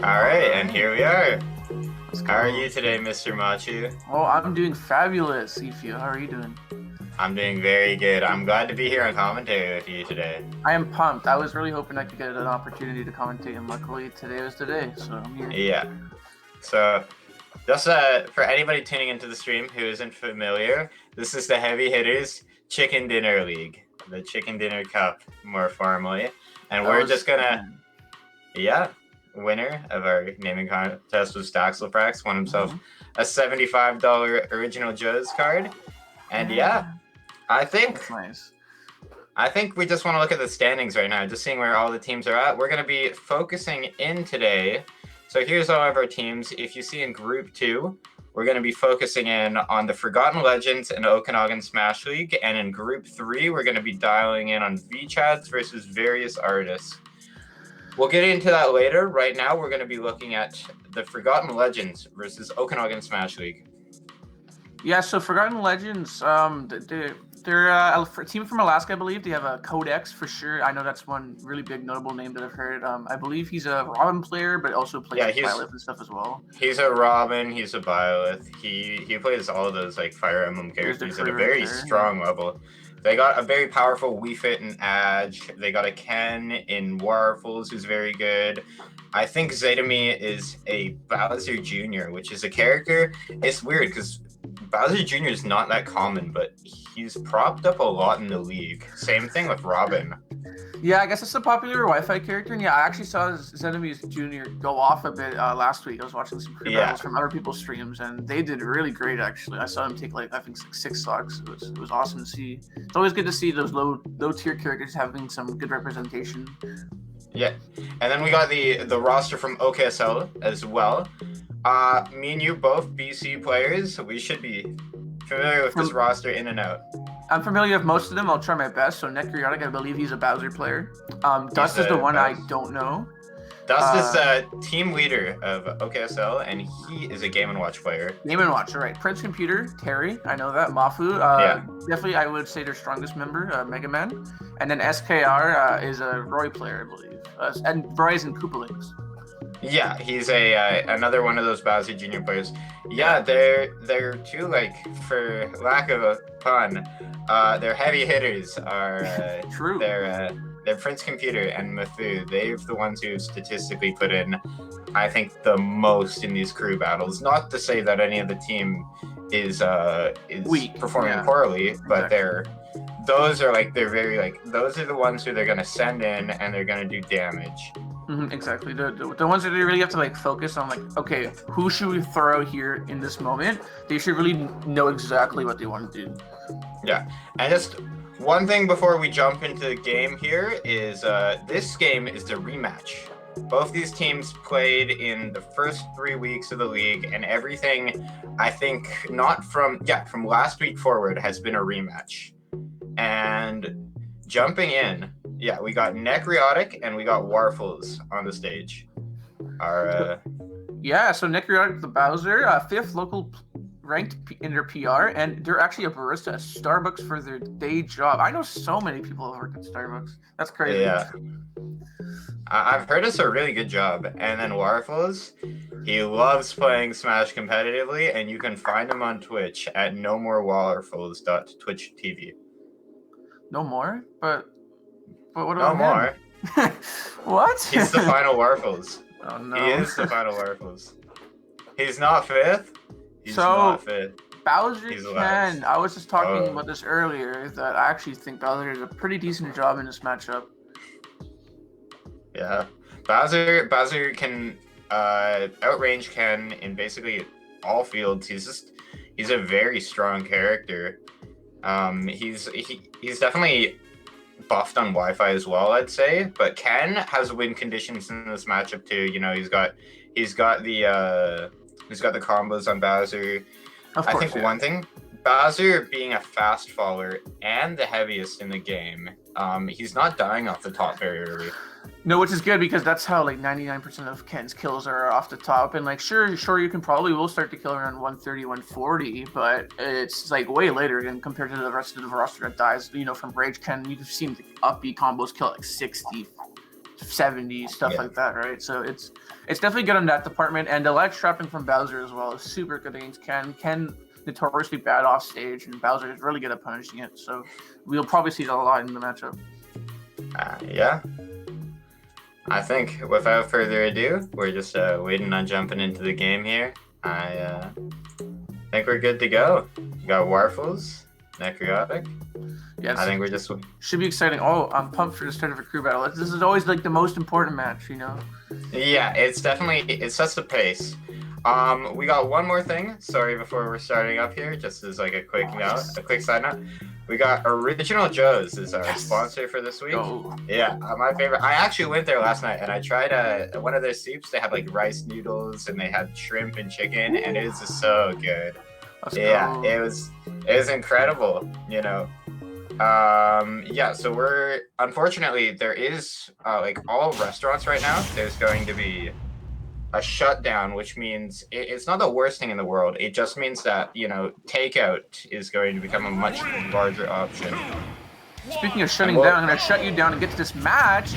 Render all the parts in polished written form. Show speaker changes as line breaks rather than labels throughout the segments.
All
All
right, and
right,
here we are.
let's
How are
go.
you today, Mr. Machi?
Oh, I'm doing fabulous, Ifio. How are you doing?
I'm doing very good. I'm glad to be here on commentary with you today.
I am pumped. I was really hoping I could get an opportunity to commentate, and luckily today was the day, so I'm here.
Yeah. So, just for anybody tuning into the stream who isn't familiar, this is the Heavy Hitters Chicken Dinner League, the Chicken Dinner Cup, more formally, and
That
we're
was
just gonna, yeah, winner of our naming contest was Daxelfrax, won himself a $75 original Joe's card, and yeah, I think.
That's nice.
I think we just want to look at the standings right now, just seeing where all the teams are at. We're going to be focusing in today. So here's all of our teams. If you see in Group 2, we're going to be focusing in on the Forgotten Legends and Okanagan Smash League. And in Group 3, we're going to be dialing in on VChads versus various artists. We'll get into that later. Right now, we're going to be looking at the Forgotten Legends versus Okanagan Smash League.
Yeah, so Forgotten Legends, they're a team from Alaska, I believe. They have a Codex for sure. I know that's one really big notable name that I've heard. I believe he's a Robin player, but also plays Byleth and stuff as well.
He's a Robin. He's a Byleth. He plays all of those like Fire Emblem characters at a very strong level. They got a very powerful Wii Fit and Edge. They got a Ken in Warfuls who's very good. I think Zaytomi is a Bowser Jr., which is a character. It's weird because Bowser Jr. is not that common, but he's propped up a lot in the league. Same thing with Robin.
Yeah, I guess it's a popular Wi-Fi character, and yeah, I actually saw Zaytomi Jr. go off a bit last week. I was watching some battles from other people's streams, and they did really great. Actually, I saw them take I think 6 stocks. It was awesome to see. It's always good to see those low tier characters having some good representation.
Yeah, and then we got the roster from OKSL as well. Me and you both BC players, so we should be familiar with this roster in and out.
I'm familiar with most of them. I'll try my best. So Necrotic, I believe he's a Bowser player. Dust is the one I don't know.
Dust is the team leader of OKSL, and he is a Game & Watch player.
Game & Watch, all right. Prince Computer, Terry, I know that. Mafu, definitely I would say their strongest member, Mega Man. And then SKR is a Roy player, I believe. And Roy is in Koopalings.
Yeah, he's another one of those Bowser Jr. players. Yeah, they're two, like, for lack of a pun, their heavy hitters are
True.
They're Prince Computer and Mafu. They're the ones who statistically put in, I think, the most in these crew battles. Not to say that any of the team is weak, performing poorly, but those are the ones who they're gonna send in and they're gonna do damage.
Exactly. The ones that they really have to focus on, okay, who should we throw here in this moment? They should really know exactly what they want to do.
Yeah, and just one thing before we jump into the game here is this game is the rematch. Both these teams played in the first 3 weeks of the league, and everything, I think, from last week forward has been a rematch. And jumping in, we got Necrotic and we got Warfuls on the stage. So
Necrotic the Bowser, 5th local ranked in their PR, and they're actually a barista at Starbucks for their day job. I know so many people who work at Starbucks. That's crazy.
Yeah. I've heard it's a really good job. And then Warfuls, he loves playing Smash competitively, and you can find him on Twitch at nomorewarfuls.twitch.tv.
No more? But what
about more?
What?
He's the final Warfuls.
Oh no.
He is the final Warfuls. He's not 5th. He's not 5th.
Bowser can. I was just talking about this earlier, that I actually think Bowser does a pretty decent job in this matchup.
Yeah. Bowser can outrange Ken in basically all fields. He's a very strong character. He's definitely buffed on Wi-Fi as well, I'd say, but Ken has win conditions in this matchup too. You know, he's got the combos on Bowser. I think one thing, Bowser being a fast faller and the heaviest in the game, he's not dying off the top very early.
No, which is good because that's how 99% of Ken's kills are off the top. And sure, you can will start to kill around 130, 140, but it's way later again compared to the rest of the roster that dies. From Rage Ken, you've seen the upbeat combos kill 60, 70, stuff like that, right? So it's definitely good on that department. And the ledge trapping from Bowser as well is super good against Ken. Ken notoriously bad off stage, and Bowser is really good at punishing it. So we'll probably see that a lot in the matchup.
Yeah. I think without further ado, we're just waiting on jumping into the game here. I think we're good to go. We got Warfels, Necrotic.
Yeah,
I think we're just
should be exciting. Oh, I'm pumped for the start of a crew battle. This is always like the most important match, you know.
Yeah, it sets the pace. We got one more thing. Sorry, before we're starting up here, just as like a quick a quick side note. We got Original Joe's is our sponsor for this week.
Oh.
Yeah, my favorite. I actually went there last night and I tried one of their soups. They had like rice noodles and they had shrimp and chicken, and it was just so good. Yeah, it was incredible. You know. Yeah, so we're unfortunately there is like all restaurants right now. There's going to be a shutdown, which means it's not the worst thing in the world. It just means that, you know, takeout is going to become a much larger option.
Speaking of shutting down, I'm going to shut you down and get to this match.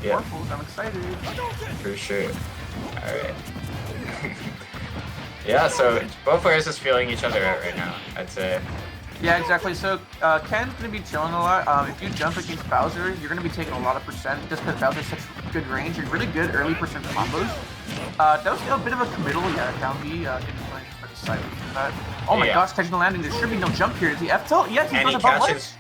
Yeah.
I'm excited.
For sure. All right. Yeah, so both players just feeling each other out right now, I'd say.
Yeah, exactly. So Ken's going to be chilling a lot. If you jump against Bowser, you're going to be taking a lot of percent just because Bowser has such good range and really good early percent combos. That was a bit of a committal, down B. Didn't play for the side for that. Oh my gosh, catching the landing. There should be no jump here. Is he F tilt? Yes,
and he catches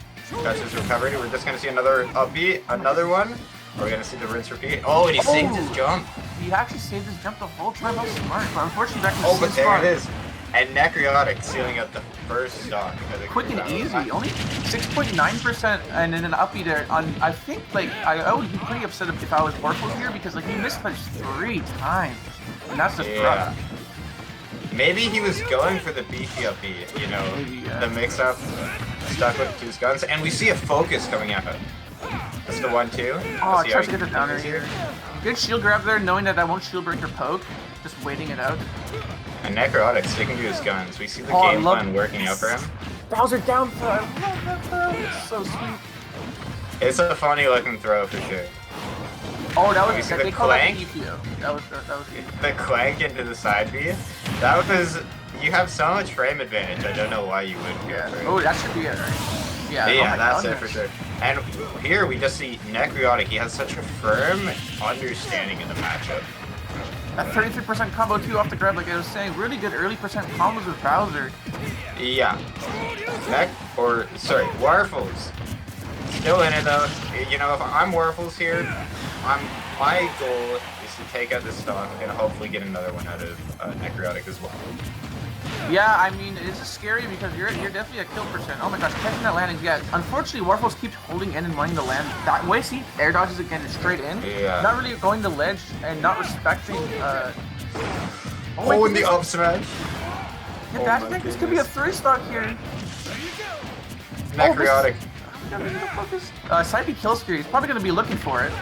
recovery. We're just going to see another up B, another one. We're going to see the rinse repeat. Oh, and he saved his jump.
He actually saved his jump the whole time. That was smart. But unfortunately, back to the
but there it is. And Necrotic sealing up the first stock.
Quick and easy. Only 6.9% and then an uppie there. I think, like, I would be pretty upset if I was Warfel here because, like, he missed punch 3 times. And that's just rough.
Maybe he was going for the beefy up B, you know, the mix-up, stuck with 2 guns. And we see a focus coming out. That's the 1-2.
Oh, tries to get the downer here. Good shield grab there, knowing that I won't shield break or poke. Just waiting it out.
And Necrotic sticking to his guns. We see the game plan working out for him.
Bowser down throw. I love that throw. It's so sweet.
It's a funny looking throw for sure.
Oh, that was
the clank.
That was
the clank into the side B. That was. You have so much frame advantage. I don't know why you wouldn't go for it.
Oh, that should be it, right? Yeah.
Yeah, that's it for sure. And here we just see Necrotic. He has such a firm understanding of the matchup.
That 33% combo too off the grab, like I was saying, really good early percent combos with Bowser.
Yeah. Warfels. Still in it though. You know, if I'm Warfels here, my goal is to take out this stock and hopefully get another one out of Necrotic as well.
Yeah, I mean, it's scary because you're definitely a kill percent. Oh my gosh, catching that landing. Yeah, unfortunately, Warfels keeps holding in and wanting to land that way. See, air dodges again straight in.
Yeah.
Not really going to ledge and not respecting.
In the up smash.
Yeah, this could be a 3-stock here.
Necrotic.
Side B kill screen. He's probably going to be looking for it.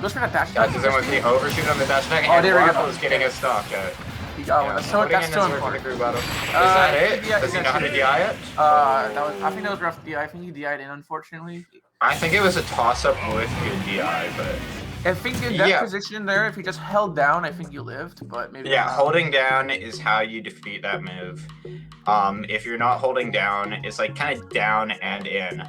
Goes for that dash attack.
Catches him with the overshoot on the dash attack.
Oh, there we go.
Is getting a stock out.
He got one. So that's so important.
Is that it? Does he know how to DI it?
I think that was rough DI. I think he DI'd in, unfortunately.
I think it was a toss-up with good DI, but...
I think in that position there, if you just held down, I think you lived, but maybe
yeah, holding down is how you defeat that move. If you're not holding down, it's like kind of down and in.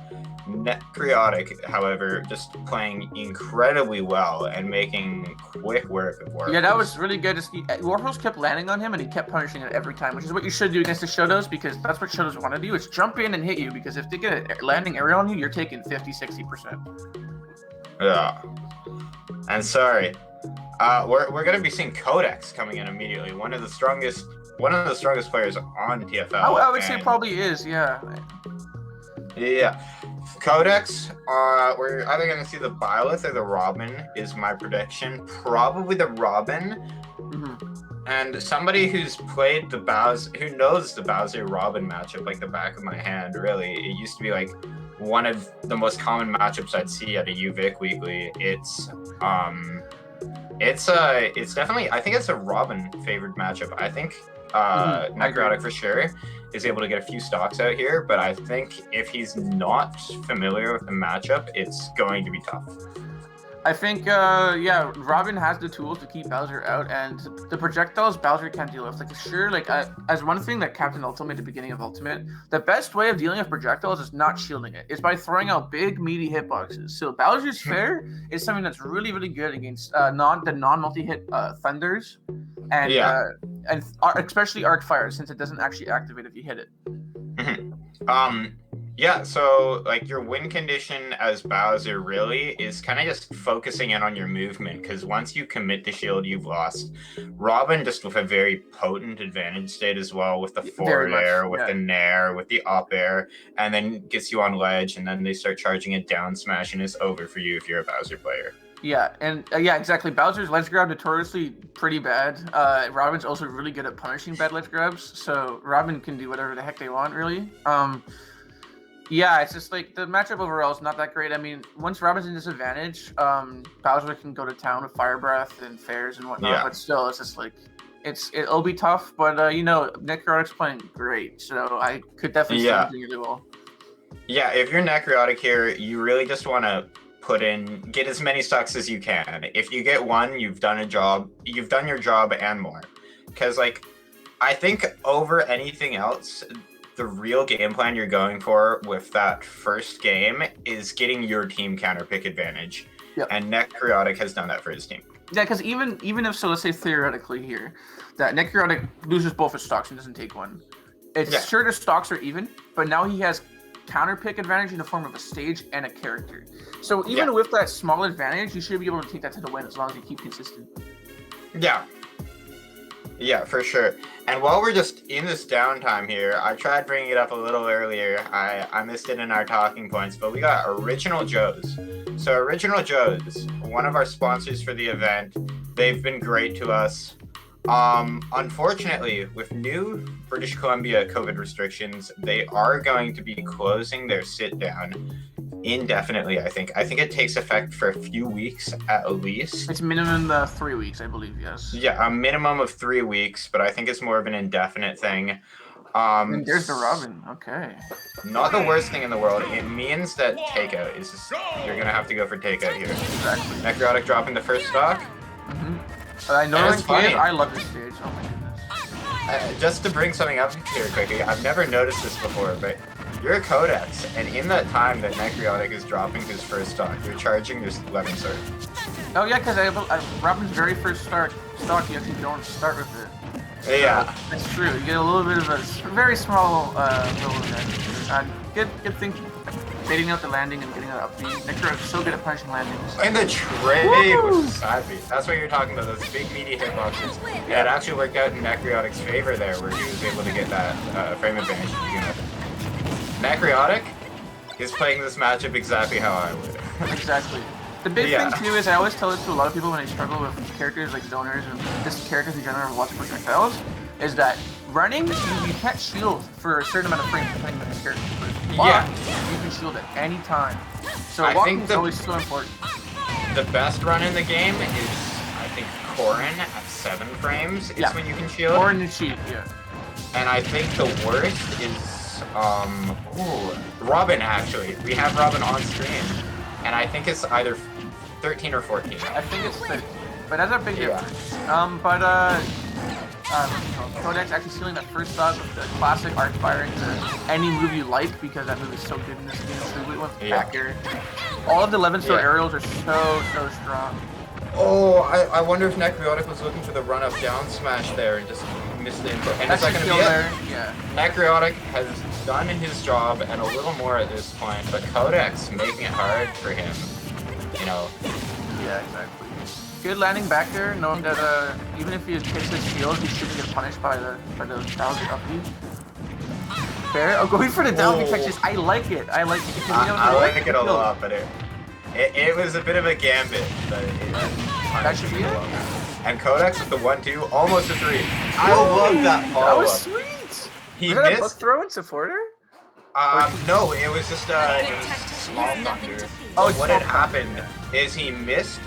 Necrotic, however, just playing incredibly well and making quick work of Warfels.
Yeah, that was really good. Warfels kept landing on him and he kept punishing it every time, which is what you should do against the Shotos because that's what Shotos want to do is jump in and hit you because if they get a landing area on you, you're taking 50-60%.
Yeah. And sorry, we're gonna be seeing Codex coming in immediately. One of the strongest players on TFL.
I would say probably is, yeah.
Yeah. Codex, we're either going to see the Byleth or the Robin is my prediction. Probably the Robin. Mm-hmm. And somebody who's played the Bowser, who knows the Bowser-Robin matchup like the back of my hand, really. It used to be like one of the most common matchups I'd see at a UVic weekly. It's definitely, I think it's a Robin favored matchup. I think Necrotic for sure is able to get a few stocks out here, but I think if he's not familiar with the matchup, it's going to be tough.
I think, yeah, Robin has the tools to keep Bowser out, and the projectiles Bowser can't deal with. Like, sure, like, as one thing that Captain Ultimate at the beginning of Ultimate, the best way of dealing with projectiles is not shielding it. It's by throwing out big, meaty hitboxes. So Bowser's Fair is something that's really, really good against the non-multi-hit Thunders, and
Yeah.
Especially Arc Fire, since it doesn't actually activate if you hit it.
Yeah, so like your win condition as Bowser really is kind of just focusing in on your movement, because once you commit the shield, you've lost. Robin just with a very potent advantage state as well, with the forward air, with the nair, with the up air, and then gets you on ledge, and then they start charging a down smash, and it's over for you if you're a Bowser player.
Yeah, and yeah, exactly. Bowser's ledge grab notoriously pretty bad. Robin's also really good at punishing bad ledge grabs, so Robin can do whatever the heck they want, really. Yeah, it's just like the matchup overall is not that great. I mean, once Robin's in disadvantage, Bowser can go to town with Fire Breath and Fairs and whatnot, but still, it's just like it'll be tough. But you know, Necrotic's playing great, so I could definitely see him doing really well.
Yeah, if you're Necrotic here, you really just want to get as many stocks as you can. If you get one, you've done a job. You've done your job and more. Because like, I think over anything else, the real game plan you're going for with that first game is getting your team counter pick advantage.
Yep.
And Necrotic has done that for his team.
Yeah, because even if so, let's say theoretically here, that Necrotic loses both his stocks and doesn't take one. It's sure the stocks are even, but now he has counter pick advantage in the form of a stage and a character. So even with that small advantage, you should be able to take that to the win as long as you keep consistent.
Yeah, for sure. And while we're just in this downtime here, I tried bringing it up a little earlier. I missed it in our talking points, but we got Original Joe's. So Original Joe's, one of our sponsors for the event, they've been great to us. Unfortunately, with new British Columbia COVID restrictions, they are going to be closing their sit down indefinitely. I think it takes effect for a few weeks at least.
It's minimum 3 weeks, I believe. Yes.
Yeah, a minimum of 3 weeks, but I think it's more of an indefinite thing.
And there's the Robin. Okay.
Not the worst thing in the world. It means that takeout is just, you're gonna have to go for takeout here.
Exactly.
Necrotic dropping the first stock.
I know I love this stage. Oh my goodness.
Just to bring something up here quickly, I've never noticed this before, but you're a Codex, and in that time that Necrotic is dropping his first stock, you're charging your 11 sword.
Oh yeah, because Robin's very first stock, you actually don't start with it.
Yeah.
That's true. You get a little bit of a very small little advantage. Good thing. Baiting out the landing and getting that up B. Necrotic's so good at punishing landings.
And the trade was side B. That's what you're talking about, those big meaty hitboxes. Yeah, it actually worked out in Necrotic's favor there, where he was able to get that frame advantage to begin with. Necrotic is playing this matchup exactly how I would.
Exactly. The big thing too is I always tell it to a lot of people when they struggle with characters like zoners and just characters in general with lots of projectiles, is that running, you can't shield for a certain amount of frames depending on the character. But you can shield at any time. So walking is always so important.
The best run in the game is, I think, Corrin at 7 frames is when you can shield.
Corrin and cheat,
And I think the worst is Robin, actually. We have Robin on stream. And I think it's either 13 or 14.
I think it's 13. But that's a big difference. Codex actually stealing that first stock with the classic arc fire into any move you like, because that move is so good in this game. So we went back here. All of the 11-star aerials are so strong.
Oh, I wonder if Necrotic was looking for the run-up down smash there and just missed the input. And
that's
not gonna be
there.
Necrotic has done his job and a little more at this point, but Codex making it hard for him, you know.
Yeah, exactly. Good landing back there, knowing that even if he hits his shield, he shouldn't get punished by the Bowser up B. Fair. Oh, going for the down B catches. I like it. I like it.
I like it a lot, but it was a bit of a gambit, but it should be it. And Codex with the 1-2, almost a 3. I love that follow-up.
That was sweet.
He
was that
missed.
A book throw in supporter?
No, it was just it was small thunder.
Oh,
But
it's
what had
smoke.
happened is he missed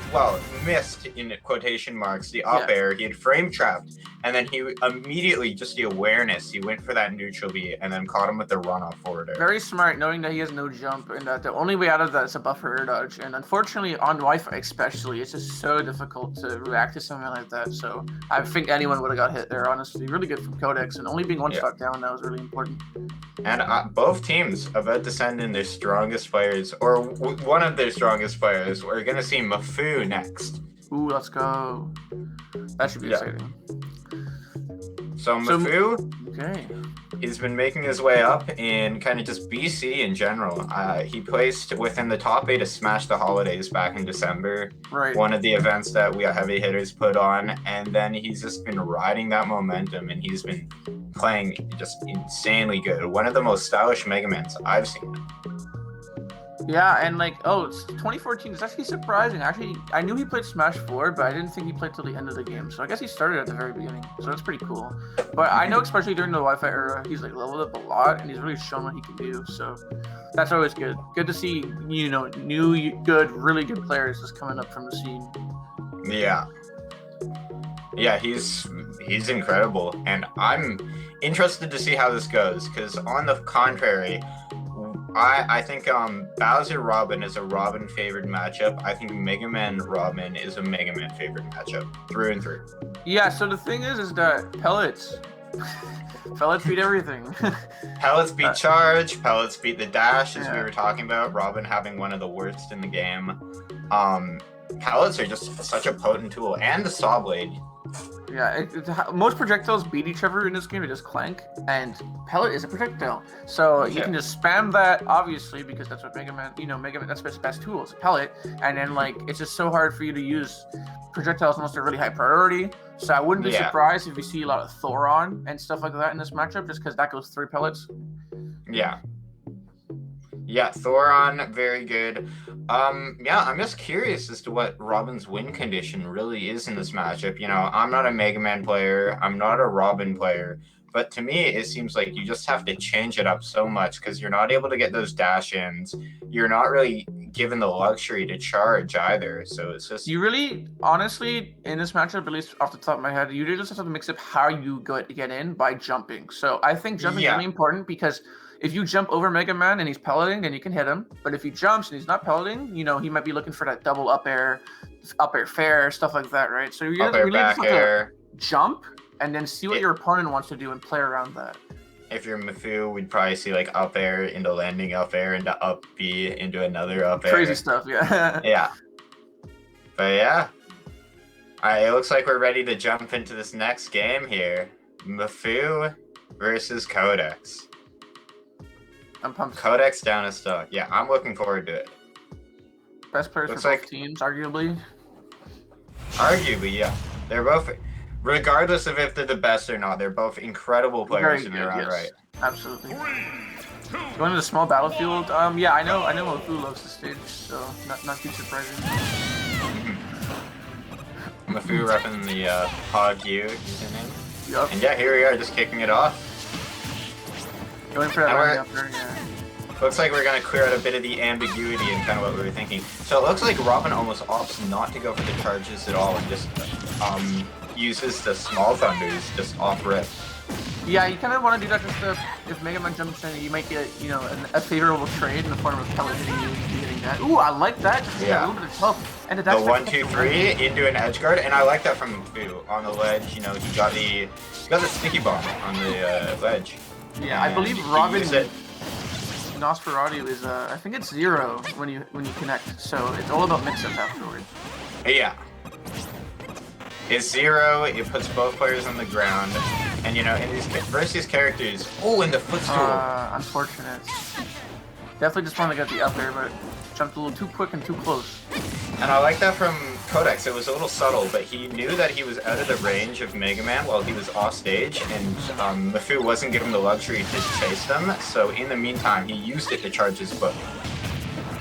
in quotation marks the up
Yeah.
air. He had frame trapped, and then he immediately, just the awareness, he went for that neutral B and then caught him with the runoff forward air.
Very smart, knowing that he has no jump, and that the only way out of that is a buffer air dodge. And unfortunately, on Wi-Fi especially, it's just so difficult to react to something like that. So I think anyone would have got hit there, honestly. Really good from Codex, and only being one
Yeah.
stock down, that was really important.
And both teams about to send in their strongest players, or one of their strongest players. We're going to see Mafu next.
Ooh, let's go. That should be exciting.
So Mafu,
okay.
He's been making his way up in kind of just BC in general. He placed within the top 8 of Smash the Holidays back in December.
Right.
One of the events that we heavy hitters put on. And then he's just been riding that momentum, and he's been playing just insanely good. One of the most stylish Mega Mans I've seen.
Yeah, and like, it's 2014. It's actually surprising. Actually, I knew he played Smash 4, but I didn't think he played till the end of the game. So I guess he started at the very beginning. So that's pretty cool. But I know, especially during the Wi-Fi era, he's like leveled up a lot, and he's really shown what he can do. So that's always good. Good to see, new, good, really good players just coming up from the scene.
Yeah, he's incredible, and I'm interested to see how this goes. Because on the contrary, I think Bowser Robin is a Robin favored matchup. I think Mega Man Robin is a Mega Man favored matchup through and through.
Yeah, so the thing is that pellets beat everything.
Pellets beat charge, pellets beat the dash, as we were talking about, Robin having one of the worst in the game. Pellets are just such a potent tool, and the saw blade.
Yeah, most projectiles beat each other in this game. They just clank, and pellet is a projectile, so you can just spam that, obviously, because that's what Mega Man. Mega Man, that's its best tool. It's a pellet, and then it's just so hard for you to use projectiles unless they're really high priority. So I wouldn't be surprised if you see a lot of Thoron and stuff like that in this matchup, just because that goes through pellets.
Yeah, Thoron, very good. I'm just curious as to what Robin's win condition really is in this matchup. I'm not a Mega Man player, I'm not a Robin player, but to me, it seems like you just have to change it up so much, because you're not able to get those dash-ins. You're not really given the luxury to charge either, so it's just...
You really, honestly, in this matchup, at least off the top of my head, you really just have to mix up how you get in by jumping. So I think jumping is really important, because if you jump over Mega Man and he's pelleting, then you can hit him. But if he jumps and he's not pelleting, he might be looking for that double up air fair, stuff like that, right? So you really just have to jump and then see what your opponent wants to do and play around that.
If you're Mafu, we'd probably see up air into landing up air into up B into another up air.
Crazy stuff, yeah.
Yeah. But yeah. Alright, it looks like we're ready to jump into this next game here. Mafu versus Codex.
I'm pumped.
Codex down a stock. Yeah, I'm looking forward to it.
Best players for both teams, arguably.
Arguably, yeah. They're both, regardless of if they're the best or not, they're both incredible players in their own right.
Absolutely. Going to the small battlefield. Yeah, I know Mafu loves the stage, so not too surprising.
Mafu repping the Hog U, using him.
Yup.
And yeah, here we are, just kicking it off.
Going for that up there, yeah.
Looks like we're going to clear out a bit of the ambiguity and kind of what we were thinking. So it looks like Robin almost opts not to go for the charges at all and just uses the small thunders just off rip.
Yeah, you kind of want to do that just if Mega Man jumps in, you might get, a favorable trade in the form of pellet hitting you and hitting that. Ooh, I like that. Just a little bit of health. And the
1-2-3 into an edge guard, and I like that from Fu on the ledge. He got the sticky bomb on the ledge.
Yeah, I believe Robin Nosferatu is I think it's 0 when you connect, so it's all about mix-ups afterward.
Yeah. It's 0, it puts both players on the ground, and in these versus characters, and the footstool.
Unfortunate. Definitely just wanted to get the up there, but jumped a little too quick and too close.
And I like that from Codex. It was a little subtle, but he knew that he was out of the range of Mega Man while he was off stage, and Mafu wasn't given the luxury to chase them, so in the meantime, he used it to charge his book.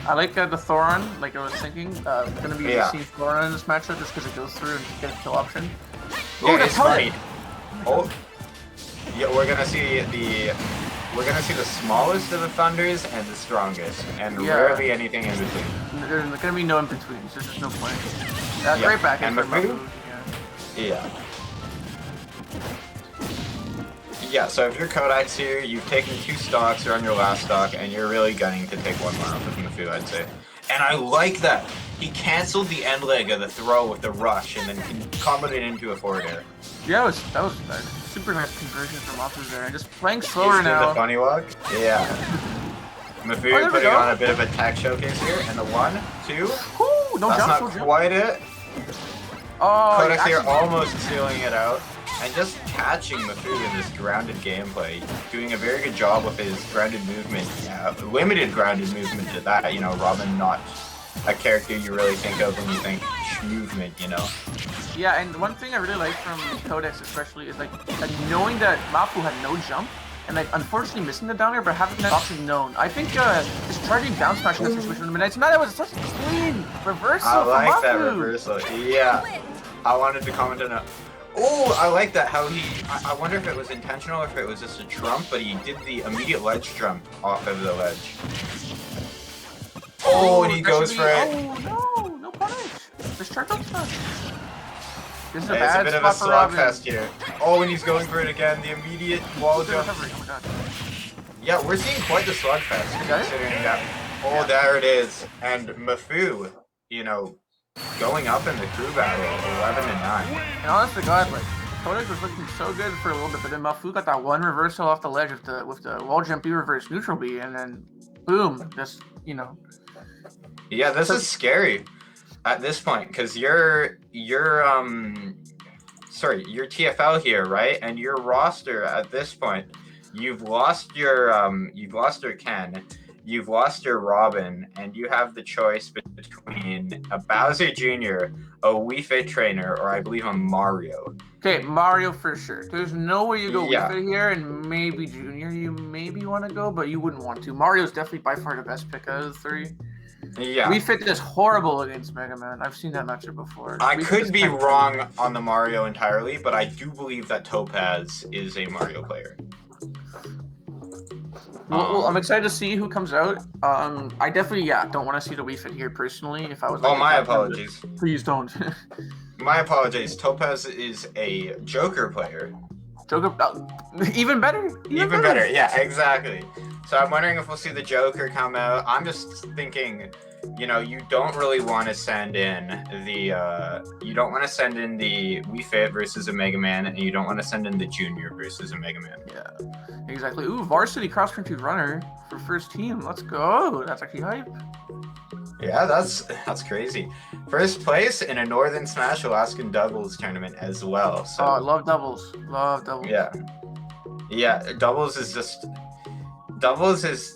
I like the Thoron, like I was thinking. Gonna be seeing Thoron in this matchup just because it goes through and get a kill option.
Yeah, it's funny. Yeah, we're gonna see the we're gonna see the smallest of the thunders and the strongest, and
Yeah.
rarely anything in between.
There's gonna be no in between, so there's no point. That's
Yeah.
right back
And
in
Mafu? Yeah. Yeah, so if you're Kodaks here, you've taken 2 stocks, you're on your last stock, and you're really gunning to take 1 more off with Mafu, I'd say. And I like that! He canceled the end leg of the throw with the rush, and then comboed it into a forward air.
Yeah, that was a super nice conversion from Mafu there, and just playing slower
He's doing
now.
the funny walk? Yeah. Mafu putting on a bit of a tech showcase here, and the 1, 2.
Ooh, no
That's
jump,
not
no jump.
quite it.
Oh,
Kodaks here almost sealing it out. And just catching Mafu in this grounded gameplay, doing a very good job with his grounded movement, limited grounded movement to that, you know, Robin not a character you really think of when you think movement, you know?
Yeah, and one thing I really like from Codex especially is like knowing that Mafu had no jump, and like unfortunately missing the down air, but having that option known. I think just charging down smash in that situation in the minutes, that was such a clean reversal
I like
from
that
Mafu.
reversal, yeah. I wanted to comment on it. Oh, I like that, how I wonder if it was intentional or if it was just a trump, but he did the immediate ledge trump off of the ledge. Oh, and he goes for it.
Oh, no punish. Just charge up smash. This is a
It's
bad
a bit of a
spot for
slugfest here. Oh, and he's going for it again, the immediate wall jump.
Oh my god.
Yeah, we're seeing quite the slugfest, considering that. Oh, there it is. And Mafu, you know, going up in the crew battle, 11-9.
And honest to God, like, Kodak was looking so good for a little bit, but then Mafu got that one reversal off the ledge with the wall jump B reverse neutral B, and then boom, just, you know.
Yeah, this is scary at this point, because you're TFL here, right? And your roster at this point, you've lost your Ken, you've lost your Robin, and you have the choice between a Bowser Jr., a Wii Fit trainer, or I believe a Mario.
Okay, Mario for sure. There's no way you go
Yeah.
Wii Fit here, and maybe Junior you maybe want to go, but you wouldn't want to. Mario's definitely by far the best pick out of the 3.
Yeah.
Wii Fit is horrible against Mega Man. I've seen that matchup before.
I
Wii Fit
could
is
be
kind of-
wrong on the Mario entirely, but I do believe that Topaz is a Mario player.
Well, I'm excited to see who comes out. I definitely, don't want to see the Wii Fit here personally. If I was,
Oh, my apologies.
Please don't.
My apologies. Topaz is a Joker player.
Joker, even better.
Even better. Yeah, exactly. So I'm wondering if we'll see the Joker come out. I'm just thinking, you know, you don't really want to send in the Wii Fit versus a Mega Man, and you don't want to send in the Junior versus a Mega Man.
Yeah, exactly. Ooh, varsity cross country runner for first team. Let's go. That's actually hype.
Yeah, that's crazy. First place in a Northern Smash Alaskan doubles tournament as well. So
Oh, I love doubles. Love doubles.
Yeah, doubles is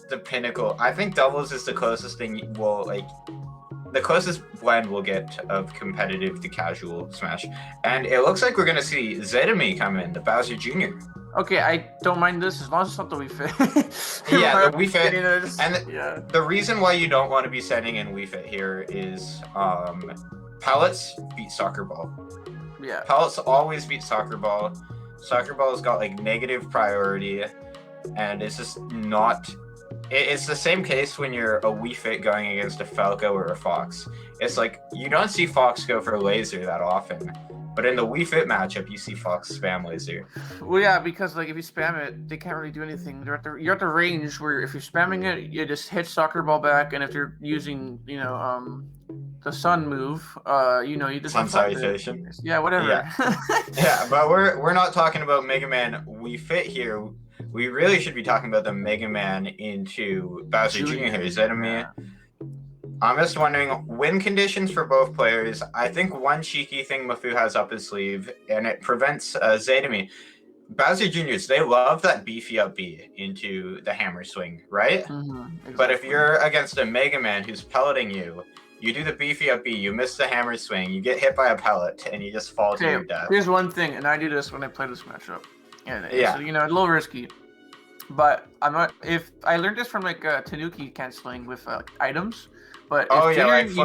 the pinnacle. I think doubles is the closest thing the closest blend we'll get of competitive to casual Smash. And it looks like we're gonna see Zedami come in, the Bowser Jr.
Okay, I don't mind this as long as it's not the Wii Fit.
Yeah, the Wii Fit. And
yeah.
the reason why you don't want to be sending in Wii Fit here is pellets beat soccer ball.
Yeah.
Pellets always beat soccer ball. Soccer ball's got like negative priority, and it's just not. It's the same case when you're a Wii Fit going against a Falco or a Fox. It's like you don't see Fox go for laser that often, but in the Wii Fit matchup, you see Fox spam laser.
Well, yeah, because like if you spam it, they can't really do anything. You're at the range where if you're spamming it, you just hit soccer ball back, and if you're using, the sun move, you just
Sun
deflect it.
salutation.
Yeah, whatever.
Yeah. Yeah, but we're not talking about Mega Man Wii Fit here. We really should be talking about the Mega Man into Bowser Jr. here. Zedami. I'm just wondering, win conditions for both players. I think one cheeky thing Mafu has up his sleeve, and it prevents Zedami. Bowser Jr.'s, they love that beefy up B into the hammer swing, right?
Mm-hmm, exactly.
But if you're against a Mega Man who's pelleting you, you do the beefy up B, you miss the hammer swing, you get hit by a pellet, and you just fall to your death.
Here's one thing, and I do this when I play this matchup. And
yeah.
So, a little risky. But I'm not. If I learned this from Tanuki canceling with items, but if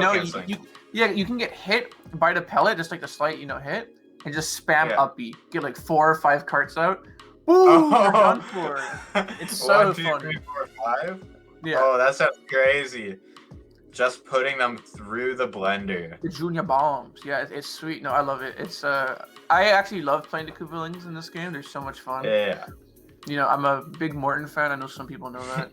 you can get hit by the pellet, just like the slight hit, and just spam up B, get like 4 or 5 carts out. Boom! You're
Oh,
done for. It's so
1, 2,
funny.
3, 4, 5.
Yeah.
Oh, that sounds crazy. Just putting them through the blender.
The Junior Bombs. Yeah, it's sweet. No, I love it. It's I actually love playing the Koopalings in this game. They're so much fun.
Yeah.
You know, I'm a big Morton fan. I know some people know that.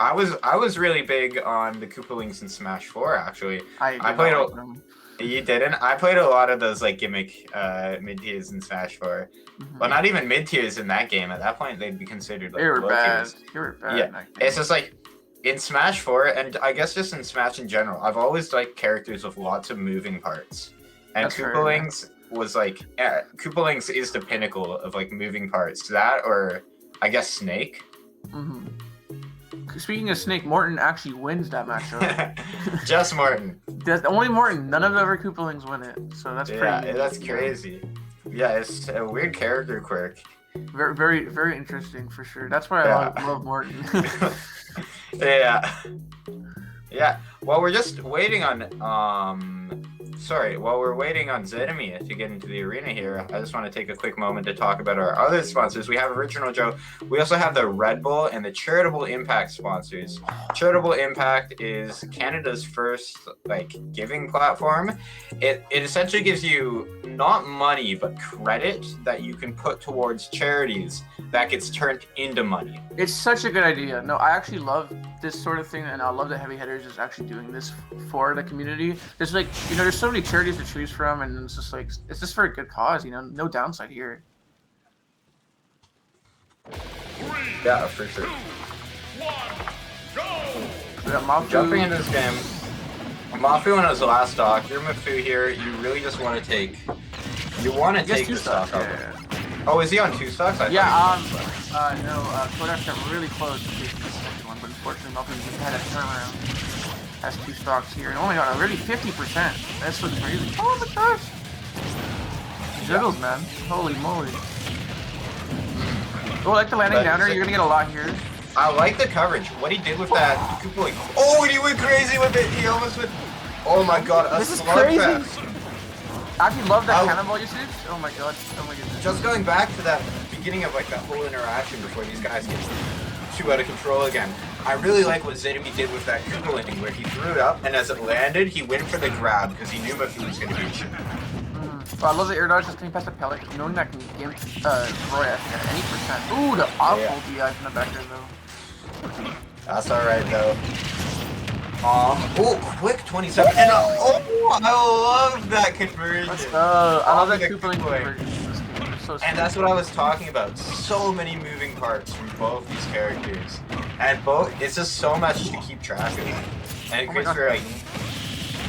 I was really big on the Koopalings in Smash 4 actually.
I
played
like them.
You didn't? I played a lot of those like gimmick mid tiers in Smash 4.
Mhm.
Well, not even mid tiers in that game. At that point, they'd be considered like
They were
low
bad.
tiers.
They were bad.
Yeah, it's just like in Smash 4, and I guess just in Smash in general, I've always liked characters with lots of moving parts. And
That's fair,
Koopalings was like, Koopalings is the pinnacle of like moving parts. That or I guess Snake.
Mm-hmm. Speaking of Snake, Morton actually wins that matchup.
Just Morton.
Only Morton. None of the other Koopalings win it. So that's pretty.
Yeah, that's crazy. Yeah, it's a weird character quirk.
Very, very, very interesting for sure. That's why I love Morton.
Yeah. Yeah. While we're just waiting on while we're waiting on Zedemy to get into the arena here, I just want to take a quick moment to talk about our other sponsors. We have Original Joe. We also have the Red Bull and the Charitable Impact sponsors. Charitable Impact is Canada's first like giving platform. It essentially gives you not money but credit that you can put towards charities that gets turned into money.
It's such a good idea. No, I actually love this sort of thing, and I love that Heavy Hitters is actually doing this for the community. There's like, you know, there's so many charities to choose from, and it's just like, it's just for a good cause, you know, no downside here.
Yeah, for sure.
2, 1, go!
We got Mafu.
Jumping into this game, Mafu on his last stock. You're Mafu here. You really just want to take. You want to take the stock.
Yeah.
Oh, is he on 2 stocks?
No, Kodak got really close to taking the second one, but unfortunately, Mafu had a turnaround. Has 2 stocks here, and oh my god, already 50%. That's what's crazy. Oh my gosh! Jiggles, man. Holy moly. Oh, I like the landing downer. You're gonna get a lot here.
I like the coverage. What he did with that Koopa. Oh, and he went crazy with it. He almost went. Oh my god, a
This is crazy.
slugfest.
I actually love that cannonball usage. Oh my god. Oh my goodness.
Just going back to that beginning of like that whole interaction before these guys get too out of control again. I really like what Zedemy did with that Koopa landing where he threw it up and as it landed, he went for the grab because he knew Mafu was going to beat you.
Oh, I love the air dodge just coming past the pellet, knowing that can give Roy at any percent. Ooh, the awful DI from the back there though.
That's alright though. Oh, quick 27. And I love that conversion.
Let's go. I love that
the
Koopa Link
Koopa.
conversion. So
And that's what I was talking about. So many moving parts from both these characters. And it's just so much to keep track of. And it creates for like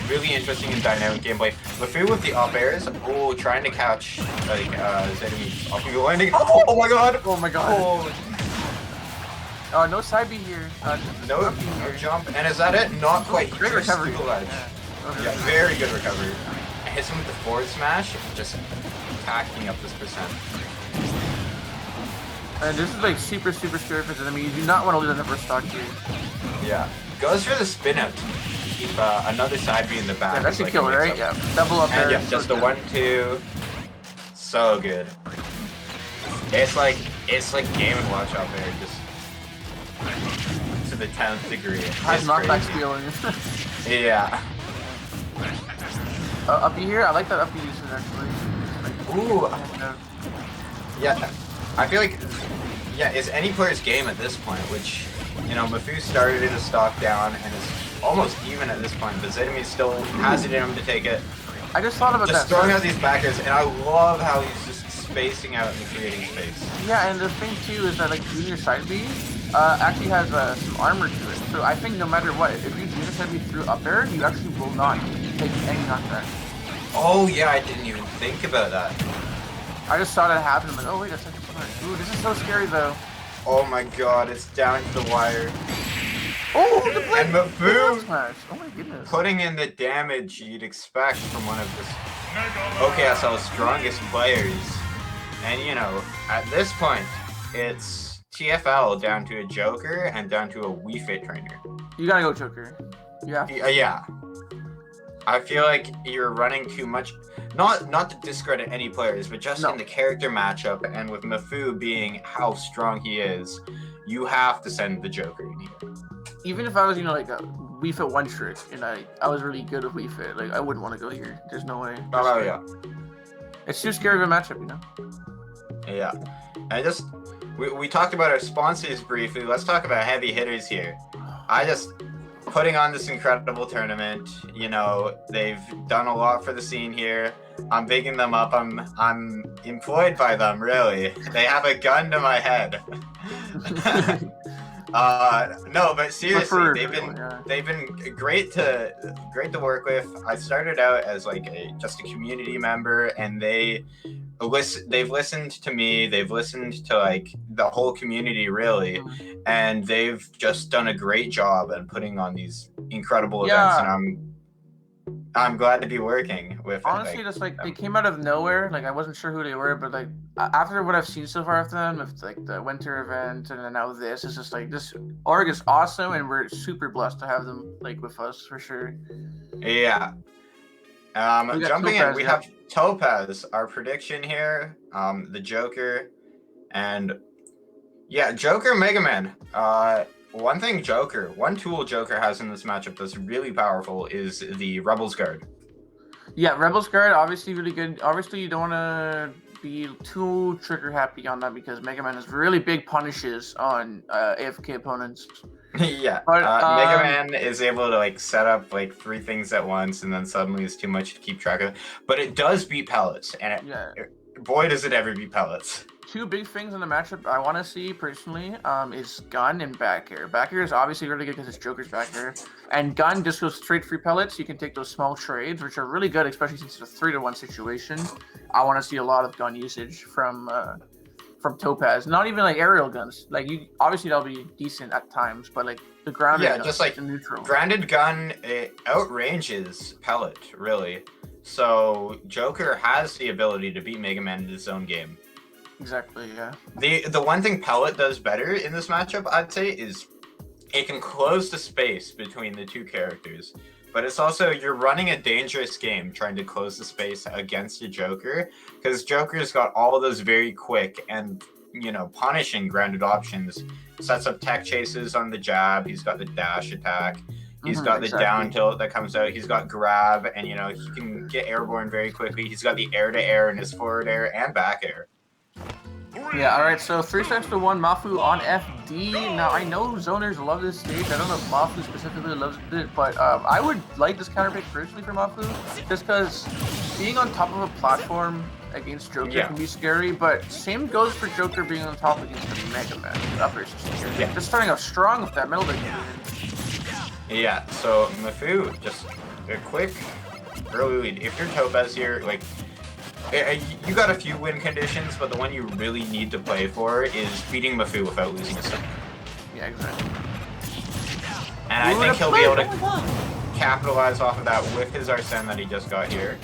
really interesting and dynamic gameplay. Mafu with the up airs, trying to catch like Zedemy's up and go landing. Oh my god!
Oh my god. No side B here.
No jump. And is that it? Not quite.
Great recovery.
Yeah, very good recovery. Hits him with the forward smash, just tacking up this percent.
And this is like super scary for Zedemy. You do not want to lose on the first stock here.
Yeah. Goes for the spin out to keep another side B in the back.
Yeah, that should kill it, right? Yeah. Double up
and
there.
Yeah, just the 1-2. So good. It's like Game & Watch out there, just to the 10th degree.
Has knockback stealing.
Yeah.
Uppy here? I like that uppy usage actually.
Ooh. Yeah. I feel like, it's any player's game at this point, which, you know, Mafu started it a stock down and is almost even at this point, but Zedemy still has it in him to take it.
I just thought about
just
that.
throwing out these backers, and I love how he's just spacing out and creating space.
Yeah, and the thing too is that like junior side B actually has some armor to it. So I think no matter what, if you junior side B through up air, you actually will not take any knockback.
Oh yeah, I didn't even think about that.
I just saw that happen. I'm like, oh wait, that's actually smart. Ooh, this is so scary though.
Oh my god, it's down to the wire.
Oh, the blade!
And Mafu
Smash. Oh my goodness.
putting in the damage you'd expect from one of this OKSL's strongest players. And you know, at this point, it's TFL down to a Joker and down to a Wii Fit trainer.
You gotta go Joker. Yeah.
Yeah. I feel like you're running too much. not to discredit any players, but just
No.
in the character matchup and with Mafu being how strong he is, you have to send the Joker in here.
Even if I was, like a Wii Fit one trick and I was really good at Wii Fit, like I wouldn't want to go here. There's no way.
Oh yeah.
It's too scary of a matchup,
Yeah. We talked about our sponsors briefly. Let's talk about heavy hitters here. Putting on this incredible tournament. They've done a lot for the scene here. I'm bigging them up. I'm employed by them, really. They have a gun to my head. No, but seriously, they've been great to work with. I started out as like just a community member, and they've listened to me. They've listened to like the whole community, really, and they've just done a great job at putting on these incredible events. And I'm glad to be working with.
Honestly, just like they came out of nowhere. Like I wasn't sure who they were, but like after what I've seen so far of them, with like the winter event and then now this, it's just like this org is awesome, and we're super blessed to have them like with us for sure.
Yeah. Jumping in, we have Topaz. Our prediction here, the Joker, and Joker Mega Man. One tool Joker has in this matchup that's really powerful is the Rebels Guard.
Yeah, Rebels Guard, obviously really good. Obviously, you don't want to be too trigger happy on that because Mega Man has really big punishes on AFK opponents.
Yeah, but Mega Man is able to like set up like 3 things at once, and then suddenly it's too much to keep track of. But it does beat pellets, and boy does it ever beat pellets. 2
big things in the matchup I want to see personally is gun and back air. Back air is obviously really good because it's Joker's back air, and gun just goes straight free pellets. You can take those small trades, which are really good, especially since it's a 3-to-1 situation. I want to see a lot of gun usage from Topaz. Not even like aerial guns. Like obviously that'll be decent at times, but like the grounded gun,
just like
the neutral.
Grounded gun, it outranges pellet really. So Joker has the ability to beat Mega Man in his own game.
Exactly, yeah.
The one thing Pellet does better in this matchup, I'd say, is it can close the space between the 2 characters. But it's also, you're running a dangerous game trying to close the space against a Joker, because Joker's got all those very quick and, punishing grounded options. Sets up tech chases on the jab, he's got the dash attack, he's got the down tilt that comes out, he's got grab, and, he can get airborne very quickly. He's got the air-to-air in his forward air and back air.
Yeah, alright, so 3 sets to 1, Mafu on FD. Now, I know zoners love this stage. I don't know if Mafu specifically loves it, but I would like this counter pick personally for Mafu, just because being on top of a platform against Joker can be scary, but same goes for Joker being on top against the Mega Man. That is scary. Yeah. Just starting out strong with that middle deck.
Yeah, so Mafu, just a quick early lead. If you're Topaz here, like, you got a few win conditions, but the one you really need to play for is beating Mafu without losing a step.
Yeah, exactly.
And I think he'll be able to capitalize off of that with his Arsene that he just got here.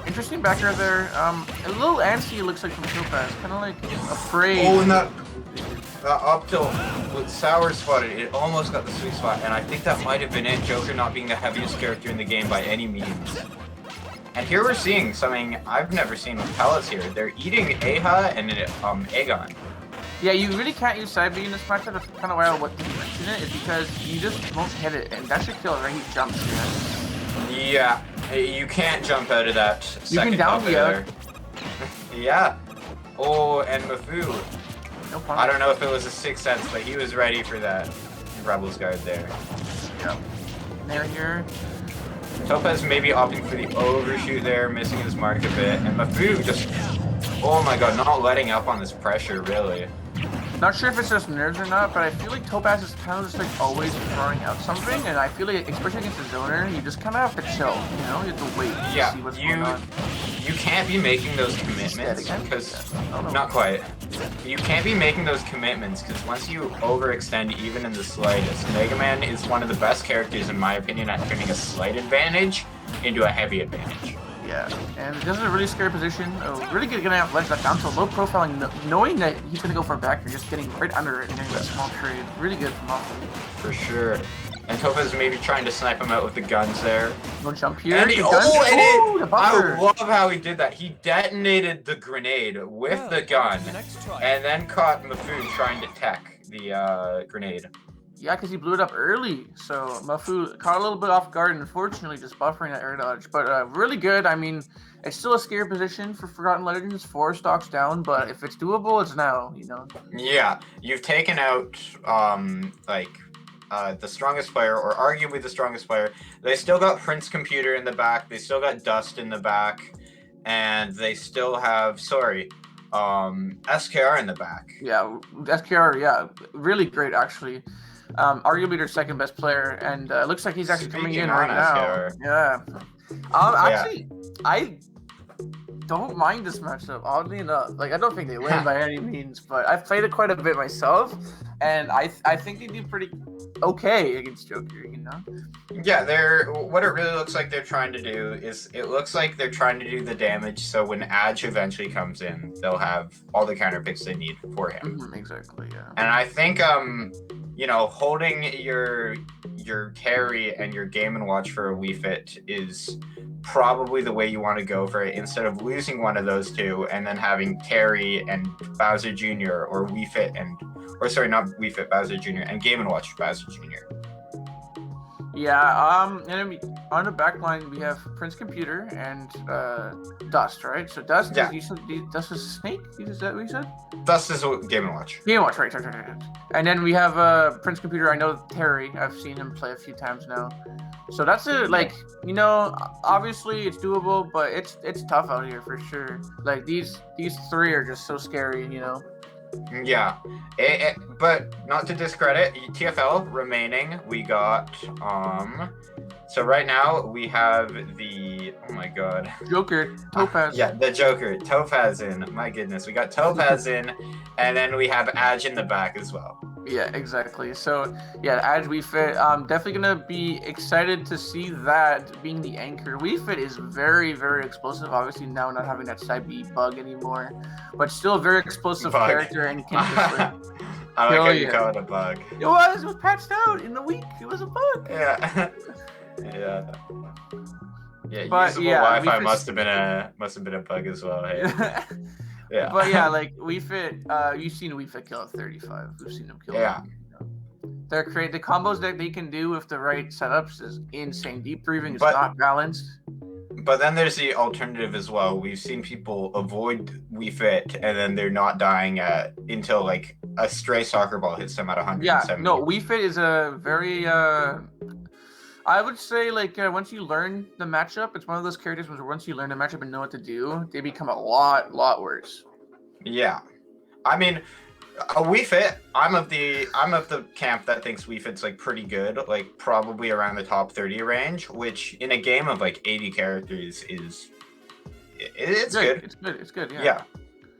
Interesting backer there. A little antsy, it looks like, from Topaz. Kind of like afraid.
Oh, and that up tilt with Sour spotted, it almost got the sweet spot, and I think that might have been it. Joker not being the heaviest character in the game by any means. And here we're seeing something I've never seen with pellets here. They're eating Aha and Aegon.
Yeah, you really can't use side B in this matchup. That's kind of why I want to mention it, is because you just won't hit it, and that should kill it right. He jumps.
Yeah, you can't jump out of that second
you can down
there. Yeah. Oh, and Mafu.
No problem.
I don't know if it was a 6 sets, but he was ready for that Rebels Guard there.
Yeah. Nair here.
Topaz maybe opting for the overshoot there, missing his mark a bit, and Mafu just, oh my god, not letting up on this pressure, really.
Not sure if it's just nerves or not, but I feel like Topaz is kind of just like always throwing out something, and I feel like, especially against the zoner, you just kind of have to chill, You have to wait to see what's going on.
You can't be making those commitments, because, not quite. You can't be making those commitments, because once you overextend even in the slightest, Mega Man is one of the best characters, in my opinion, at turning a slight advantage into a heavy advantage.
Yeah, and this is a really scary position. Really good getting out ledge that down to low profiling, knowing that he's going to go for a back, you're just getting right under it and getting that small trade. Really good from off.
For sure. And Topaz maybe trying to snipe him out with the guns there.
No jump here.
And he,
the guns.
oh,
The
I
buffer.
love how he did that. He detonated the grenade with the gun, and then caught Mafu trying to tech the grenade.
Yeah, because he blew it up early, so Mafu caught a little bit off guard, and unfortunately just buffering that air dodge. But really good. I mean, it's still a scary position for Forgotten Legends, 4 stocks down, but if it's doable, it's now, you know.
Yeah, you've taken out the strongest player, or arguably the strongest player. They still got Prince Computer in the back. They still got Dust in the back, and they still have SKR in the back.
Yeah, SKR, yeah, really great actually. Arguably their second best player, and it looks like he's actually coming in right now.
SKR.
Yeah. Actually, I don't mind this matchup, oddly enough. Like, I don't think they win by any means, but I've played it quite a bit myself, and I think they do pretty okay against Joker, you know?
Yeah, what it really looks like they're trying to do is, it looks like they're trying to do the damage, so when Adge eventually comes in, they'll have all the counter picks they need for him.
Exactly, yeah.
And I think, holding your carry and your Game & Watch for a Wii Fit is probably the way you want to go for it, instead of losing one of those two and then having carry and Bowser Jr. or Wii Fit not Wii Fit, Bowser Jr. and Game & Watch Bowser Jr.
Yeah, and then on the back line we have Prince Computer and Dust, right? So Dust,
yeah.
Dust is a snake? Is that what you said?
Dust is Game & Watch.
Game & Watch, right. And then we have Prince Computer. I know Terry. I've seen him play a few times now. So that's it. Like, you know, obviously it's doable, but it's tough out here for sure. Like these three are just so scary, you know.
Yeah, but not to discredit TFL remaining. We got so right now we have the
Joker, Topaz.
Yeah, the Joker, Topaz in. My goodness, we got Topaz in, and then we have Adge in the back as well.
Yeah, exactly. So yeah, Adge Wii Fit. Definitely gonna be excited to see that being the anchor. Wii Fit is very, very explosive. Obviously now not having that side B bug anymore, but still a very explosive character and can just like.
I like how you call it a bug.
It was patched out in the week. It was a bug.
Yeah. Yeah. Yeah.
But
usable
yeah,
Wi-Fi must have been a bug as well. Hey? Yeah.
But yeah, like Wii Fit, you've seen Wii Fit kill at 35. We've seen him kill.
Yeah.
They're the combos that they can do with the right setups is insane. Deep breathing is not balanced.
But then there's the alternative as well. We've seen people avoid Wii Fit and then they're not dying until like a stray soccer ball hits them at 170.
Yeah, no, Wii Fit is a very I would say, like, once you learn the matchup, it's one of those characters where once you learn the matchup and know what to do, they become a lot worse.
Yeah. I mean, a Wii Fit, I'm of the camp that thinks Wii Fit's like pretty good, like probably around the top 30 range, which in a game of like 80 characters is it's good.
It's good, yeah.
Yeah.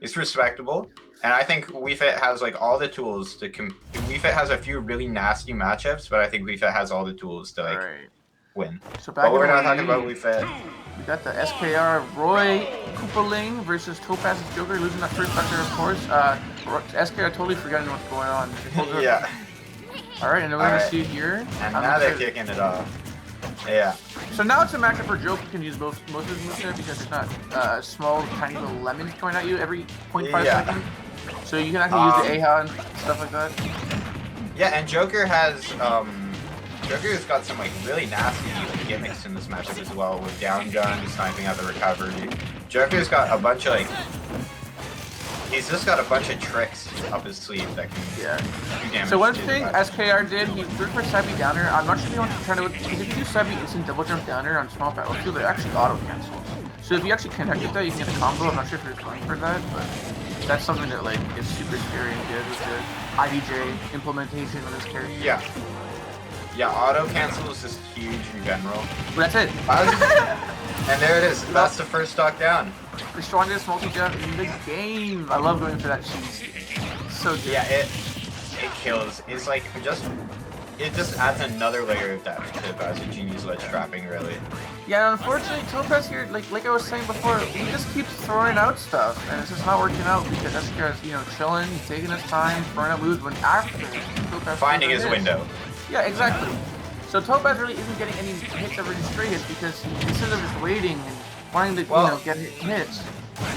It's respectable. And I think Wii Fit has like all the tools to Wii Fit has a few really nasty matchups, but I think Wii Fit has all the tools to like win.
So
but we're not talking about Wii Fit.
We got the SKR Roy Koopaling versus Topaz's Joker, losing that first vector, of course. SKR totally forgetting what's going on.
Yeah.
All right, and then we're gonna see here.
And now they're kicking it off. Yeah.
So now it's a matchup where Joker can use most of his moveset because it's not small, tiny little lemons coming at you every 0.5 seconds. So you can actually use the AHA and stuff like that.
Yeah, and Joker's got some like really nasty gimmicks in this matchup as well, with down gun, sniping out the recovery. Joker's got a bunch of he's just got a bunch of tricks up his sleeve that can do damage.
So one thing SKR did, he threw for side B downer. I'm not sure if he wants to try to, because if you do side B instant double jump downer on small battlefield, it actually auto cancels. So if you actually connect with that, you can get a combo. I'm not sure if you're going for that, but that's something that like is super scary and good with the IDJ implementation of this character.
Yeah. Yeah, auto cancel is just huge in general.
But that's it.
And there it is. That's the first stock down.
The strongest multi-jump in the game. I love going for that cheese. So good.
Yeah, it kills. It's like it just adds another layer of damage to Bowser Jr.'s ledge trapping, really.
Yeah, unfortunately, Topaz here, like I was saying before, he just keeps throwing out stuff, and it's just not working out because SKR is, chilling, taking his time, throwing out moves when after Topaz
finding his window.
Yeah, exactly. So Topaz really isn't getting any hits over just straight hits because instead of just waiting and wanting to get hits.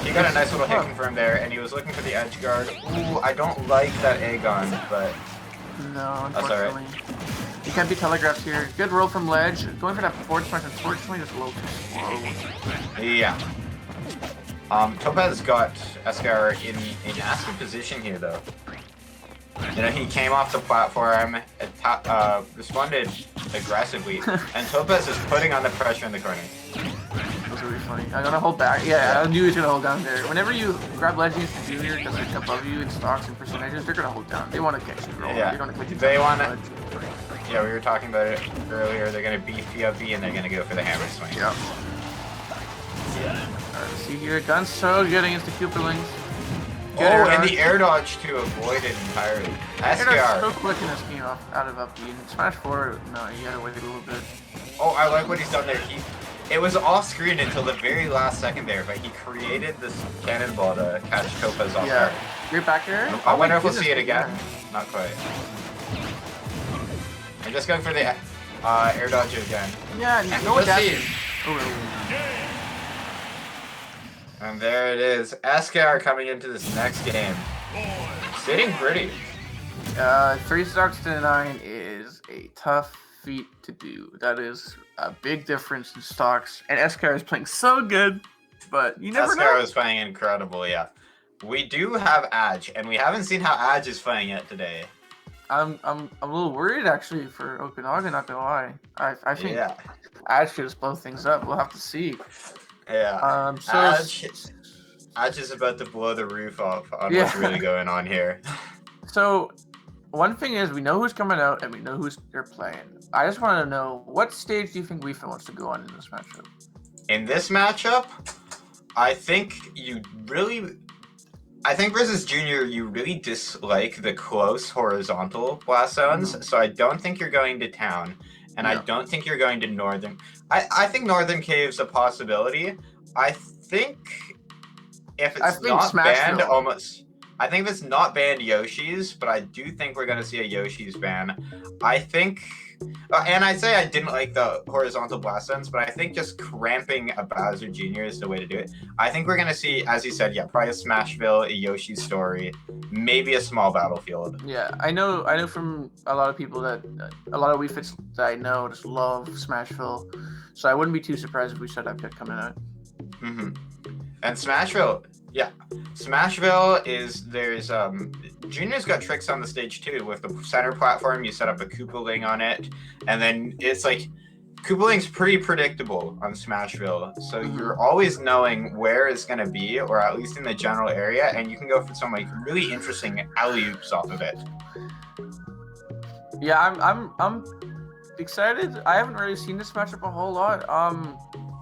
He got a nice little hit confirmed there, and he was looking for the edge guard. Ooh, I don't like that Aegon, but
no,
that's
unfortunately. Right. You can't be telegraphed here. Good roll from ledge. Going for that forward smash, unfortunately, just a little too slow.
Yeah. Topaz got Escar in a nasty position here, though. You know, he came off the platform, responded aggressively, and Topaz is putting on the pressure in the corner.
That was really funny. I'm gonna hold back. Yeah, I knew he was gonna hold down there. Whenever you grab Legends to Junior because they're above you in stocks and percentages, they're gonna hold down. They want to catch you roll.
Yeah.
They don't catch you.
They want to. Yeah, we were talking about it earlier. They're gonna beef you up and they're gonna go for the hammer swing.
Yep. Alright, see here, done so good against the Cooperlings.
Good and the air dodge to avoid it entirely.
Escar. So quick in this game out of up B. And Smash 4, no, you gotta wait a little bit.
Oh, I like what he's done there. It was off screen until the very last second there, but he created this cannonball to catch Topaz off guard.
You're back there?
I wonder if we'll see it again. Not quite. I'm just going for the air dodge again.
Yeah, no adaptation.
And there it is. Escar coming into this next game. Sitting pretty.
3 stocks to 9 is a tough feat to do. That is a big difference in stocks. And Escar is playing so good, but you never know.
Escar is playing incredible, yeah. We do have Adge, and we haven't seen how Adge is playing yet today.
I'm a little worried actually for Okanagan, not gonna lie. I think Adge should just blow things up. We'll have to see.
Yeah. Adge is about to blow the roof off on what's really going on here.
So, one thing is we know who's coming out and we know who's they're playing. I just want to know, what stage do you think Weefin wants to go on in this matchup?
In this matchup, I think versus Junior, you really dislike the close horizontal blast zones, so I don't think you're going to town, and I don't think you're going to Northern. I think Northern Cave's a possibility. I think if it's not banned, I think if it's not banned, Yoshi's, but I do think we're going to see a Yoshi's ban. I think, and I say I didn't like the horizontal blast zones, but I think just cramping a Bowser Jr. is the way to do it. I think we're going to see, as you said, probably a Smashville, a Yoshi story, maybe a small battlefield.
Yeah, I know from a lot of people that, a lot of Wii Fits that I know just love Smashville, so I wouldn't be too surprised if we saw that pick coming out.
Mm-hmm. And Smashville, Smashville there's Junior's got tricks on the stage too. With the center platform, you set up a Koopaling on it, and then it's like Koopaling's pretty predictable on Smashville, so you're always knowing where it's gonna be, or at least in the general area, and you can go for some like really interesting alley-oops off of it.
Yeah, I'm excited. I haven't really seen this matchup a whole lot.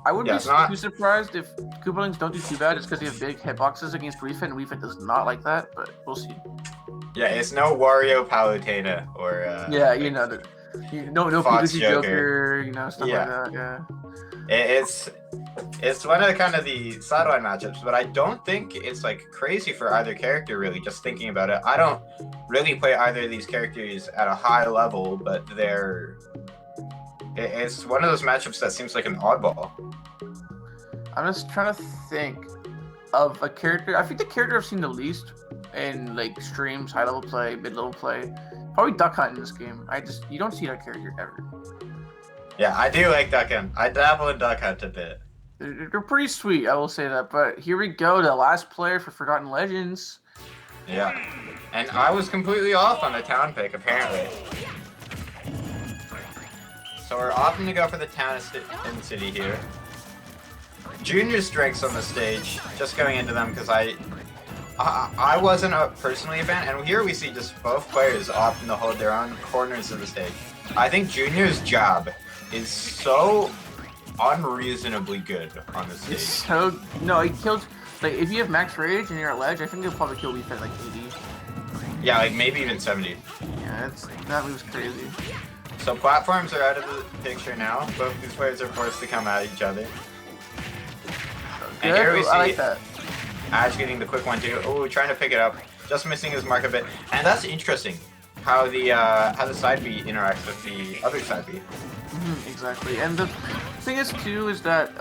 I wouldn't be too surprised if Koopalings don't do too bad. It's because they have big hitboxes against Weefit, and Weefit does not like that, but we'll see. Yeah,
it's no Wario Palutena or
no
Fox
Joker, stuff like that. Yeah.
It's one of kind of the sideline matchups, but I don't think it's like crazy for either character really. Just thinking about it, I don't really play either of these characters at a high level, but it's one of those matchups that seems like an oddball.
I'm just trying to think of a character. I think the character I've seen the least in like streams, high level play, mid level play, probably Duck Hunt in this game. You don't see that character ever.
Yeah, I do like Duck Hunt. I dabble in Duck Hunt a bit.
They're pretty sweet, I will say that. But here we go, the last player for Forgotten Legends.
Yeah, and I was completely off on the town pick apparently. So we're opting to go for the town and city here. Junior's strengths on the stage, just going into them because I wasn't personally a fan, and here we see just both players opting to hold their own corners of the stage. I think Junior's jab is so unreasonably good on the stage.
He kills, like, if you have max rage and you're at ledge, I think he'll probably kill Weefit at like 80.
Yeah, like maybe even 70.
Yeah, that move's crazy.
So platforms are out of the picture now. Both these players are forced to come at each other. And here we see
I like that.
Ash getting the quick one too. Oh, trying to pick it up. Just missing his mark a bit. And that's interesting. how the side B interacts with the other side B.
Exactly. And the thing is too is that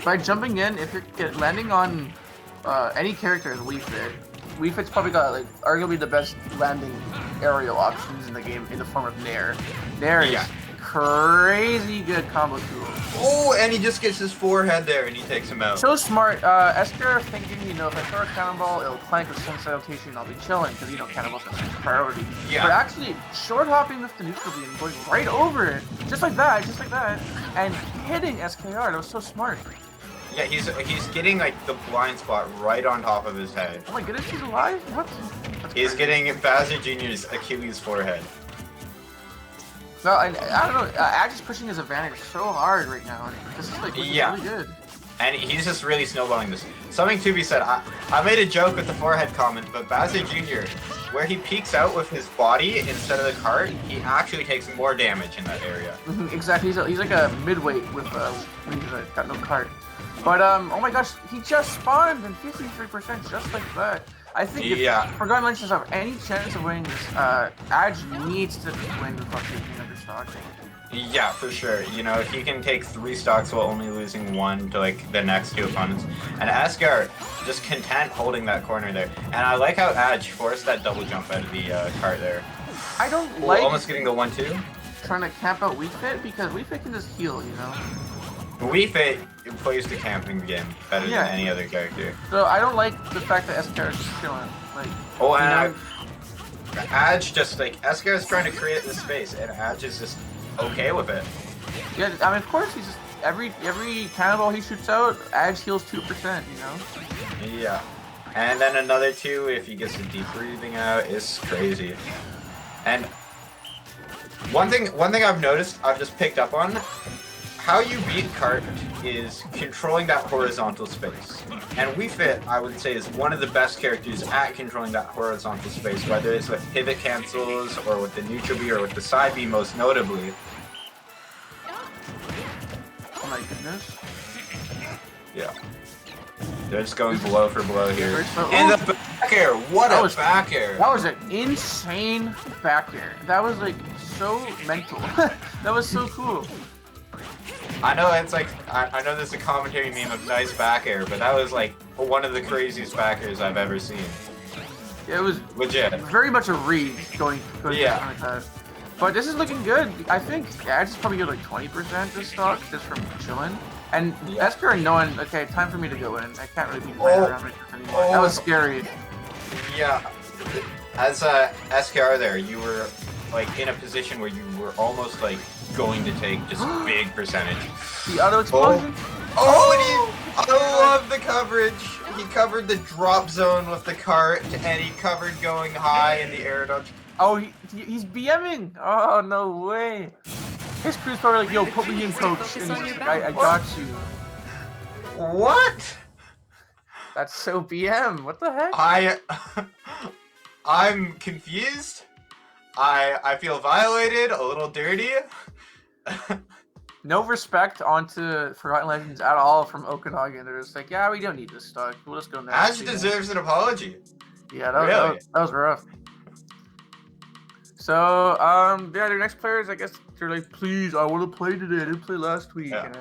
by jumping in, if you're landing on any character in Wii Fit's probably got like arguably the best landing aerial options in the game in the form of Nair. Nair is crazy good combo tool.
Oh, and he just gets his forehead there and he takes him out.
So smart. Esker thinking, if I throw a cannonball, it'll clank with Sunset Rotation and I'll be chilling because, cannonballs are such a priority.
Yeah.
But actually, short hopping with the neutral beam, going right over it, just like that, and hitting SKR. That was so smart.
Yeah, he's getting like the blind spot right on top of his head.
Oh my goodness, he's alive? What?
He's getting Bowser Jr.'s Achilles forehead.
No, I don't know. Ash is pushing his advantage so hard right now. And this is like really good.
And he's just really snowballing this. Something to be said. I made a joke with the forehead comment, but Bowser Jr., where he peeks out with his body instead of the cart, he actually takes more damage in that area.
Exactly. He's like a midweight with when he's got no cart. But oh my gosh, he just spawned and 53% just like that. I think if Forgotten Legends have any chance of winning this, Adge needs to win without taking another stock.
Yeah, for sure. If he can take 3 stocks while only losing 1 to like the next 2 opponents, and Esker just content holding that corner there. And I like how Adge forced that double jump out of the cart there.
I don't like
almost getting the 1-2.
Trying to camp out Wii Fit because Wii Fit can just heal,
Wii Fit plays the camping game better than any other character.
So I don't like the fact that Esker is just chilling.
Adge just Esker is trying to create this space, and Adge is just okay with it.
Yeah, I mean, of course, he's just every cannonball he shoots out, Adge heals 2%.
Yeah, and then another 2 if he gets a deep breathing out is crazy. And one thing I've noticed, I've just picked up on. How you beat Cart is controlling that horizontal space. And Wii Fit, I would say, is one of the best characters at controlling that horizontal space, whether it's with pivot cancels, or with the neutral B, or with the side B most notably.
Oh my goodness.
Yeah. They're just going blow for blow here. And the back air! What a back air!
That was an insane back air. That was like so mental. That was so cool.
I know it's like I know there's a commentary meme of nice back air, but that was like one of the craziest back airs I've ever seen.
It was
legit.
Very much a read going like that. But this is looking good. I think I just probably get like 20% this stock just from chilling. And Esker knowing, okay, time for me to go in. I can't really be playing around with this anymore. That was scary.
Yeah. As SKR there, you were like in a position where you were almost like going to take just big percentage.
The auto explosion?
I love the coverage. He covered the drop zone with the cart, and he covered going high in the air dodge.
Oh, he's BMing. Oh, no way. His crew's probably like, yo, put me in, coach. And he's like, I got you.
What?
That's so BM. What the heck?
I'm confused. I feel violated, a little dirty.
No respect onto Forgotten Legends at all from Okanagan. They're just like, yeah, we don't need this stock. We'll just go next.
Ash deserves an apology.
Yeah, that was rough. So, their next players, I guess, they're like, please, I want to play today. I didn't play last week.
Yeah.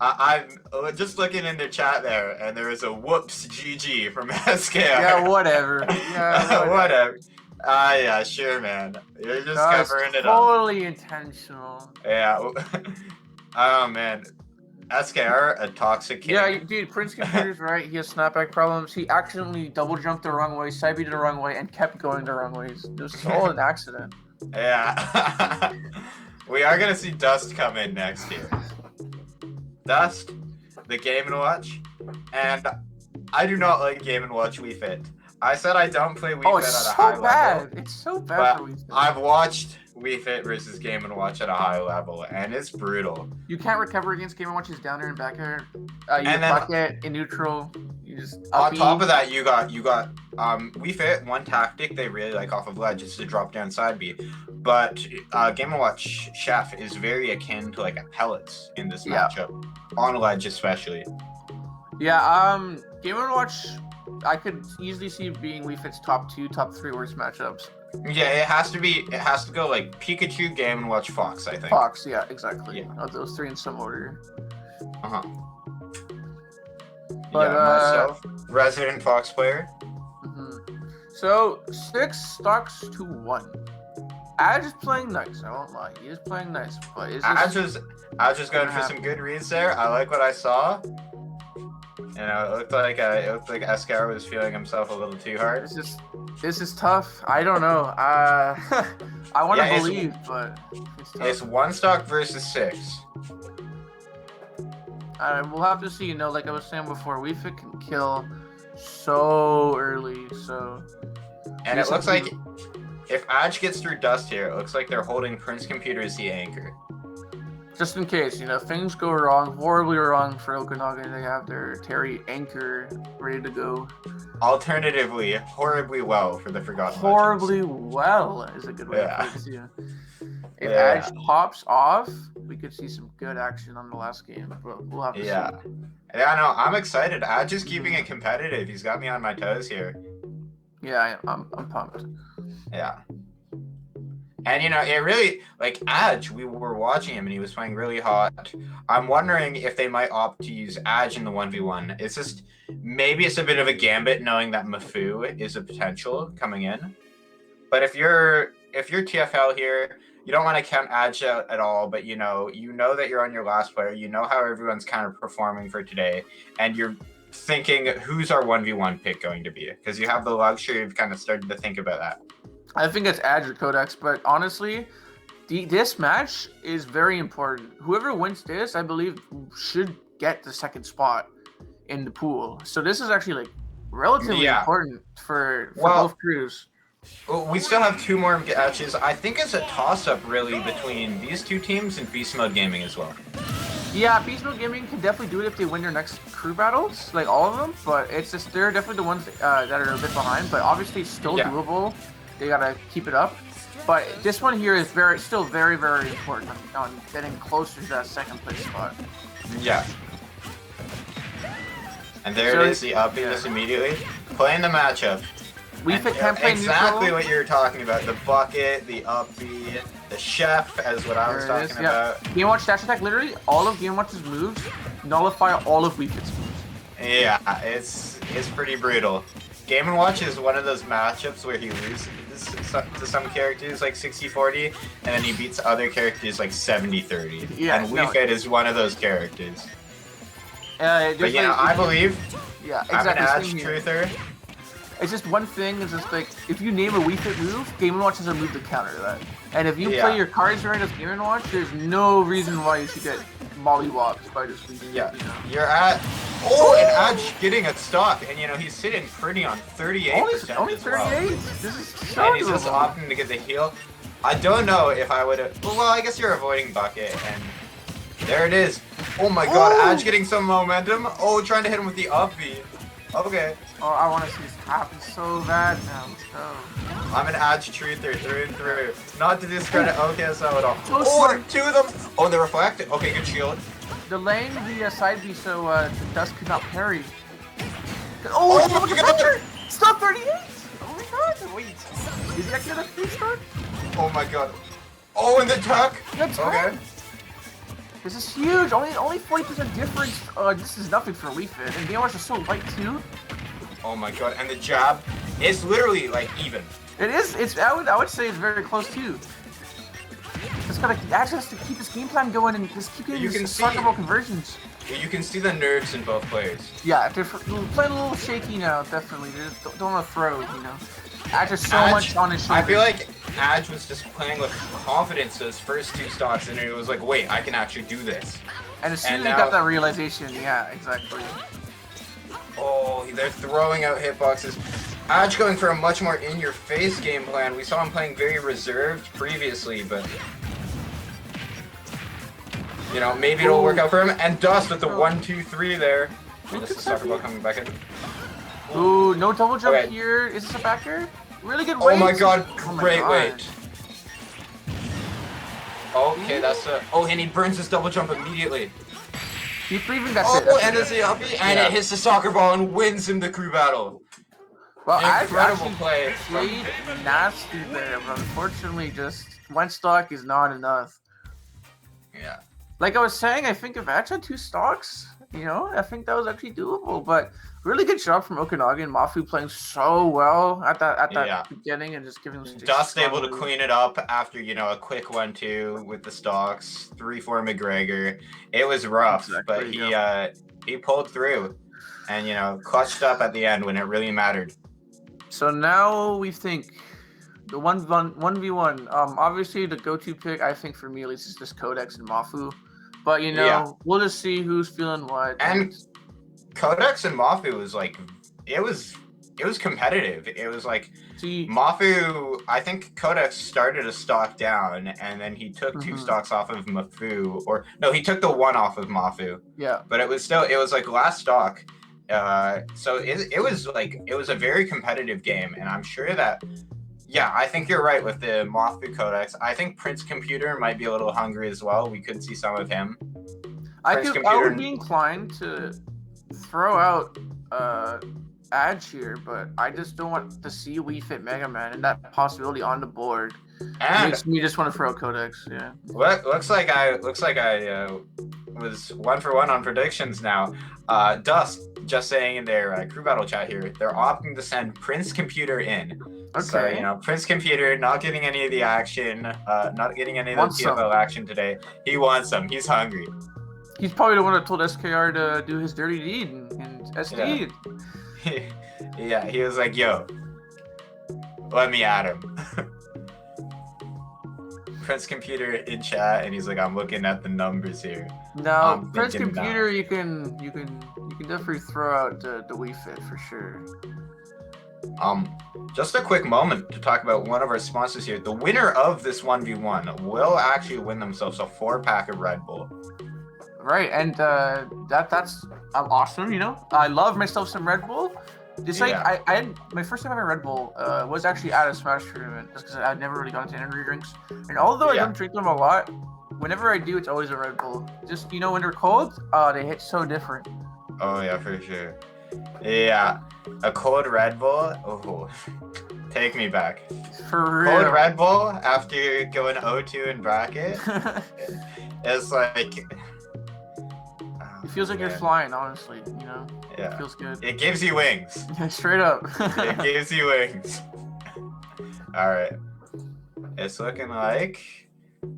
I'm just looking in the chat there, and there is a whoops GG from SKR.
Yeah, whatever. Yeah,
whatever. Yeah, sure, man. You're just covering it up.
Totally intentional.
Yeah. Oh, man. SKR, a toxic kid.
Yeah, dude, Prince Computer's right. He has snapback problems. He accidentally double jumped the wrong way, side beat the wrong way, and kept going the wrong ways. It was all an accident.
Yeah. We are going to see Dust come in next year. Dust, the Game & Watch, and I do not like Game & Watch Wii Fit. I said I don't play Wii Fit at a high level.
It's so bad for Wii Fit.
I've watched Wii Fit versus Game & Watch at a high level, and it's brutal.
You can't recover against Game & Watch's down air and back air. You bucket in neutral. You just
on top of that, you got Wii Fit. One tactic they really like off of ledge is to drop down side B, but Game & Watch Chef is very akin to like a pellets in this matchup, on ledge especially.
Yeah, Game & Watch. I could easily see it being Wii Fit's top 2, top 3 worst matchups.
Yeah, it has to be. It has to go like Pikachu, Game and Watch, Fox. I think.
Fox, yeah, exactly.
Yeah.
Of those 3 in some order.
Uh huh.
But,
yeah, myself, resident Fox player.
So 6 stocks to 1. Adge is playing nice. I won't lie. He is playing nice, but is
I was going for some good reads there. I like what I saw. You know, it looked like Escar was feeling himself a little too hard.
This is tough. I don't know. I want to
Yeah,
believe, but it's tough.
It's 1 stock versus 6.
We'll have to see. You know, like I was saying before, Wii Fit can kill so early. So,
and it looks like if Adge gets through Dust here, it looks like they're holding Prince Computer as the anchor.
Just in case, you know, things go wrong, horribly wrong for Okanagan, they have their Terry anchor ready to go.
Alternatively, horribly well for the Forgotten
Horribly
Legends.
Well is a good way to put it too. If Adge pops off, we could see some good action on the last game, but we'll have to see.
Yeah, no, I'm excited. Adge is keeping it competitive. He's got me on my toes here.
Yeah, I'm pumped.
Yeah. And, you know, it really, like, Adge, we were watching him and he was playing really hot. I'm wondering if they might opt to use Adge in the 1v1. It's just, maybe it's a bit of a gambit knowing that Mafu is a potential coming in. But if you're TFL here, you don't want to count Adge out at all, but you know that you're on your last player, you know how everyone's kind of performing for today, and you're thinking, who's our 1v1 pick going to be? Because you have the luxury of kind of starting to think about that.
I think it's Adge or Codex, but honestly, this match is very important. Whoever wins this, I believe, should get the 2nd spot in the pool. So this is actually like relatively important for both crews.
We still have 2 more matches. I think it's a toss-up really between these 2 teams and Beast Mode Gaming as well.
Yeah, Beast Mode Gaming can definitely do it if they win their next crew battles, like all of them. But it's just they're definitely the ones that are a bit behind. But obviously, it's still doable. They gotta keep it up. But this one here is still very, very important on getting closer to that 2nd place spot.
Yeah. And there it is, the up this immediately. Playing the matchup.
Wii Fit can play
exactly
neutral.
what you were talking about. The bucket, the up B, the chef, as what I was talking about.
Game Watch dash attack, literally all of Game Watch's moves nullify all of Wii Fit's moves.
Yeah, it's pretty brutal. Game & Watch is one of those matchups where he loses to some characters like 60-40, and then he beats other characters like 70-30.
Yeah,
and Wii Fit is one of those characters. But yeah, I believe I'm an Adge truther.
It's just one thing, it's just like, if you name a Wii Fit move, Game & Watch has a move to counter that. And if you play your cards right as Game & Watch, there's no reason why you should get mollywopped by this Wii Fit.
Yeah,
you know?
you're at... Oh, and Adge getting a stock, and you know, he's sitting pretty on 38%.
Only 38?
Well.
This is so
And he's just opting to get the heal. I don't know if I would have... Well, I guess you're avoiding bucket, and there it is. Oh my god, Adge getting some momentum. Oh, trying to hit him with the up B. Okay.
Oh, I want to see this happen so bad now. Let's go.
I'm an Adge truther through and through. Not to discredit OKSO at all.
So
oh,
smart.
2 of them. Oh, they reflect. Okay, good shield.
The lane, the side B, so the Dust could not parry.
Oh,
double defender! Stop 38! Oh my god, wait. Is he actually a 3-star?
Oh my god. Oh, and the tuck.
Okay. This is huge. Only 40% difference. This is nothing for Wii Fit. And Game Watch is so light too.
Oh my god, and the jab is literally like even.
It is. I would say it's very close too. Just gotta actually has to keep his game plan going and just keep getting these suckable conversions.
You can see the nerves in both players.
Yeah, they're playing a little shaky now. Definitely, they just don't want to throw. You know, Adge has so much on his shoulders.
I feel like Adge was just playing with confidence those first 2 stocks, and he was like, "Wait, I can actually do this."
And as soon as he got that realization, yeah, exactly.
Oh, they're throwing out hitboxes. Adge going for a much more in-your-face game plan. We saw him playing very reserved previously, but you know, maybe it'll work out for him. And Dust with the 1-2-3 there. Oh, this is Soccer Ball coming back in.
Ooh, no double jump here. Is this a backer? Really good weight.
Oh my god, great weight. Okay, that's a... Oh, and he burns his double jump immediately.
Keep breathing, that's it.
Oh, and it's the uppy, and it hits the soccer ball and wins him the crew battle.
Well,
Incredible play.
Played nasty there, but unfortunately, just one stock is not enough.
Yeah.
Like I was saying, I think if Ash had 2 stocks, I think that was actually doable. But really good job from Okanagan and Mafu playing so well at that beginning and just giving them
Dust able to clean it up after, a quick 1-2 with the stocks, 3-4 McGregor. It was rough, but he pulled through and, clutched up at the end when it really mattered.
So now we think the 1v1. Obviously the go-to pick, I think for me at least, is just Codex and Mafu. But we'll just see who's feeling what.
And Codex and Mafu was like, it was competitive. It was like Mafu. I think Codex started a stock down, and then he took 2 stocks off of Mafu, or no, he took the 1 off of Mafu.
Yeah.
But it was like last stock. So it was a very competitive game, and I'm sure that. Yeah, I think you're right with the Mafu Codex. I think Prince Computer might be a little hungry as well. We could see some of him.
I would be inclined to throw out Adge here, but I just don't want to see Wii Fit Mega Man and that possibility on the board.
And
makes me just want to throw out Codex. Yeah.
Looks like I was 1 for 1 on predictions now. Dust just saying in their crew battle chat here, they're opting to send Prince Computer in.
Okay.
So, Prince Computer not getting any of the action, not getting any of the PFL action today. He wants some. He's hungry.
He's probably the one that told SKR to do his dirty deed in SD.
Yeah, he was like, yo, let me at him. Prince Computer in chat, and he's like, I'm looking at the numbers here.
No, Prince Computer, you can definitely throw out the Wii Fit for sure.
Just a quick moment to talk about one of our sponsors here. The winner of this 1v1 will actually win themselves a 4-pack of Red Bull.
Right, and that's awesome. I love myself some Red Bull. Just like I had my first time having Red Bull was actually at a Smash tournament, just because I'd never really gone into energy drinks. And although I don't drink them a lot, whenever I do, it's always a Red Bull. Just when they're cold, they hit so different.
Oh yeah, for sure. Yeah, a cold Red Bull. Oh, take me back.
For real.
Cold Red Bull after going 0-2 in bracket. It's like.
It feels like you're flying, honestly.
Yeah.
It feels good.
It gives you wings.
Straight up.
It gives you wings. All right. It's looking like.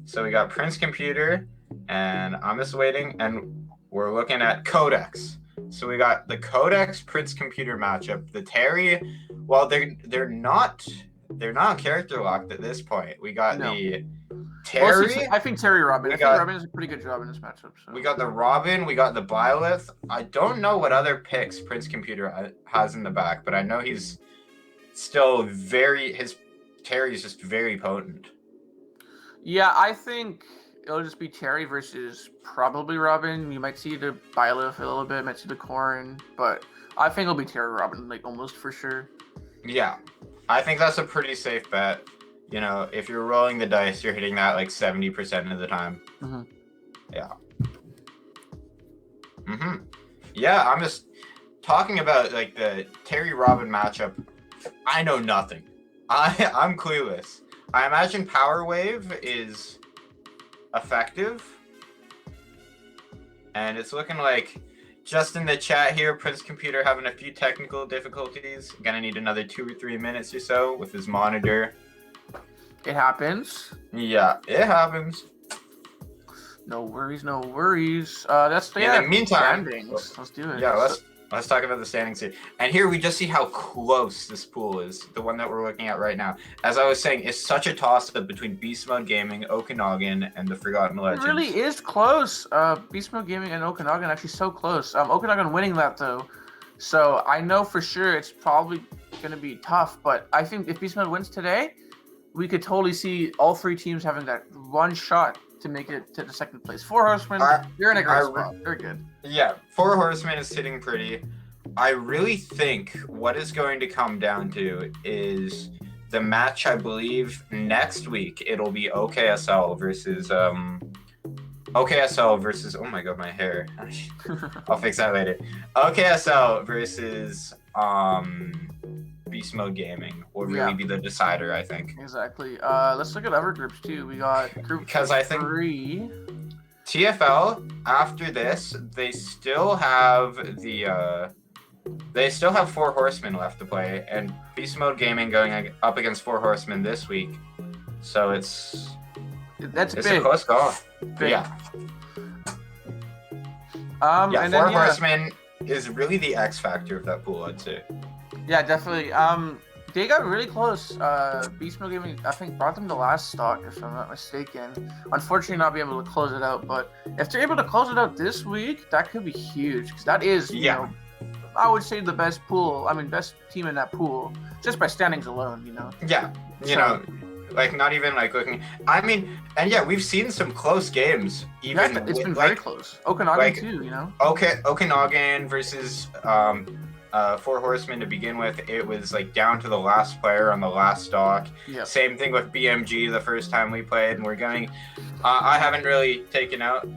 So we got Prince Computer, and I'm just waiting, and we're looking at Codex. So we got the Codex Prince Computer matchup. The Terry, well, they're not character locked at this point. We got the Terry.
Well, I think Terry Robin. I think Robin does a pretty good job in this matchup. So.
We got the Robin. We got the Byleth. I don't know what other picks Prince Computer has in the back, but I know he's still Terry's just very potent.
Yeah, I think it'll just be Terry versus probably Robin. You might see the Byleth a little bit, might see the Corrin, but I think it'll be Terry Robin, like almost for sure.
Yeah, I think that's a pretty safe bet. If you're rolling the dice, you're hitting that like 70% of the time.
Mm-hmm.
Yeah. Mm-hmm. Yeah, I'm just talking about like the Terry Robin matchup. I know nothing. I'm clueless. I imagine Power Wave is effective. And it's looking like just in the chat here, Prince Computer having a few technical difficulties. Gonna need another 2 or 3 minutes or so with his monitor.
It happens.
Yeah, it happens.
No worries, no worries. That's the
In the meantime,
standings. Let's do it.
Yeah, let's talk about the standings here. And here we just see how close this pool is, the one that we're looking at right now. As I was saying, it's such a toss-up between Beast Mode Gaming, Okanagan, and the Forgotten Legends.
It really is close. Beast Mode Gaming and Okanagan actually so close. Okanagan winning that though, so I know for sure it's probably going to be tough. But I think if Beast Mode wins today, we could totally see all 3 teams having that one shot to make it to the second place. 4 Horsemen, you're in a great spot. They're good.
Yeah, 4 Horsemen is sitting pretty. I really think what is going to come down to is the match, I believe, next week. It'll be OKSL versus OKSL versus, oh my god, my hair. I'll fix that later. OKSL versus Beast Mode Gaming will really be the decider, I think.
Exactly. Let's look at other groups too. We got group
Because I think
3.
TFL after this, they still have Four Horsemen left to play, and Beast Mode Gaming going up against Four Horsemen this week. So it's
big.
a close call.
Big.
Yeah.
And
Four
then,
Horsemen is really the X factor of that pool, I'd say.
Yeah, definitely. They got really close. Beast Mode Gaming, I think, brought them to last stock, if I'm not mistaken. Unfortunately, not be able to close it out, but if they're able to close it out this week, that could be huge, because that is, you know, I would say the best pool. I mean, best team in that pool, just by standings alone, you know.
Yeah, you know, like not even like looking. I mean, and yeah, we've seen some close games. Even
yeah, it's been very close. Okanagan too, you know.
Okanagan versus Four Horsemen to begin with. It was like down to the last player on the last stock.
Yep.
Same thing with BMG the first time we played, and we're going. I haven't really taken out.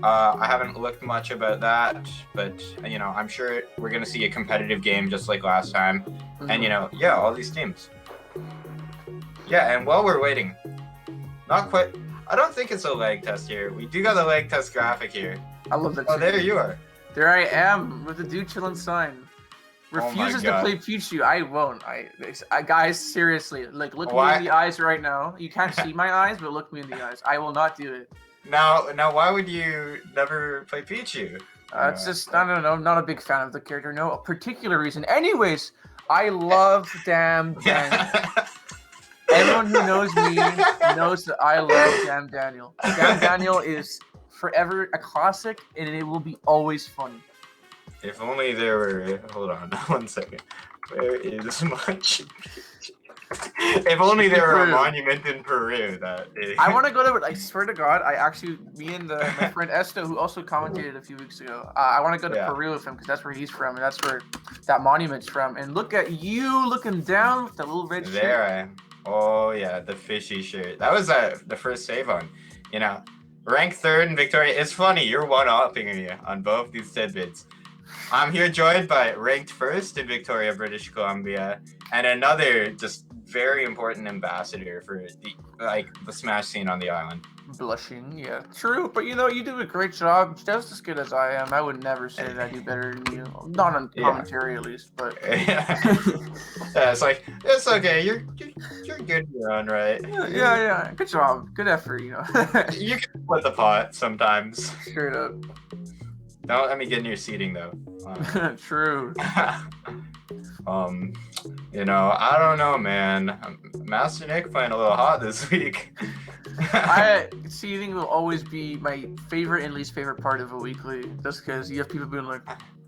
I haven't looked much about that, but you know, I'm sure we're gonna see a competitive game just like last time.
Mm-hmm.
And you know, yeah, all these teams. Yeah, and while we're waiting, not quite. I don't think it's a leg test here. We do got a leg test graphic here.
I love that.
Oh, there you are.
There I am with the dude chillin' sign. Refuses to play Pichu. I won't. I guys, seriously, like look me in the eyes right now. You can't see my eyes, but look me in the eyes. I will not do it.
Now, why would you never play Pichu?
It's just, I don't know. I'm not a big fan of the character. No particular reason. Anyways, I love Damn Daniel. Everyone who knows me knows that I love Damn Daniel. Damn Daniel is forever a classic, and it will be always funny.
If only there were. Hold on, 1 second. Where is much? If only there were a monument in Peru that.
I want to go to. I swear to God, me and my friend Esto, who also commentated a few weeks ago. I want to go to Peru with him because that's where he's from, and that's where that monument's from. And look at you looking down with the little red shirt.
There I am. Oh yeah, the fishy shirt. That was the first save on. You know, ranked 3rd in Victoria. It's funny, you're one-upping me on both these tidbits. I'm here joined by ranked 1st in Victoria, British Columbia, and another just very important ambassador for the Smash scene on the island.
Blushing, yeah, true. But you know, you do a great job, just as good as I am. I would never say that I do better than you, not on commentary at least. But
yeah, it's like it's okay. You're good. You're on, right?
Yeah. Good job, good effort. You know,
you can split the pot sometimes.
Straight up.
Don't let me get in your seating though.
True.
You know, I don't know, man. Master Nick playing a little hot this week.
Seating will always be my favorite and least favorite part of a weekly, just because you have people being like,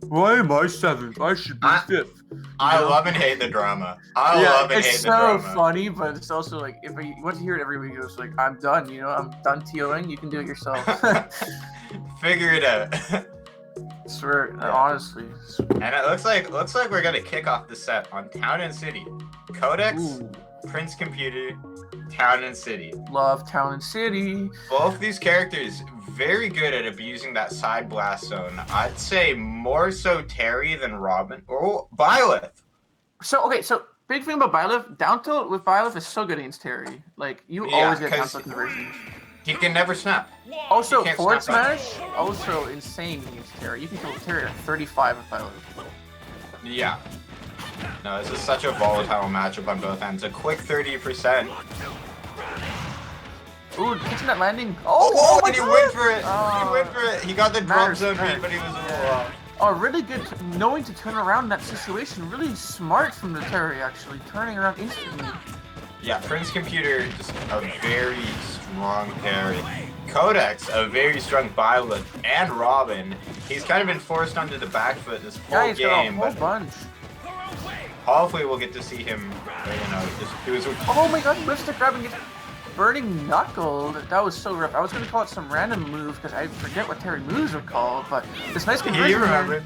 "Why am I 7th? I should be 5th."
I love and hate the drama. I love and hate the drama.
It's so funny, but it's also like if you want to hear it every week, it's like I'm done. You know, I'm done TOing. You can do it yourself.
Figure it out.
Swear, honestly.
And it looks like we're gonna kick off the set on Town and City. Codex, Prince Computer, Town and City.
Love Town and City.
Both these characters very good at abusing that side blast zone. I'd say more so Terry than Robin or Byleth.
So big thing about Byleth, down tilt with Byleth is so good against Terry. Like you always get down tilt conversions.
He can never snap.
Also, forward smash, also insane against Terry. You can kill Terry at 35 with Byleth.
Yeah. No, this is such a volatile matchup on both ends. A quick 30%.
Ooh, catching that landing.
And he went for it. He went for it. He got the drop zone read, but he was a little off.
Oh, really good knowing to turn around in that situation. Really smart from the Terry, actually. Turning around instantly. Yeah,
Prince Computer, just a very strong Terry. Codex, a very strong Byleth, and Robin. He's kind of been forced onto the back foot this whole game.
Got a whole bunch.
Hopefully we'll get to see him, you know, just do his...
Oh my god, lipstick grabbing it. Burning Knuckle. That was so rough. I was going to call it some random move because I forget what Terry moves are called, but this nice conversion.
You remembered.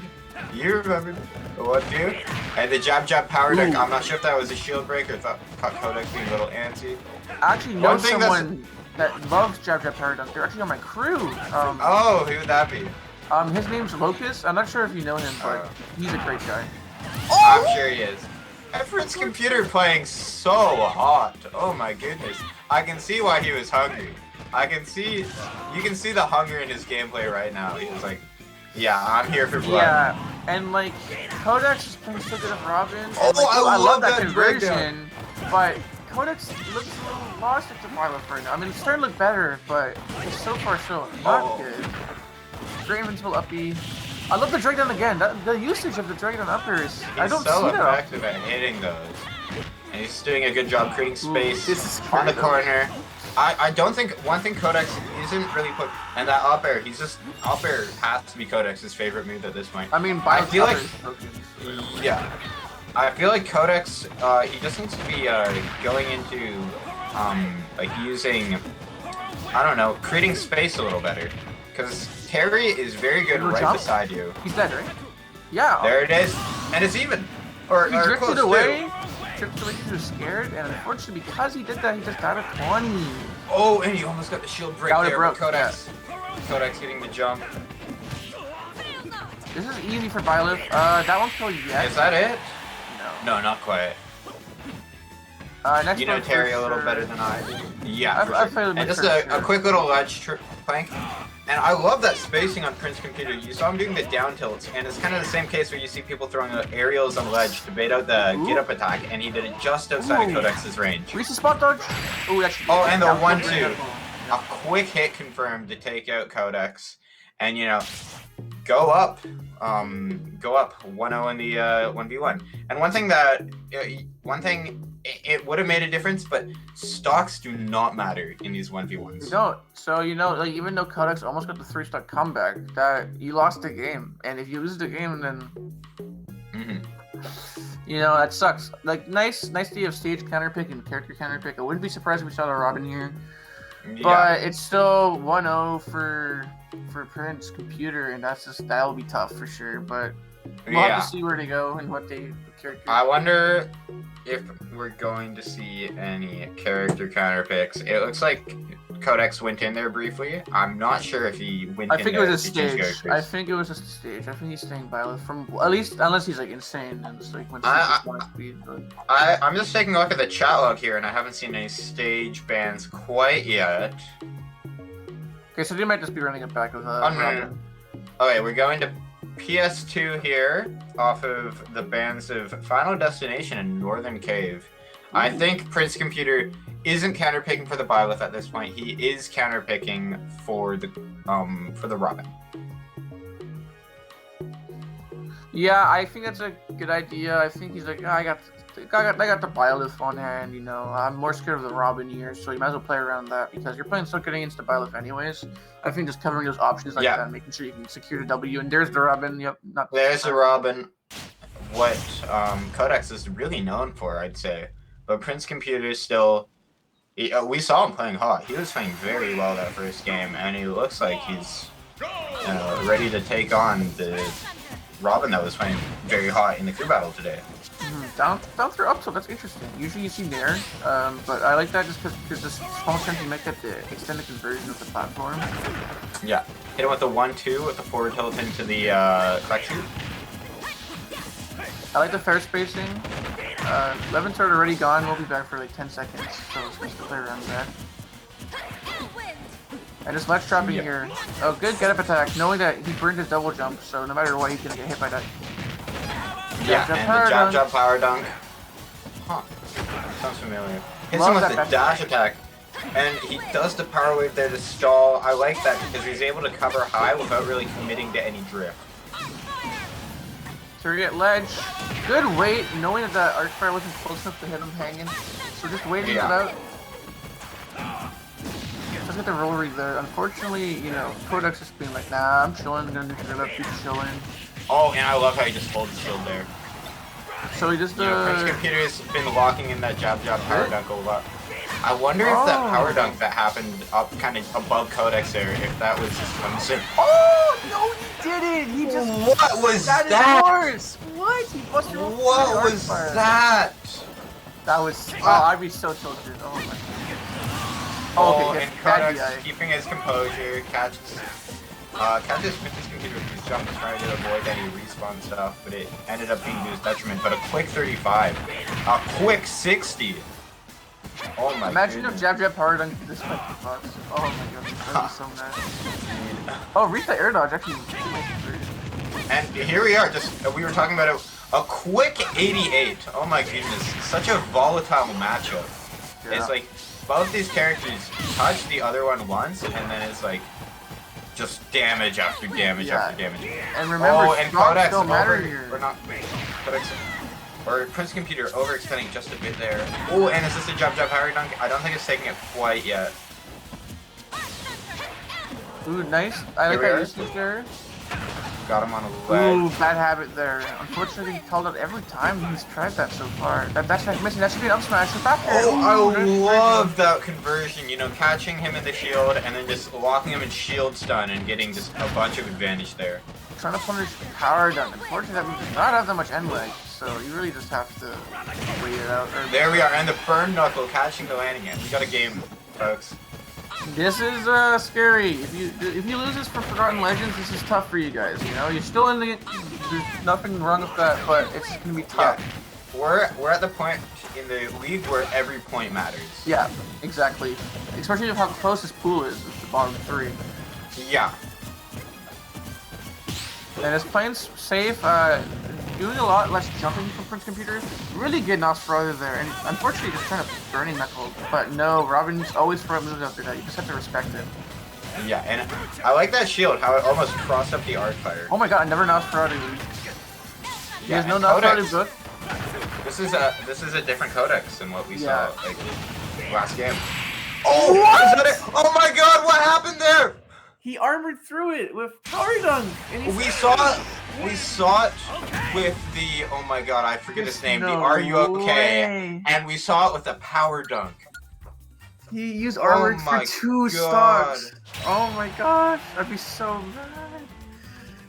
You remembered. What, dude? And the jab power deck. I'm not sure if that was a shield break or thought Codex being a little antsy.
I actually know someone that loves jab jab power dunk. They're actually on my crew.
Oh, who would that be?
His name's Locust. I'm not sure if you know him, but he's a great guy.
I'm sure he is. Everett's computer playing so hot. Oh my goodness. I can see why he was hungry. You can see the hunger in his gameplay right now. He was like, yeah, I'm here for blood.
Yeah, and like Codex is playing so good at Robin.
Oh,
and, like,
I love that
conversion, but Codex looks a little lost at the Byleth right now. I mean, it's starting to look better, but it's so far so not good. Great invincible uppy. I love the drag down again. The usage of the drag down upper is I don't
so
see that.
effective at hitting those. And he's doing a good job creating space
this is
on the
crazy.
corner. I don't think one thing Codex isn't really put, and that up air, up air has to be Codex's favorite move at this point.
I mean,
I feel like,
is broken.
yeah, I feel like Codex, he just needs to be going into, like using, I don't know, creating space a little better, because Terry is very good right
jump?
beside you.
He's dead, right? Yeah.
There it is, and it's even, or
He
close
drifted
too.
away. Drifted away because he was scared, and unfortunately, because he did that, he just got a 20.
Oh, and he almost got the shield break
Got it
there,
broke,
but Codex getting the jump.
This is easy for Byleth. That one's killed yet.
Is that it?
No.
No, not quite.
Next
You know
one for
Terry a little
sure.
better than I do. Yeah,
I've
for
played
sure.
with
And just
for
a
sure.
quick little ledge plank. And I love that spacing on Prince Computer. You saw him doing the down tilts, and it's kind of the same case where you see people throwing aerials on ledge to bait out the get up attack, and he did it just outside of Codex's range.
Reese spot dodge. Ooh, that's
Oh, and the
that was
1-2.
very
A quick hit confirmed to take out Codex, and you know, go up 1-0 in the 1v1. And one thing it would have made a difference, but stocks do not matter in these 1v1s.
You don't. So you know, like even though Codex almost got the 3-stock comeback, that you lost the game, and if you lose the game, then you know that sucks. Like nice to have stage counterpick and character counterpick. I wouldn't be surprised if we saw the Robin here.
Yeah.
But it's still 1-0 for Prince Computer, and that'll be tough for sure. But we'll have to see where they go and what they character.
I wonder if we're going to see any character counter picks. It looks like Codex went in there briefly. I'm not sure if he went
I
in
think it
there
was a
to change
stage.
characters.
I think it was just a stage. I think he's staying Byleth from at least unless he's like insane and just like when speed. But
I'm just taking a look at the chat log here, and I haven't seen any stage bans quite yet.
okay, so they might just be running it back with
Robin. Okay, we're going to PS2 here, off of the bans of Final Destination and Northern Cave. I think Prince Computer isn't counterpicking for the Byleth at this point. He is counterpicking for the Robin.
Yeah, I think that's a good idea. I think he's like, I got the Byleth on hand, you know. I'm more scared of the Robin here, so you might as well play around that because you're playing so good against the Byleth anyways. I think just covering those options like that, making sure you can secure the W. And there's the Robin. Yep,
there's the Robin. What Codex is really known for, I'd say. But Prince Computer still, we saw him playing hot. He was playing very well that first game, and he looks like he's ready to take on the Robin that was playing very hot in the crew battle today.
Down through up tilt, that's interesting. Usually you see Nair, but I like that just because there's this small chance you might get the extended conversion of the platform.
Yeah, hit him with the 1-2 with the forward tilt into the flex shoot.
I like the fair spacing. Levin's already gone. We'll be back for like 10 seconds, so it's nice to play around that. And just ledge dropping here. Oh, good get up attack, knowing that he burned his double jump, so no matter what, he's gonna get hit by that.
Yeah, and the jab power dunk. Huh, sounds familiar. Hits him with the dash attack, and he does the power wave there to stall. I like that because he's able to cover high without really committing to any drift.
So we get ledge. Good wait, knowing that the arc fire wasn't close enough to hit him hanging. So just waiting it out. Let's get the roll read there. Unfortunately, you know, Codex is being like, nah, I'm chilling, I'm gonna neutral it up, keep chilling.
Oh, and I love how he just holds the shield there.
So he just
Prince Computer's been locking in that jab power dunk a lot. I wonder if that power dunk that happened up kind of above Codex there, if that was just unseen.
Oh no, he didn't. He just
what was that?
That is worse. What? He busted
what was that?
That was. Oh, I'd be so tilted. Oh my god. Oh, okay,
and
that's bad
Codex
DI.
keeping his composure, catches his computer with his jump, trying to avoid any respawn stuff, but it ended up being to his detriment. But a quick 35, a quick 60. Oh my
Imagine
goodness.
if Jab power dunk this might be box. Oh my goodness, that would be so mad. Oh, read the air dodge actually.
And here we are, we were talking about a quick 88. Oh my goodness, such a volatile matchup.
Yeah.
It's like both these characters touch the other one once, and then it's like just damage after damage after damage.
And remember,
oh, and Codex
don't matter
over,
here.
or not, Codex, or Prince Computer overextending just a bit there. Oh, and is this a jab power dunk? I don't think it's taking it quite yet.
Ooh, nice. I like that usage there.
Got him on a leg.
Ooh, bad habit there. Unfortunately, he called it every time he's tried that so far. That's missing. That should be an up smash. Back there.
Oh, I love that conversion. You know, catching him in the shield and then just locking him in shield stun and getting just a bunch of advantage there.
Trying to punish power dunk. Unfortunately, that does not have that much end leg, so you really just have to wait it out.
There we are, and the burn knuckle catching the landing end. We got a game, folks.
This is scary. If you lose this for Forgotten Legends, this is tough for you guys. You know, you're still in the. There's nothing wrong with that, but it's gonna be tough.
Yeah. We're at the point in the league where every point matters.
Yeah, exactly. Especially with how close this pool is with the bottom three.
Yeah.
And it's playing safe, doing a lot less jumping from Prince Computer. Really good Nosferatu there, and unfortunately just trying to burning knuckle. But no, Robin's always front moves after that. You just have to respect it.
Yeah, and I like that shield, how it almost crossed up the art fire.
Oh my god, I never Nosferatu. He has no Nosferatu book.
This is a different codex than what we saw like last game.
Oh,
is that it? Oh my god, what happened there?
He armored through it with power dunk. And
We saw it with the, oh my god, I forget his name, the Are You Okay?
Way.
And we saw it with the power dunk.
He used armor for
my
2
God.
stocks. Oh my gosh, I'd be so mad.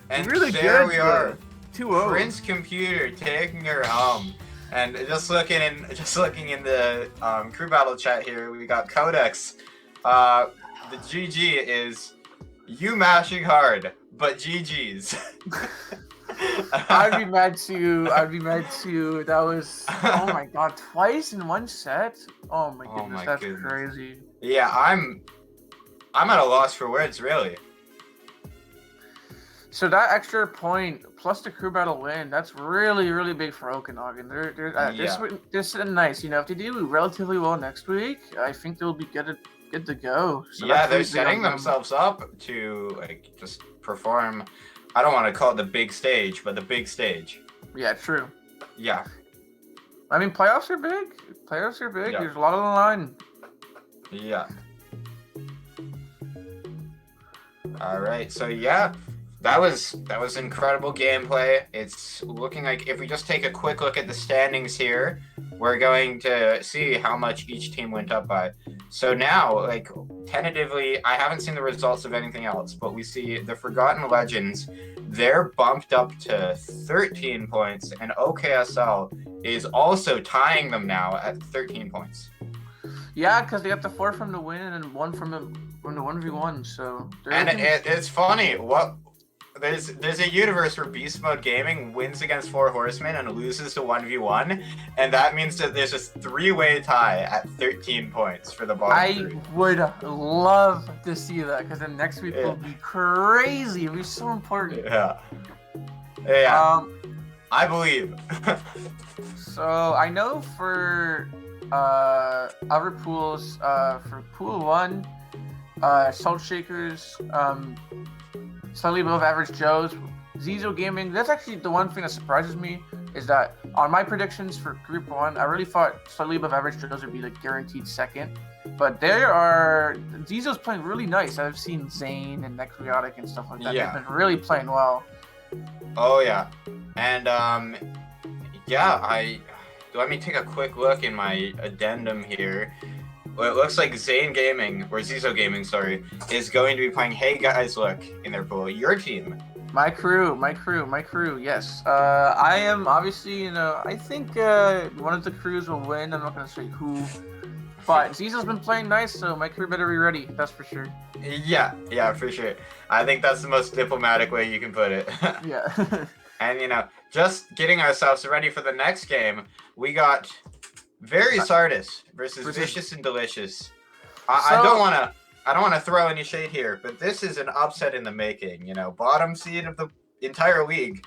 And
really
there
good,
we are.
2-0.
Prince Computer taking her home. And just looking in the crew battle chat here, we got Codex. The GG is you mashing hard, but GG's.
I'd be mad too. I'd be mad too. That was, oh my god, twice in one set. Oh my goodness, that's crazy.
Yeah, I'm at a loss for words, really.
So that extra point plus the crew battle win, that's really, really big for Okanagan. They're sitting nice. You know, if they do relatively well next week, I think they'll be good to go. So
yeah, they're setting themselves up to like just perform. I don't want to call it the big stage, but the big stage.
Yeah, true.
Yeah.
I mean, playoffs are big. Playoffs are big.
Yeah.
There's a lot on the line.
Yeah. All right. So yeah, that was incredible gameplay. It's looking like if we just take a quick look at the standings here, we're going to see how much each team went up by. So now, like tentatively, I haven't seen the results of anything else, but we see the Forgotten Legends, they're bumped up to 13 points, and OKSL is also tying them now at 13 points.
Yeah, because they got the 4 from the win and then 1 from the 1v1. So
it's funny. There's a universe where Beast Mode Gaming wins against 4 Horsemen and loses to 1v1, and that means that there's a 3-way tie at 13 points for the bottom 3.
I would love to see that, because then next week will be crazy. It'll be so important.
Yeah. Yeah. I believe.
So I know for other pools, for pool 1, Salt Shakers, slightly above average Joes, Zizo Gaming. That's actually the one thing that surprises me, is that on my predictions for Group 1, I really thought slightly above average Joes would be like guaranteed second. But Zizo's playing really nice. I've seen Zane and Necrotic and stuff like that.
Yeah.
They've been really playing well.
Oh yeah. And let me take a quick look in my addendum here. Well, it looks like Zane Gaming, or Zizo Gaming, sorry, is going to be playing Hey Guys Look in their pool. Your team.
My crew, yes. I am obviously, I think one of the crews will win. I'm not going to say who. But Ziza's been playing nice, so my crew better be ready. That's for sure.
Yeah, for sure. I think that's the most diplomatic way you can put it.
Yeah.
And just getting ourselves ready for the next game, we got Various Artists versus Vicious and Delicious. I don't want to throw any shade here, but this is an upset in the making. Bottom seed of the entire league,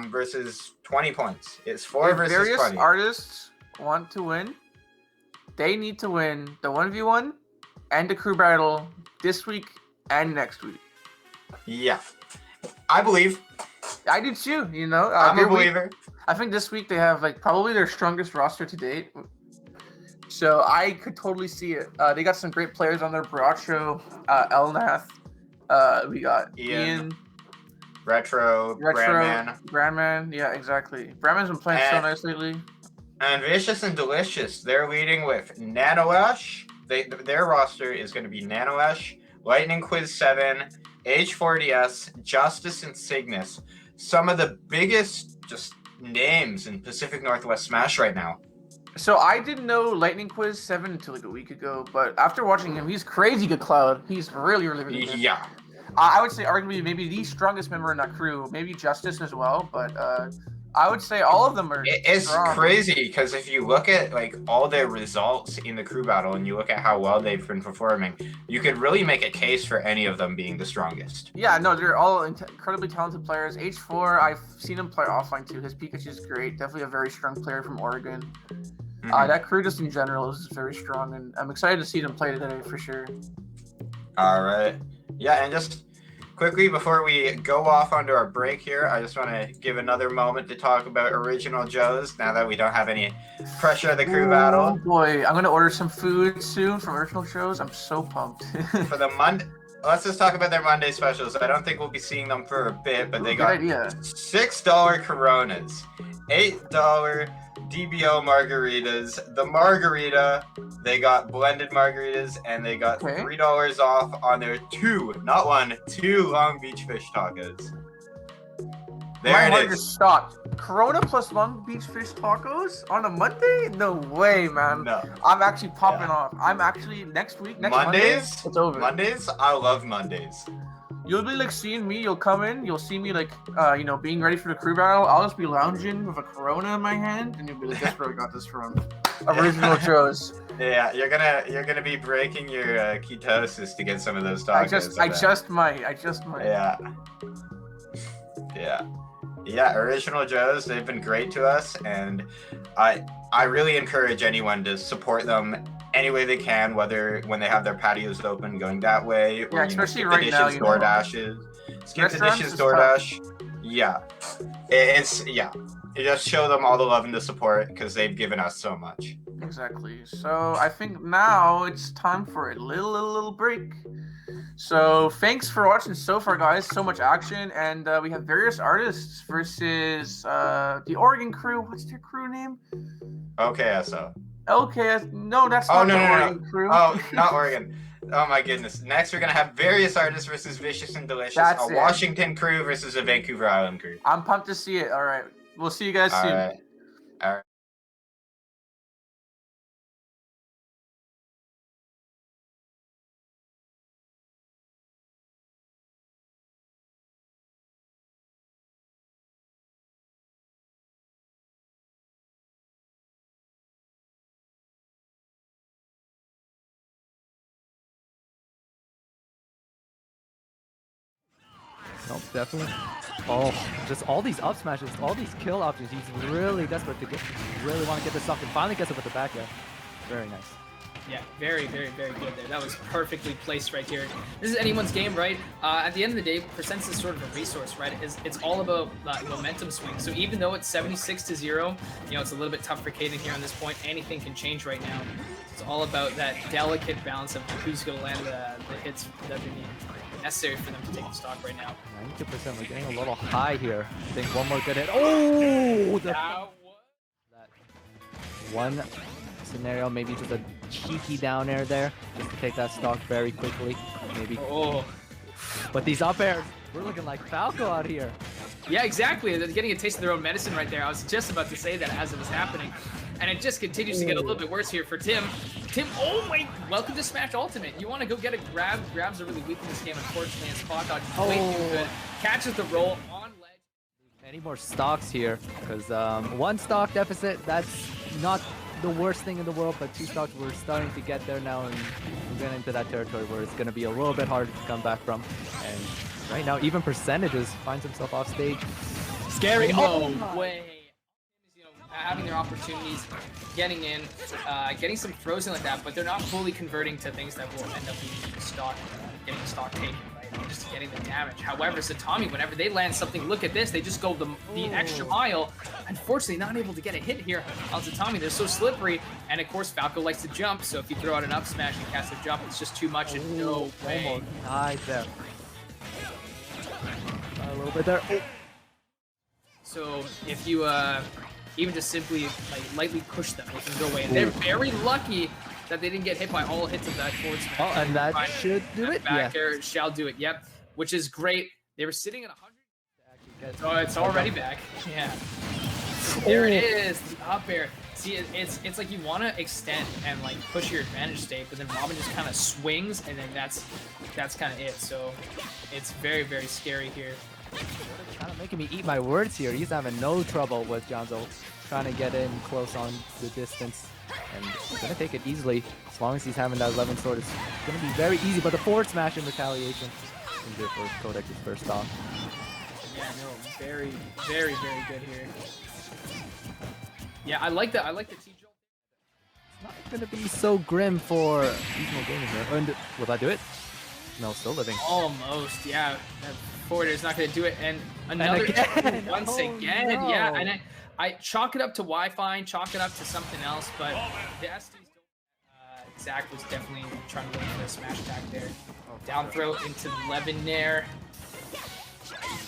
versus 20 points. It's 4 versus
Various
20.
Artists want to win. They need to win the 1v1 and the crew battle this week and next week.
Yeah, I believe.
I do too.
I'm a believer.
I think this week they have probably their strongest roster to date. So I could totally see it. They got some great players on their Bracho, Elnath. We got Ian.
Retro,
Brandman. Yeah, exactly. Brandman's been playing so nice lately.
And Vicious and Delicious, they're leading with Nanoash. Their roster is going to be Nanoash, Lightning Quiz 7, H4DS, Justice, and Cygnus. Some of the biggest just names in Pacific Northwest Smash right now.
So I didn't know Lightning Quiz 7 until a week ago, but after watching him, he's crazy good, Cloud. He's really, really, really good.
Yeah.
I would say arguably maybe the strongest member in that crew, maybe Justice as well, but I would say all of them are
It's
strong.
crazy because if you look at all their results in the crew battle and you look at how well they've been performing, you could really make a case for any of them being the strongest.
Yeah, no, they're all incredibly talented players. H4, I've seen him play offline too. His Pikachu is great. Definitely a very strong player from Oregon. That crew just in general is very strong, and I'm excited to see them play today for sure.
All right. Yeah, and just quickly before we go off onto our break here, I just want to give another moment to talk about Original Joe's now that we don't have any pressure of the crew battle.
Oh boy, I'm gonna order some food soon from Original Joe's. I'm so pumped.
For the let's just talk about their Monday specials. I don't think we'll be seeing them for a bit, but they got $6 Coronas, $8 DBO margaritas. The margarita, they got blended margaritas, and they got $3 off on their two Long Beach fish tacos. There it is.
Stopped. Corona plus Long Beach fish tacos on a Monday? No way, man.
No.
I'm actually popping off. I'm actually next
Mondays?
Monday, it's over.
Mondays? I love Mondays.
You'll be seeing me, you'll come in, you'll see me being ready for the crew battle. I'll just be lounging with a Corona in my hand, and you'll be like, "That's where I got this from." Original Joe's.
Yeah, you're gonna be breaking your ketosis to get some of those tacos.
I just might.
Yeah, Original Joe's, they've been great to us, and I really encourage anyone to support them any way they can, whether when they have their patios open, going that way, or
especially right now,
skip the dishes, DoorDash. Yeah, you just show them all the love and the support because they've given us so much.
Exactly. So I think now it's time for a little break. So thanks for watching so far, guys. So much action, and we have Various Artists versus the Oregon crew. What's their crew name?
OKSO.
LKS. No, that's not the Oregon crew.
Oh, not Oregon. Oh my goodness. Next, we're gonna have Various Artists versus Vicious and Delicious.
That's
a Washington crew versus a Vancouver Island crew.
I'm pumped to see it. All right, we'll see you guys soon.
All right.
No, definitely. Oh, just all these up smashes, all these kill options. He's really desperate to really want to get this off, and finally gets it with the back air. Very nice.
Yeah, very, very, very good there. That was perfectly placed right here. This is anyone's game, right? At the end of the day, percents is sort of a resource, right? It's all about momentum swing. So even though it's 76-0, it's a little bit tough for Caden here on this point. Anything can change right now. It's all about that delicate balance of who's going to land the hits that they need. Necessary for them to take the stock right now.
92%, we're getting a little high here. I think one more good hit. Oh! That one scenario, maybe just a cheeky down air there, just to take that stock very quickly. Maybe.
Oh.
But these up airs, we're looking like Falco out here.
Yeah, exactly. They're getting a taste of their own medicine right there. I was just about to say that as it was happening. and it just continues to get a little bit worse here for Tim. Tim, oh my, welcome to Smash Ultimate. You want to go get a grab. Grabs are really weak in this game, unfortunately, and spot dodge is way too good. Catches the roll on ledge.
Any more stocks here? Because one stock deficit, that's not the worst thing in the world, but 2 stocks, we're starting to get there now, and we're getting into that territory where it's going to be a little bit harder to come back from. And right now, even percentages finds himself off stage. Scary.
No way. You know, having their opportunities, getting in, getting some throws in like that, but they're not fully converting to things that will end up being stock, getting the stock taken, right? And just getting the damage. However, Satami, whenever they land something, look at this, they just go the extra mile. Unfortunately, not able to get a hit here on Satami. They're so slippery, and of course, Falco likes to jump, so if you throw out an up smash and cast a jump, it's just too much, and no way.
Almost died there. A little bit there.
So if you even just simply like lightly push them, they can go away. And they're very lucky that they didn't get hit by all hits of that forward smash.
Oh, and that should do it.
Back
Yeah.
air shall do it. Yep, which is great. They were sitting at 100. Oh, it's already back. Yeah. There it is, the up air. See, it's like you want to extend and like push your advantage state, but then Robin just kind of swings, and then that's kind of it. So it's very, very scary here.
Kind of making me eat my words here. He's having no trouble with Jonzo trying to get in close on the distance, and he's gonna take it easily as long as he's having that 11 sword. It's gonna be very easy, but the forward smash in retaliation is good for Kodex's first stock.
Yeah, no, very, very, very good here. Yeah, I like the T-Jolt.
It's not gonna be so grim for Easmo Gaming here. And will that do it? No, still living.
Almost, yeah. That forwarder is not going to do it, and another
again.
once
Oh,
again,
no.
yeah. And I chalk it up to Wi-Fi, chalk it up to something else, but the SDs don't. Zach was definitely trying to go for a smash attack there. Down throw into 11 there.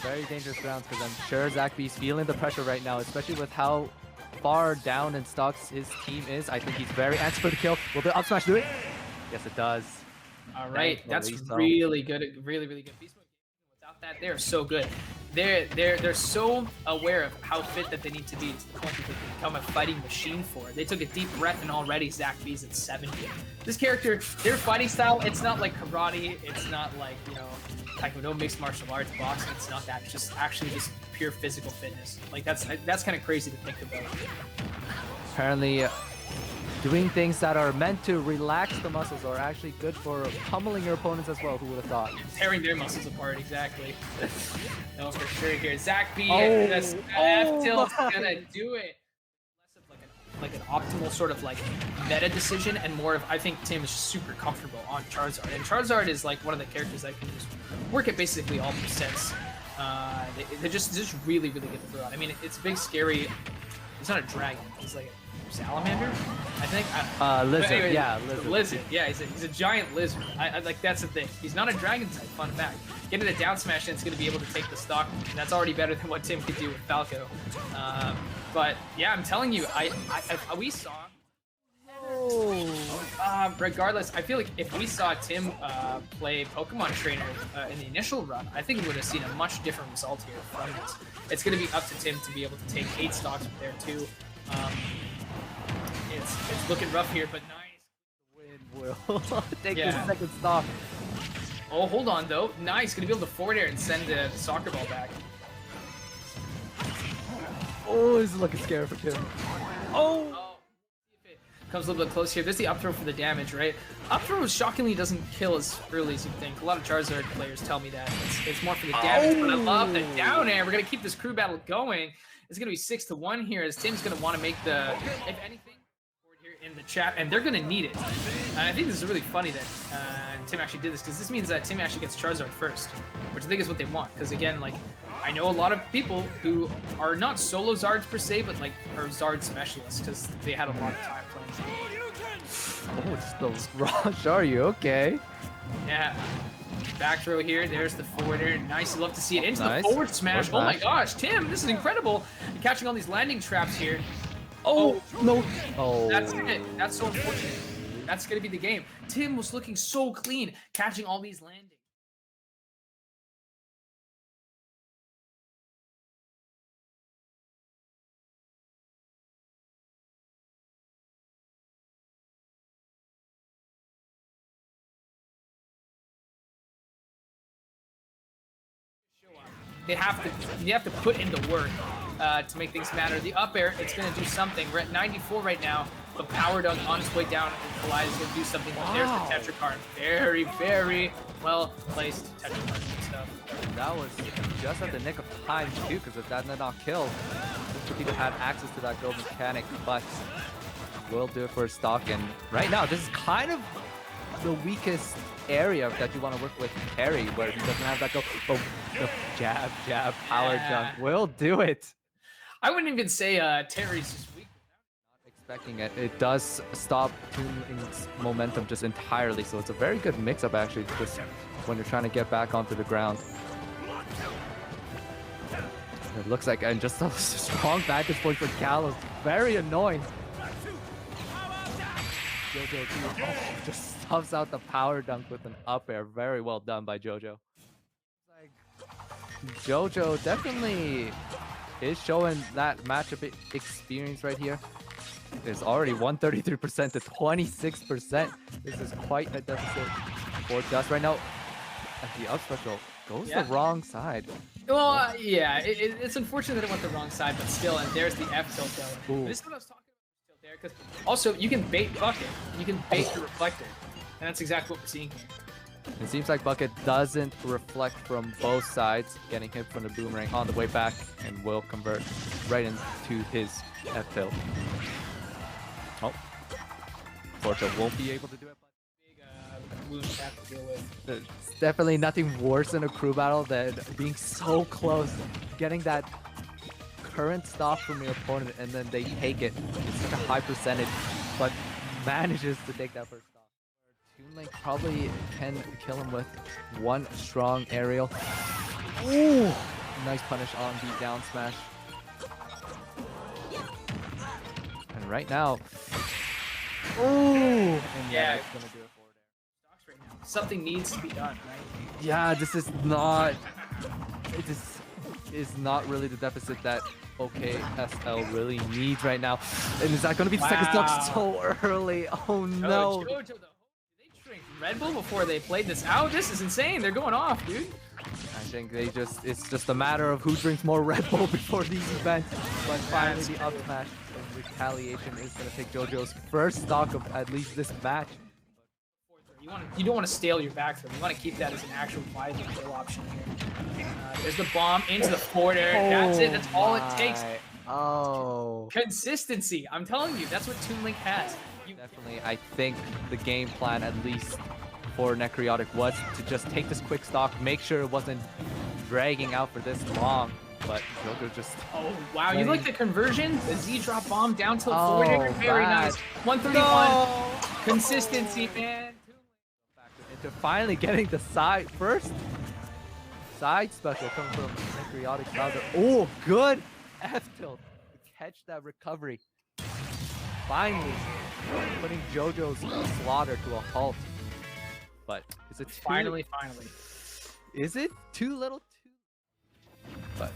Very dangerous rounds because I'm sure Zach B's feeling the pressure right now, especially with how far down in stocks his team is. I think he's very anxious for the kill. Will the up smash do it? Yes, it does.
All right, that's
Thankfully so.
really good, really, really good. Beast Mode, without that, they're so good. They're so aware of how fit that they need to be to the point that they can become a fighting machine for it. They took a deep breath, and already Zach B's at 70. This character, their fighting style, it's not like karate, it's not like, you know, taekwondo, mixed martial arts, boxing. It's not that. It's just actually just pure physical fitness. Like that's kind of crazy to think about.
Apparently, doing things that are meant to relax the muscles are actually good for pummeling your opponents as well. Who would have thought?
Tearing their muscles apart, exactly. No, for sure here. Zach B,
Oh,
F tilt's gonna do it. Less of like an optimal sort of like meta decision, and more of, I think Tim is super comfortable on Charizard. And Charizard is like one of the characters that can just work at basically all percents. They're just really, really good to throw out. I mean, it's big, scary. It's not a dragon. It's like a salamander, I think.
Lizard.
Anyway,
Yeah,
the
lizard.
lizard. Yeah, he's a giant lizard. I like, that's the thing. He's not a dragon type. Fun fact. Getting a down smash and it's going to be able to take the stock. And that's already better than what Tim could do with Falco. But yeah, I'm telling you, we saw. Regardless, I feel like if we saw Tim play Pokemon Trainer in the initial run, I think we would have seen a much different result here from this. It's going to be up to Tim to be able to take 8 stocks from there too. It's looking rough here, but nice.
Win will take the
Yeah.
second stock.
Oh, hold on though. Nice, gonna be able to forward air and send the soccer ball back.
Oh, this is looking scary for Tim. Oh!
See if it comes a little bit close here. There's the up throw for the damage, right? Up throw shockingly doesn't kill as early as you think. A lot of Charizard players tell me that. It's more for the damage, but I love the down air. We're gonna keep this crew battle going. It's gonna be 6-1 here, as Tim's gonna want to make the, if anything, forward here in the chat, and they're gonna need it. And I think this is really funny that Tim actually did this, because this means that Tim actually gets Charizard first, which I think is what they want. Because again, like, I know a lot of people who are not solo Zards per se, but like are Zard specialists, because they had a lot of time playing.
Oh, it's the rush. Are you okay?
Yeah. Back throw here. There's the forwarder. Nice. You love to see it into
Nice.
the forward smash.
Forward
Oh my
smash.
gosh, Tim, this is incredible. You're catching all these landing traps here.
Oh, no. Oh.
That's it. That's so unfortunate. That's going to be the game. Tim was looking so clean, catching all these landings. you have to put in the work to make things matter. The up air, it's going to do something. We're at 94 right now, but Power Dunk on its way down, and Collide is going to do something. Wow. There's the Tetra card. Very, very well placed Tetra card stuff.
That was just at the nick of time too, because if that did not kill, he would have had access to that gold mechanic, but will do it for his stock. And right now, this is kind of the weakest area that you want to work with carry, where he doesn't have that go. But the jab, power jump will do it.
I wouldn't even say Terry's just weak.
Not expecting it. It does stop Toon Link's momentum just entirely, so it's a very good mix-up actually, just when you're trying to get back onto the ground. It looks like, and just a strong vantage point for Gallows. Very annoying. Jojo just stuffs out the power dunk with an up air. Very well done by Jojo. Like, Jojo definitely is showing that matchup experience right here. It's already 133% to 26%. This is quite a deficit for Dust right now. And the up special goes the wrong side.
Well, yeah, it's unfortunate that it went the wrong side, but still, and there's the F tilt though. This is what I was talking about there, because also you can bait Bucket, you can bait the reflector, and that's exactly what we're seeing here.
It seems like Bucket doesn't reflect from both sides, getting hit from the boomerang on the way back, and will convert right into his F tilt. Oh, Forza won't be able to do it.
Wounds have to deal with.
It's definitely nothing worse in a crew battle than being so close, getting that current stock from your opponent, and then they take it. It's such a high percentage, but manages to take that first stock. Toon Link probably can kill him with one strong aerial. Ooh, nice punish on the down smash. And right now, ooh, and yeah, it's gonna do it.
Something needs to be done, right?
Yeah, this is not. This is not really the deficit that OKSL really needs right now. And is that going to be the second stock so early? Oh no!
Jojo, though, did they drink Red Bull before they played this out? This is insane. They're going off, dude.
I think it's just a matter of who drinks more Red Bull before these events. But finally, the up smash and retaliation is going to take Jojo's first stock of at least this match.
You don't want to stale your back throw. You want to keep that as an actual viable kill option here. There's the bomb into the forward air. That's it. That's all it takes.
Oh.
Consistency. I'm telling you, that's what Toon Link has.
Definitely, I think the game plan, at least for Necrotic, was to just take this quick stock, make sure it wasn't dragging out for this long. But Jojo just...
Oh, wow. You like the conversion? The Z drop bomb down tilt forward air. Very nice. 131. No. Consistency, man.
Into finally getting the first side special coming from Necrotic Bowser. Oh, good F tilt to catch that recovery. Finally putting Jojo's slaughter to a halt. But is it
finally?
Is it too little? But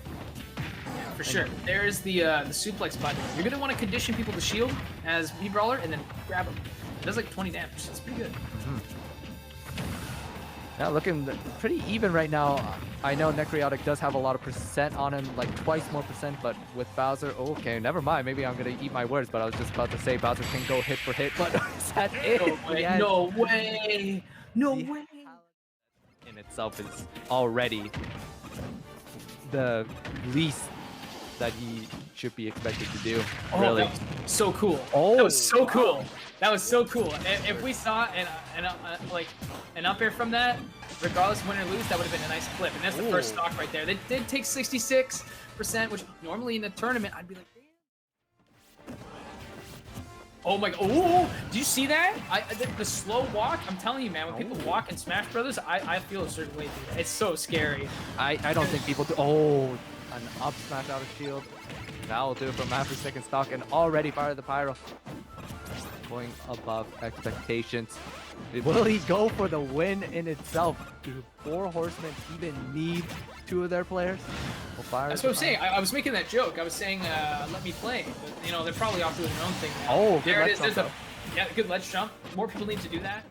for sure, there's the suplex button. You're gonna want to condition people to shield as V-Brawler and then grab them. It does like 20 damage. That's pretty good.
Yeah, looking pretty even right now. I know Necrotic does have a lot of percent on him, like twice more percent, but with Bowser, okay, never mind. Maybe I'm gonna eat my words, but I was just about to say Bowser can go hit for hit, but is that it?
No way! No way!
In itself is already the least that he should be expected to do. Really,
that was so cool. Oh, that was so cool. That was so cool. If we saw like an up air from that, regardless of win or lose, that would have been a nice clip. And that's the first stock right there. They did take 66%, which normally in a tournament I'd be like, damn. Oh my god! Oh, do you see that? The slow walk. I'm telling you, man. When people walk in Smash Brothers, I feel a certain way. Dude. It's so scary.
I don't think people do. Oh, an up smash out of shield. That will do it from after second stock, and already Fire the Pyro. Going above expectations. Will he go for the win in itself? Do 4 Horsemen even need 2 of their players?
That's what I'm saying. I was making that joke. I was saying, let me play. But, you know, they're probably off doing their own thing now.
Oh,
there it is. There's a good ledge jump. More people need to do that.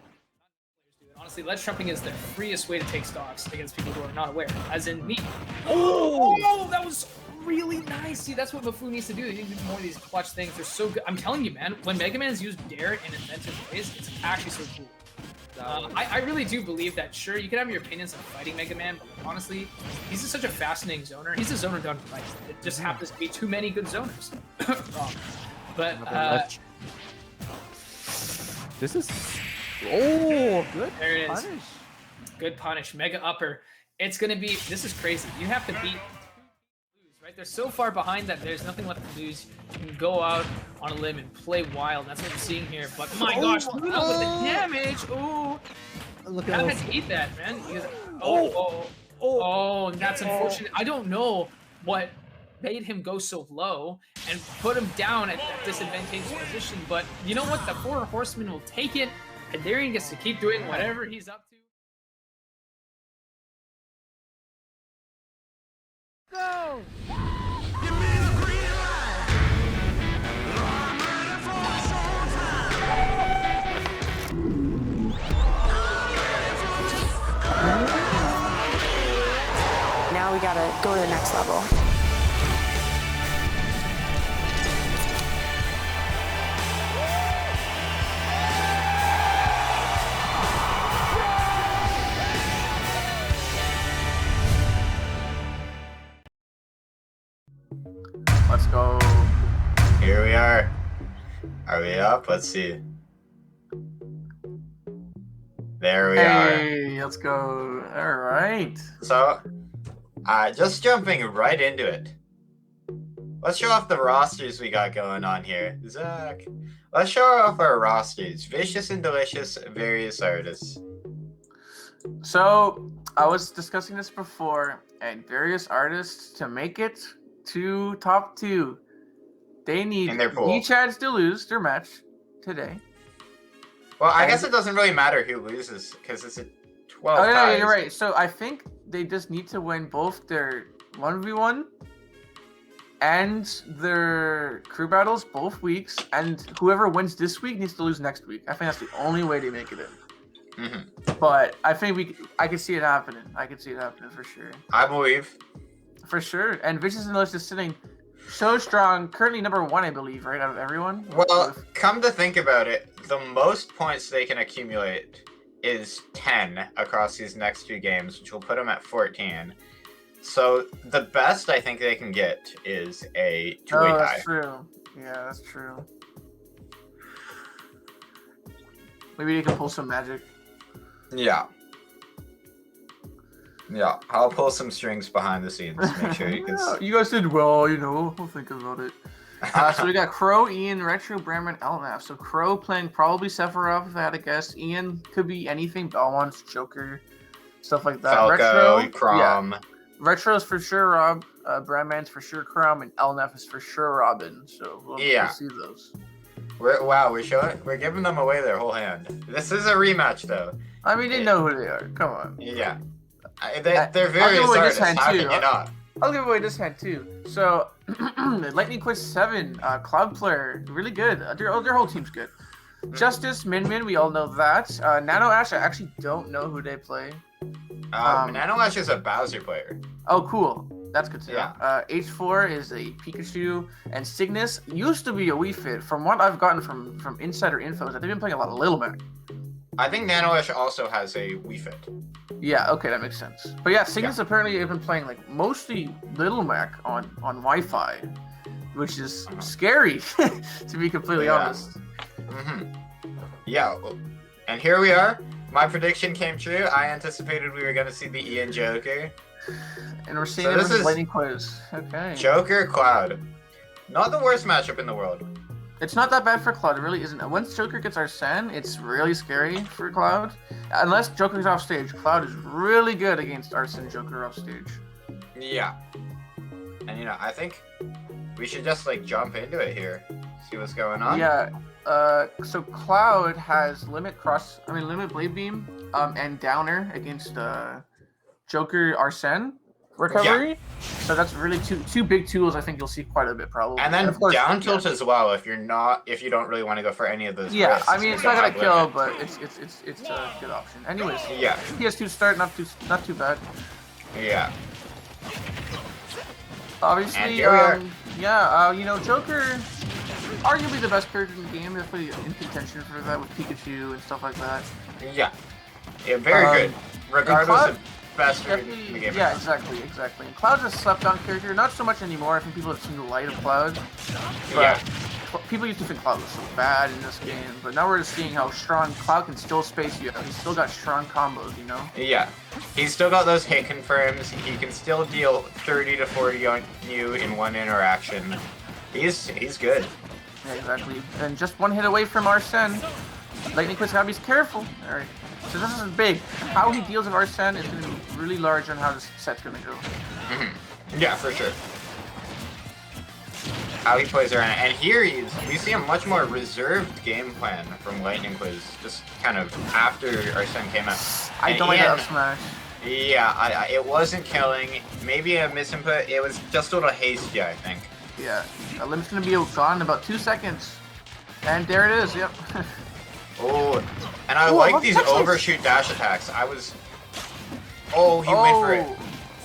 Honestly, ledge trumping is the freest way to take stocks against people who are not aware, as in me. Oh, that was really nice. See, that's what Mafu needs to do. He needs to do more of these clutch things. They're so good. I'm telling you, man, when Mega Man's used Dare in inventive ways, it's actually so cool. I really do believe that, sure, you can have your opinions on fighting Mega Man, but like, honestly, he's just such a fascinating zoner. He's a zoner done right. It just happens to be too many good zoners. But,
this is... Oh, good
there it is.
punish.
Good punish. Mega upper. It's going to be... This is crazy. You have to beat... Right? They're so far behind that there's nothing left to lose. You can go out on a limb and play wild. That's what we're seeing here. But my gosh, Luna with the damage. Oh,
Look
I
at
had
this.
to eat that, man. Oh, that's unfortunate. I don't know what made him go so low and put him down at that disadvantageous position. But you know what? The 4 horsemen will take it. And Darian gets to keep doing whatever he's up to.
Go!
Now we gotta go to the next level.
Let's go.
Here we are. Are we up? Let's see. There we are.
Hey, let's go. All right.
So, just jumping right into it. Let's show off the rosters we got going on here. Zach, let's show off our rosters. Vicious and Delicious, various artists.
So I was discussing this before, and various artists to make it to top 2, they need
In their pool.
each has to lose their match today.
Well, I
And-
guess it doesn't really matter who loses because it's a 12
Oh, yeah,
ties.
you're right. So I think they just need to win both their 1v1 and their crew battles both weeks, and whoever wins this week needs to lose next week. I think that's the only way they make it in.
Mhm.
But I think I could see it happening. I could see it happening for sure.
I believe.
For sure. And Vicious and Delicious is sitting so strong, currently number 1, I believe, right, out of everyone.
Well, come to think about it, the most points they can accumulate is 10 across these next 2 games, which will put them at 14. So the best I think they can get is a 2-way tie.
that's true. Yeah, that's true. Maybe they can pull some magic.
Yeah. Yeah, I'll pull some strings behind the scenes. Make sure you can.
Yeah, you guys did well, we'll think about it. So we got Crow, Ian, Retro, Bramman, Elnaf. So Crow playing probably Sephiroth, if I had to guess. Ian could be anything, Belmonts, Joker, stuff like that.
Falco, Crom.
Yeah. Retro's for sure Rob, Bramman's for sure Crom, and Elnaf is for sure Robin. So we'll see those.
We're giving them away their whole hand. This is a rematch, though.
I mean, they know who they are. Come on.
Yeah. They're
I'll give
various
away this
artists.
hand,
How
too.
can you not?
I'll give away this hand too. So, Lightning Quest 7, Cloud Player, really good. Their whole team's good. Justice, Min, we all know that. Nano Ash, I actually don't know who they play.
Nano Ash is a Bowser player.
Oh, cool. That's good to know.
Yeah.
H4 is a Pikachu, and Cygnus used to be a Wii Fit. From what I've gotten from insider info, is that they've been playing a lot of Little Mac.
I think Nano Ash also has a Wii Fit.
Yeah, okay, that makes sense. But yeah, Cygnus apparently have been playing like mostly Little Mac on Wi-Fi, which is scary, to be completely honest.
Mm-hmm. Yeah, and here we are. My prediction came true. I anticipated we were going to see the Ian Joker.
And we're seeing
So
it
this
with
is
Lightning Quiz. Okay.
Joker Cloud. Not the worst matchup in the world.
It's not that bad for Cloud, it really isn't. Once Joker gets Arsene, it's really scary for Cloud. Unless Joker's off stage, Cloud is really good against Arsene Joker off stage.
Yeah. And I think we should just jump into it here. See what's going on.
Yeah. So Cloud has Limit Blade Beam, and Downer against Joker Arsene. recovery. So that's really two big tools. I think you'll see quite a bit probably.
And then
of course,
down tilt as well if you don't really want to go for any of those
Yeah,
risks.
I mean it's
You
not
don't
gonna
have
kill,
limit.
but it's a good option. Anyways,
Yeah.
PS2 start not too bad.
Yeah.
Obviously,
And here we are.
you know, Joker, arguably the best character in the game. Definitely in contention for that with Pikachu and stuff like that.
Yeah. Yeah, very good. Regardless
Cloud-
of best in the
Definitely,
game.
yeah, exactly. And Cloud's a slept-on character, not so much anymore. I think people have seen the light of Cloud. But
Yeah.
people used to think Cloud was so bad in this game, but now we're just seeing how strong Cloud can still space you. He's still got strong combos, you know.
Yeah. He's still got those hit confirms. He can still deal 30 to 40 on you in one interaction. He's good.
Yeah, exactly. And just one hit away from Arsene. Lightning Quiz gotta be careful. Alright. So this is big. How he deals with Arsene is gonna be really large on how this set's gonna go.
Yeah, for sure. How he plays around, and here we see a much more reserved game plan from Lightning Quiz, just kind of after Arsene came out.
I
And
don't like that
Ian-
up smash.
Yeah, it wasn't killing. Maybe a misinput. It was just a little hasty, I think.
Yeah. Limit's gonna be gone in about 2 seconds. And there it is, yep.
Oh, and I
Ooh,
like
look,
these
that's nice.
overshoot dash attacks. Oh, he went for it.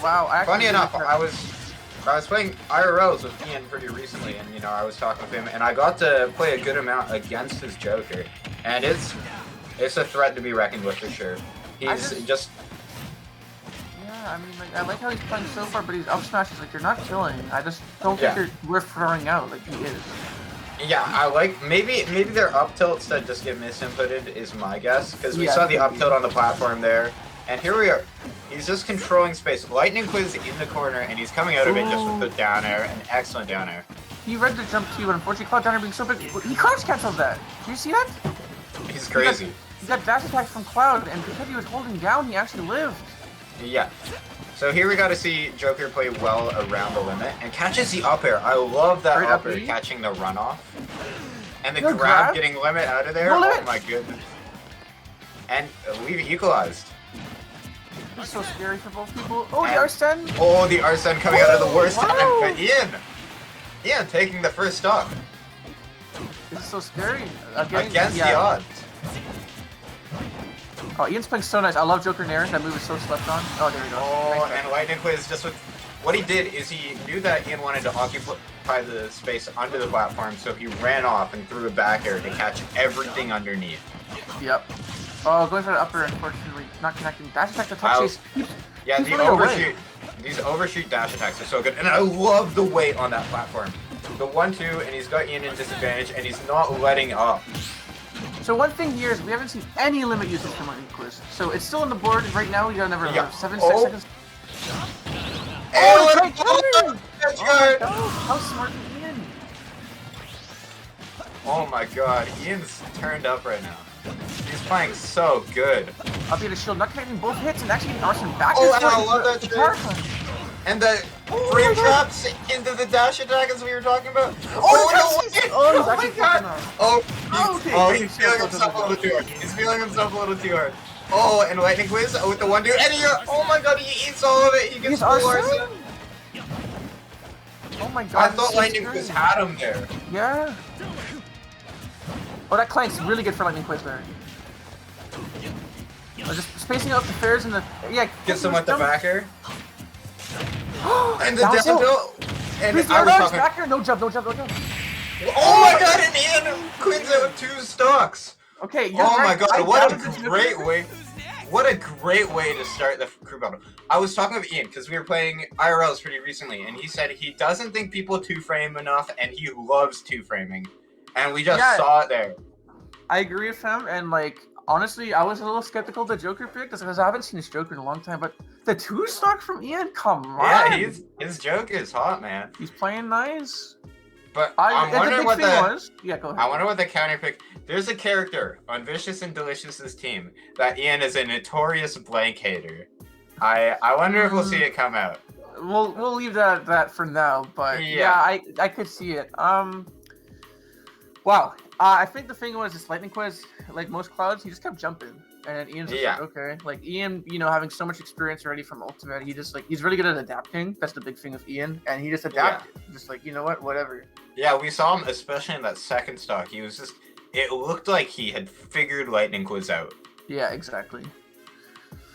Wow, I actually
Funny enough,
like that.
I was playing IRLs with Ian pretty recently, and I was talking with him, and I got to play a good amount against his Joker, and it's a threat to be reckoned with for sure. He's just
Yeah, I mean, like, I like how he's playing so far, but he's up smashes like you're not killing. I just don't
Yeah.
think you're worth throwing out like he is.
yeah. I like maybe their up tilts that just get misinputted is my guess, because we
Yeah.
saw the up tilt on the platform there, and here we are. He's just controlling space. Lightning Quiz in the corner, and he's coming out of it just with the down air, an excellent down air.
He read the jump too, but unfortunately, Cloud Downer being so big, he crouch canceled that. Did you see that?
He's crazy.
He got dash attacks from Cloud, and because he was holding down, he actually lived.
Yeah. So here we got to see Joker play well around the limit and catches the up air. I love that
Great
up
up
air
B.
catching the runoff. And the
No
grab
grab?
getting limit out of there.
No
Oh
limit.
my goodness. And we've equalized.
It's so scary for both people. Oh, the
And-
Arsene!
Oh, the Arsene coming out of the worst
Wow.
time. But Ian taking the first stock
This is so scary.
against the odds.
Oh, Ian's playing so nice. I love Joker Nair. That move is so slept on. Oh, there he goes.
Oh,
Nice.
and Lightning Quiz just with what he did is he knew that Ian wanted to occupy the space under the platform, so he ran off and threw a back air to catch everything underneath.
Yep. Oh, going for the upper, unfortunately. Not connecting. Dash attack the top
Wow.
chase.
Yeah,
He's
the
running away.
overshoot. These overshoot dash attacks are so good, and I love the weight on that platform. The 1-2, and he's got Ian in disadvantage, and he's not letting up.
So one thing here is we haven't seen any limit usage from Lightning Quiz. So it's still on the board right now. We got another
Yeah.
7
Oh.
seconds.
Oh,
it's
and
right there!
that's
Oh my
good.
god, how smart is Ian?
Oh my god, Ian's turned up right now. He's playing so good.
Up here to shield, not connecting both hits and actually getting Arsene back.
Oh,
and
and I
forth.
love that
The
trick.
power punch.
And the
Oh
frame
my God.
traps into the dash attack as we were talking about.
Oh,
Oh,
that's-
no way!
oh, he's
my
actually
god!
fucking off.
Oh,
Okay.
he's feeling himself a little too hard. He's feeling himself a little too hard. Oh, and Lightning Quiz with the 1-2, and oh my god, he eats all of it. He gets
He's
full
Arsene?
Arsene.
Oh my god.
I
this
thought
is
Lightning
scary.
Quiz had him there.
Yeah. Oh, that clank's really good for Lightning Quiz there. Oh, just spacing out the fairs and the
Gets him with the backer. And the
Down
down
tilt.
tilt. And
Please,
I was talking.
backer, no jump, no jump, no jump.
Oh my god, and Ian cleans it with 2 stocks.
Okay, you're
Oh my
right.
god,
I
what a
doubted the
great
Joker.
way. What a great way to start the crew battle. I was talking with Ian because we were playing IRLs pretty recently, and he said he doesn't think people 2-frame enough, and he loves 2-framing. And we just
Yeah.
saw it there.
I agree with him, and like honestly, I was a little skeptical of the Joker pick because I haven't seen his Joker in a long time. But the 2-stock from Ian, come on.
Yeah, his joke is hot, man.
he's playing nice.
But
The
I'm wondering
big
what
thing
the
was. Yeah, go ahead.
I wonder what the counter pick. There's a character on Vicious and Delicious's team that Ian is a notorious blank hater. I wonder if we'll see it come out.
We'll leave that at that for now. But
Yeah.
I could see it. Wow. I think the thing was this Lightning Quiz, like most clouds, he just kept jumping. And then Ian's just
Yeah.
like, okay. Like Ian, having so much experience already from Ultimate, he's really good at adapting. That's the big thing with Ian. And he just adapted. Just like, you know what, whatever.
Yeah, we saw him, especially in that second stock. He was just, it looked like he had figured Lightning Quiz out.
Yeah, exactly.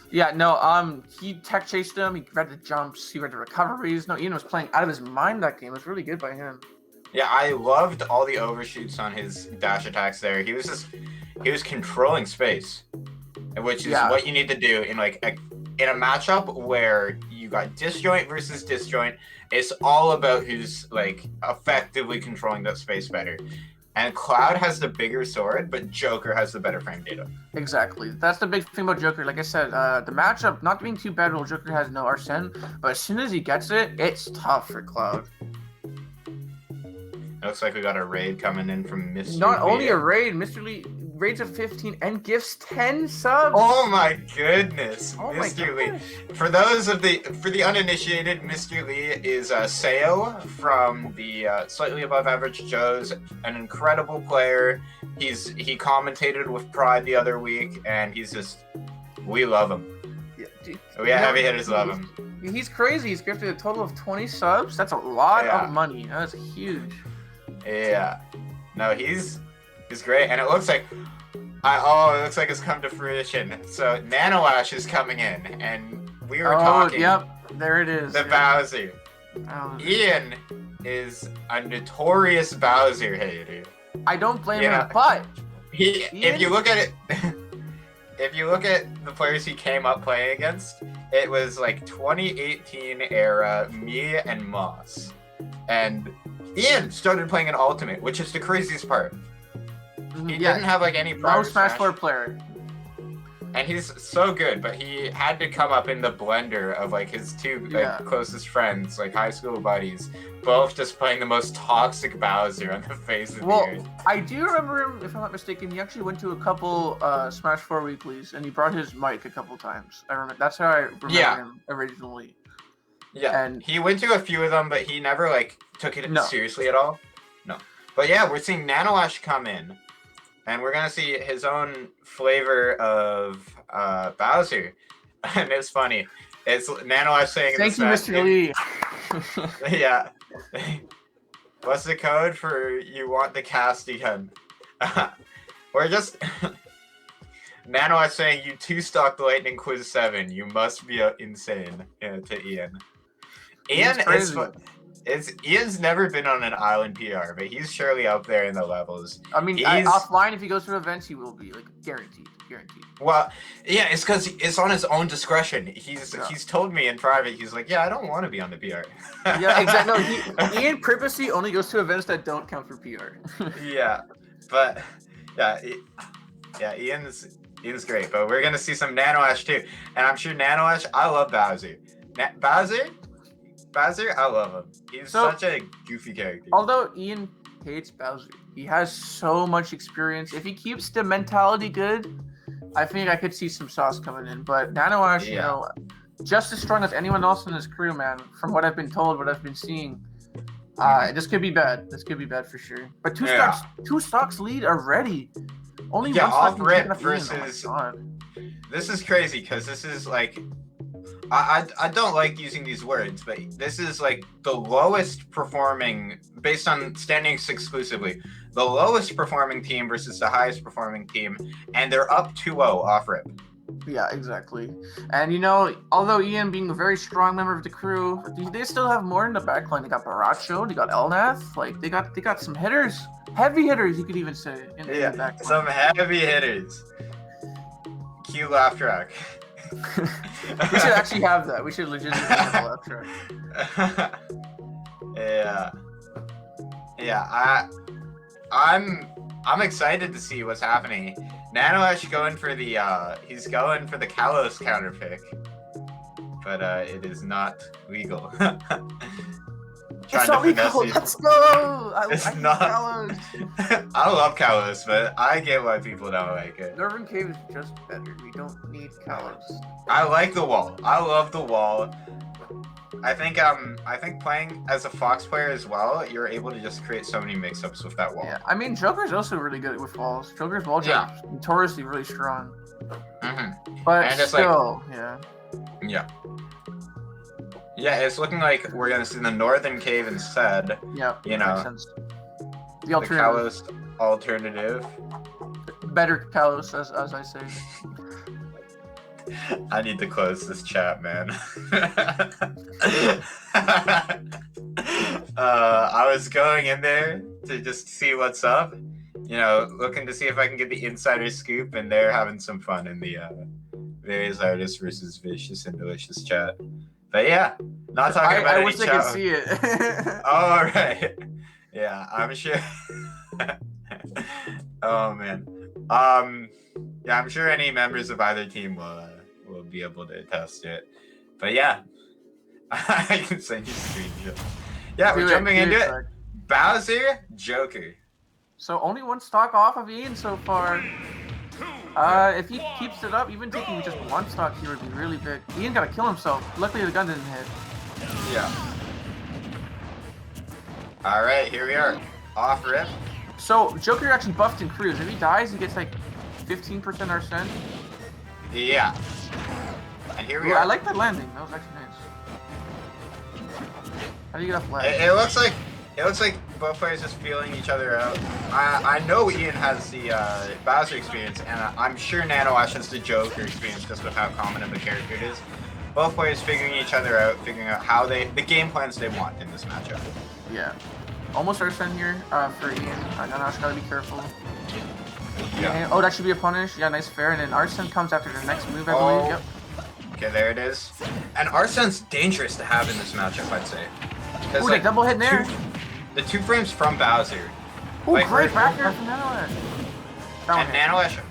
Yeah, no, he tech chased him, he read the jumps, he read the recoveries. No, Ian was playing out of his mind that game. It was really good by him.
Yeah, I loved all the overshoots on his dash attacks there. He was controlling space, which is what you need to do in in a matchup where you got disjoint versus disjoint. It's all about who's effectively controlling that space better. And Cloud has the bigger sword, but Joker has the better frame data.
Exactly. That's the big thing about Joker. Like I said, the matchup not being too bad while Joker has no Arsene, but as soon as he gets it, it's tough for Cloud.
It looks like we got a raid coming in from Mr.
Not
Lee.
only a raid, Mr. Lee raids of 15 and gifts 10 subs.
Oh my goodness,
Oh my
Mr. Lee.
gosh.
For the uninitiated, Mr. Lee is Seo from the Slightly Above Average Joes, an incredible player. He commentated with Pride the other week, and we love him.
Yeah, dude,
Heavy hitters love him.
He's crazy. He's gifted a total of 20 subs. That's a lot of money. That's huge.
Yeah. No, he's great, and it looks like it looks like it's come to fruition. So Nano Ash is coming in, and we were talking.
Yep, there it is.
The Bowser. Ian is a notorious Bowser hater.
I don't blame him, but
if you look at it, if you look at the players he came up playing against, it was 2018 era me and Moss, and Ian started playing an Ultimate, which is the craziest part. He didn't have any prior
no Smash 4 player.
And he's so good, but he had to come up in the blender of his two closest friends, high school buddies, both just playing the most toxic Bowser on the face of the earth.
I do remember him, if I'm not mistaken, he actually went to a couple Smash 4 weeklies, and he brought his mic a couple times. I remember that's how I remember him originally.
Yeah, and he went to a few of them, but he never took it seriously at all. No, but yeah, we're seeing Nano Ash come in, and we're gonna see his own flavor of Bowser, and it's funny. It's Nano Ash saying,
"Thank you, Mr. Lee."
Yeah. What's the code for you want the casty gun? We're just Nano Ash saying you 2-stocked Lightning Quiz 7. You must be insane to Ian. Ian's never been on an island PR, but he's surely up there in the levels.
I mean, offline, if he goes to events, he will be guaranteed.
Well, yeah, it's because it's on his own discretion. He's told me in private. He's like, yeah, I don't want to be on the PR.
Yeah, exactly. No, Ian purposely only goes to events that don't count for PR.
Yeah, but Ian's great. But we're gonna see some Nano Ash too, and I'm sure Nano Ash. I love Bowser. Bowser, I love him. He's such a goofy character.
Although Ian hates Bowser, he has so much experience. If he keeps the mentality good, I think I could see some sauce coming in. But Nano Ash, just as strong as anyone else in his crew, man. From what I've been told, what I've been seeing, this could be bad. This could be bad for sure. But two stocks lead already. Only one
off
stock
rip
versus. Oh my God.
This is crazy because this is I don't like using these words, but this is the lowest performing, based on standings exclusively, the lowest performing team versus the highest performing team, and they're up 2-0 off rip.
Yeah, exactly. And although Ian being a very strong member of the crew, they still have more in the backline. They got Baracho, they got Elnath, they got some hitters, heavy hitters, you could even say. In the backline. Some
heavy hitters. Cue laugh track.
We should actually have that. We should legitimately have a laugh track.
Yeah. I'm excited to see what's happening. Nano Ash going for the Kalos counter pick, but it is not legal.
It's not legal. Let's go. I like Kalos.
I love Kalos, but I get why people don't like it.
Nervin Cave is just better. We don't need Kalos.
I like the wall. I love the wall. I think playing as a Fox player as well, you're able to just create so many mix-ups with that wall.
Yeah, I mean, Joker's also really good with walls. Joker's wall jump is notoriously really strong. But
And it's
still, yeah.
Yeah. Yeah, it's looking like we're gonna see the northern cave instead.
Yeah,
You
makes
know,
sense. The
the
alternative,
Kalos alternative.
better Kalos, as I say.
I need to close this chat, man. I was going in there to just see what's up, you know, looking to see if I can get the insider scoop, and they're having some fun in the various artists versus vicious and delicious chat. But yeah, not talking about
I
any
wish they
chat.
could see it.
All right. Yeah, I'm sure. Oh man. Yeah, I'm sure any members of either team will be able to test it. But yeah, I can send you screenshots. Yeah, we're jumping into it. Bowser, Joker.
So only one stock off of Ian so far. If he keeps it up, even taking just one stock here would be really big. Ian gotta kill himself. Luckily the gun didn't hit.
Yeah. All right, here we are. Off rip.
So Joker actually buffed in Cruise. If he dies, he gets like 15% Arsene.
Yeah. And here we
Ooh,
are.
I like that landing. That was actually nice. How do you get off ledge?
It looks like both players just feeling each other out. I know Ian has the Bowser experience, and I'm sure NanoAsh has the Joker experience just with how common of a character it is. Both players figuring each other out, figuring out how the game plans they want in this matchup.
Yeah. Almost Arsene here for Ian. NanoAsh gotta be careful.
Yeah.
Oh, that should be a punish. Yeah, nice fair. And then Arsene comes after the next move, I
Oh.
believe. Yep.
Okay, there it is. And Arsene's dangerous to have in this matchup, I'd say.
Ooh, like, double hit there.
The 2 frames from Bowser.
Ooh,
Like,
great
we're-
back air from NanoAsh. That one
And
hit.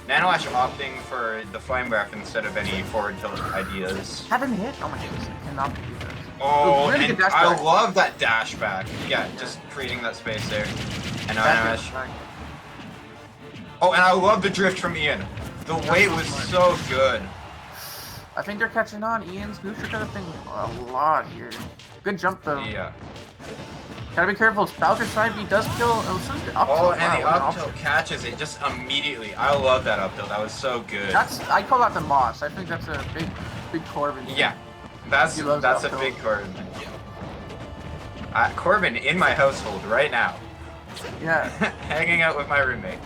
NanoAsh opting for the flame breath instead of any forward tilt ideas.
That didn't hit? Oh my goodness, I cannot believe that.
Oh,
really
and
good dash
I
back.
love that dash back. Yeah, just creating that space there. And now
Back
NanoAsh.
air.
Oh, and I love the drift from Ian. The weight was so good.
I think they're catching on. Ian's neutral got a thing a lot here. Good jump though.
Yeah.
Gotta be careful. It's Bowser's side B does kill. Oh, so the up
Oh,
tilt.
and the
Wow,
up tilt catches it just immediately. I love that up tilt. That was so good.
I call that the Moss. I think that's a big Corbin.
Yeah, that's
He loves
a
up tilt.
big Corbin. Corbin in my household right now,
Yeah.
hanging out with my roommate.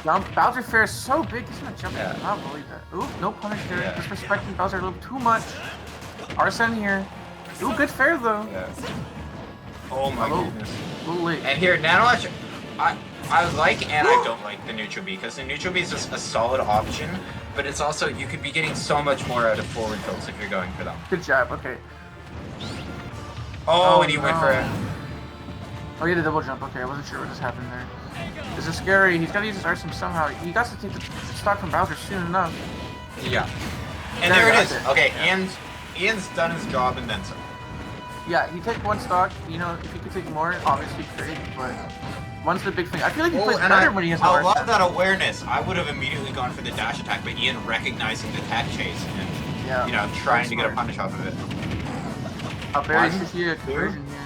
Jump. Bowser fair is so big. He's gonna jump.
Yeah.
I cannot believe that. Ooh, no punish there.
Yeah.
Disrespecting Bowser a little too much. Arsene here. Ooh, good fair though.
Yeah. Oh my
Hello.
goodness.
A little late.
And here, NanoAsh, I like and I don't like the neutral B, because the neutral B is just a solid option, but it's also, you could be getting so much more out of forward tilts if you're going for them.
Good job. Okay.
Oh,
Oh,
and he went
no.
for it.
Oh, he had a double jump. Okay, I wasn't sure what just happened there. This is scary. He's gotta use his Arsene somehow. He got to take the stock from Bowser soon enough.
Yeah. And
There,
there it
that's
is.
it.
Okay,
Yeah.
Ian's done his job and then some.
Yeah, he took one stock. You know, if he could take more, obviously great. But one's the big thing. I feel like he plays
and
better when he has no
I love
Arsene.
that awareness. I would have immediately gone for the dash attack, but Ian recognizing the tech chase and,
Yeah.
you know, trying to get a
smart.
punish off of it.
A very
One,
strategic conversion here.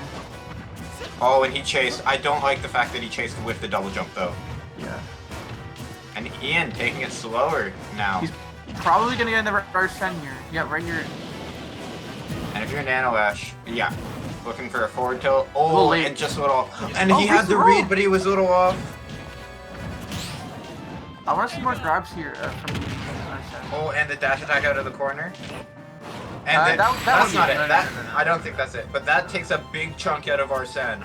Oh, and he chased. I don't like the fact that he chased with the double jump, though.
Yeah.
And Ian taking it slower now.
He's probably gonna get another Arsene here. Yeah, right here.
And if you're NanoAsh, yeah, looking for a forward tilt.
A little
Oh,
late.
and just a little. And
Oh,
he had
he's
the
wrong.
read, but he was a little off.
I want to see more grabs here from Arsene.
Oh, and the dash attack out of the corner. And then,
that
that's
would be-
not it.
no, no,
That
no, no, no.
I don't think that's it. But that takes a big chunk out of Arsene.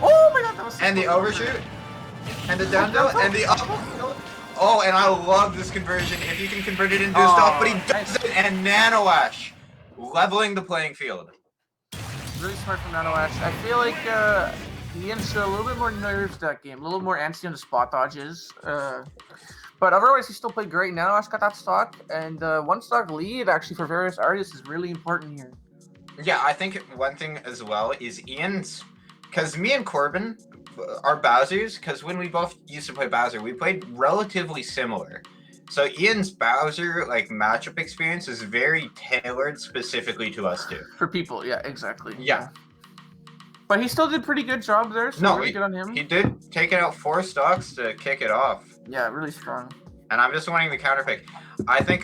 Oh my god, that was so
And the
close.
overshoot. And the down tilt. And the up. Oh, and I love this conversion. If you can convert it into a stop, but he
nice.
doesn't. And NanoAsh leveling the playing field.
Really smart from NanoAsh. I feel like Ian showed a little bit more nerves that game, a little more antsy on the spot dodges. But otherwise, he still played great. NanoAsh got that stock, and one stock lead actually for various artists is really important here.
Yeah, I think one thing as well is Ian's, because me and Corbin are Bowsers, because when we both used to play Bowser, we played relatively similar. So Ian's Bowser like matchup experience is very tailored specifically to us two.
For people, yeah, exactly.
Yeah.
But he still did pretty good job there, so
No,
really good on him.
he did take out 4 stocks to kick it off.
Yeah, really strong.
And I'm just wanting the counter pick. I think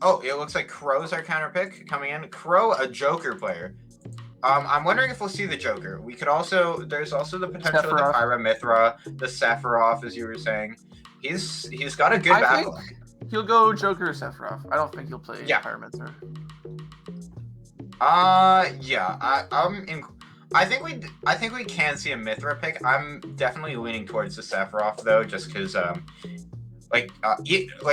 oh, it looks like Crow's our counter pick coming in. Crow, a Joker player. I'm wondering if we'll see the Joker. We could also there's also the potential of the Pyra Mithra, the Sephiroth, as you were saying. He's got a good battle.
Think he'll go Joker or Sephiroth. I don't think he'll play Pyramithra.
Yeah. I think we can see a Mithra pick. I'm definitely leaning towards the Sephiroth though, just because like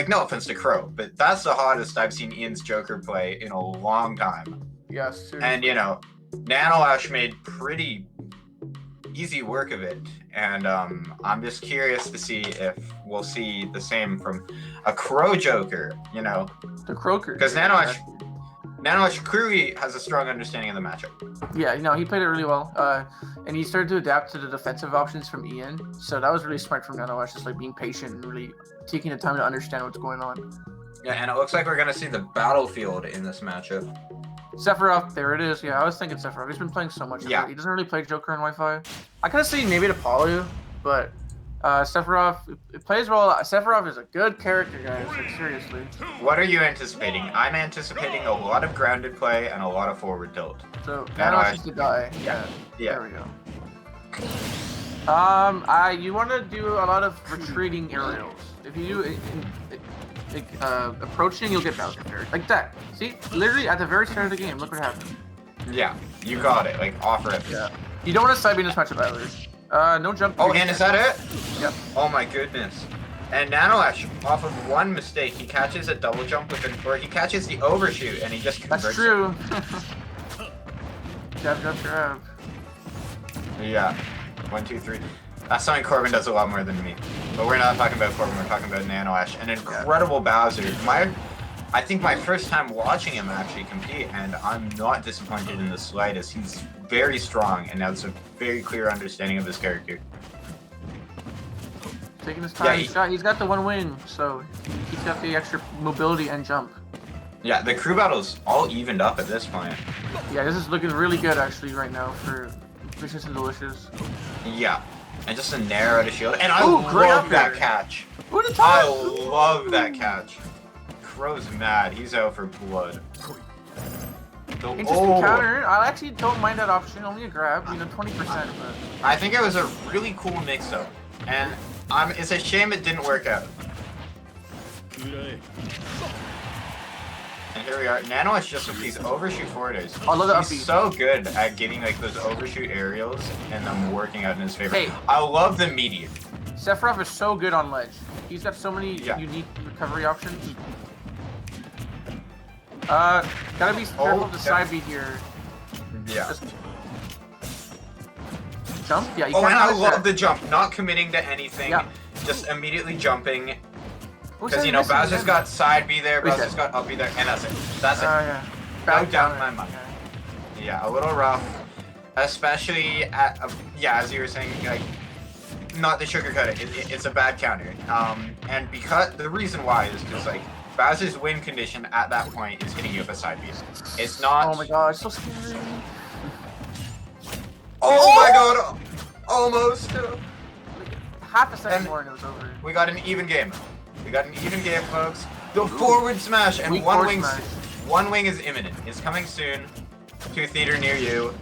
no offense to Crow, but that's the hottest I've seen Ian's Joker play in a long time.
Yes. Seriously.
And you know, Nanoash made pretty easy work of it, and I'm just curious to see if we'll see the same from a Crow Joker. You know,
the Croaker.
Because Nanoash clearly has a strong understanding of the matchup.
Yeah, you know, he played it really well. And he started to adapt to the defensive options from Ian. So that was really smart from Nanoash, just like being patient and really taking the time to understand what's going on.
Yeah, and it looks like we're going to see the battlefield in this matchup.
Sephiroth, there it is. Yeah, I was thinking Sephiroth. He's been playing so much.
Yeah.
He doesn't really play Joker on Wi-Fi. I could have seen maybe to Palu, but Sephiroth, it plays well. Sephiroth is a good character, guys. Like, seriously.
What are you anticipating? I'm anticipating a lot of grounded play and a lot of forward tilt.
So Nanoash is to die.
Yeah.
There we go. You want to do a lot of retreating aerials. If you do approaching, you'll get Bowser first. Like that. See? Literally at the very start of the game, look what happened.
Yeah, you got it. Like, offer it.
Yeah. You don't want to side beam this much of either. No jump.
Oh, and is that it?
Yep.
Oh my goodness. And Nanoash, off of one mistake, he catches a double jump with or he catches the overshoot and he just converts.
That's true. Jab, jab, jab.
Yeah. 1, 2, 3. That's something Corbin does a lot more than me. But we're not talking about Corbin, we're talking about Nanoash. An incredible Bowser. I think my first time watching him actually compete, and I'm not disappointed in the slightest. He's very strong and has a very clear understanding of his character.
Taking his time.
Yeah,
he's got the one wing, so he's got the extra mobility and jump.
Yeah, the crew battle's all evened up at this point.
Yeah, this is looking really good actually right now for Vicious and Delicious.
Yeah, and just a nair out of shield, and I
great
love
up
that
there.
catch.
Who did
I love that catch. Crow's mad. He's out for blood.
Interesting counter. I actually don't mind that option. Only a grab, 20%. But
I think it was a really cool mix-up, and it's a shame it didn't work out. And here we are. Nanoash just with these overshoot forwarders.
I love that.
He's so good at getting like those overshoot aerials and them working out in his favor.
Hey.
I love the median.
Sephiroth is so good on ledge. He's got so many unique recovery options. Gotta be careful of the side beat here.
Yeah.
Just jump? Yeah, you
and
can't
I
punish
love
that.
the jump. Not committing to anything.
Yeah.
Just immediately jumping.
What's
Because,
that
Bowser's
missing?
got side B there,
Wait,
Bowser's got up B there, and that's it. That's it.
Yeah.
Go down my mind. Yeah, a little rough. Especially at, as you were saying, like, not to sugarcoat it, it's a bad counter. And because, the reason why is because, like, Bowser's win condition at that point is hitting you with a side B. It's not...
Oh my god, it's so scary.
Oh my god! Almost!
Half a second more and it was over.
We got an even game. Folks. The forward smash and
Weak
one
forward
wing.
smash.
One wing is imminent. It's coming soon to a theater near you.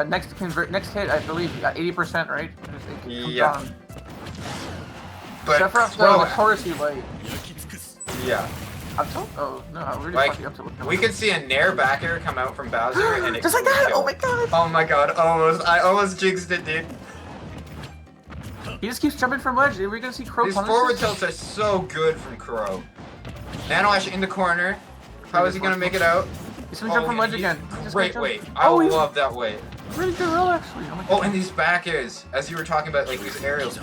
Next hit, I believe, you got 80%, right? It comes
Yeah.
on.
But
Sephiroth's got notoriously late.
yeah,
Up tilt? Oh, no, we're just
like
fucking up tilt.
we could see a nair back air come out from Bowser and it
Just like
would
that!
kill.
Oh my god!
Oh my god! I almost jinxed it, dude.
He just keeps jumping from ledge. We're gonna see Crow
These
punish
forward
this?
tilts are so good from Crow. Nanoash in the corner. How is he gonna make it out?
He's gonna jump from ledge again.
Great weight. I love that weight.
Really good roll, actually. Oh my god.
Oh, and these back airs, as you were talking about, like these aerials.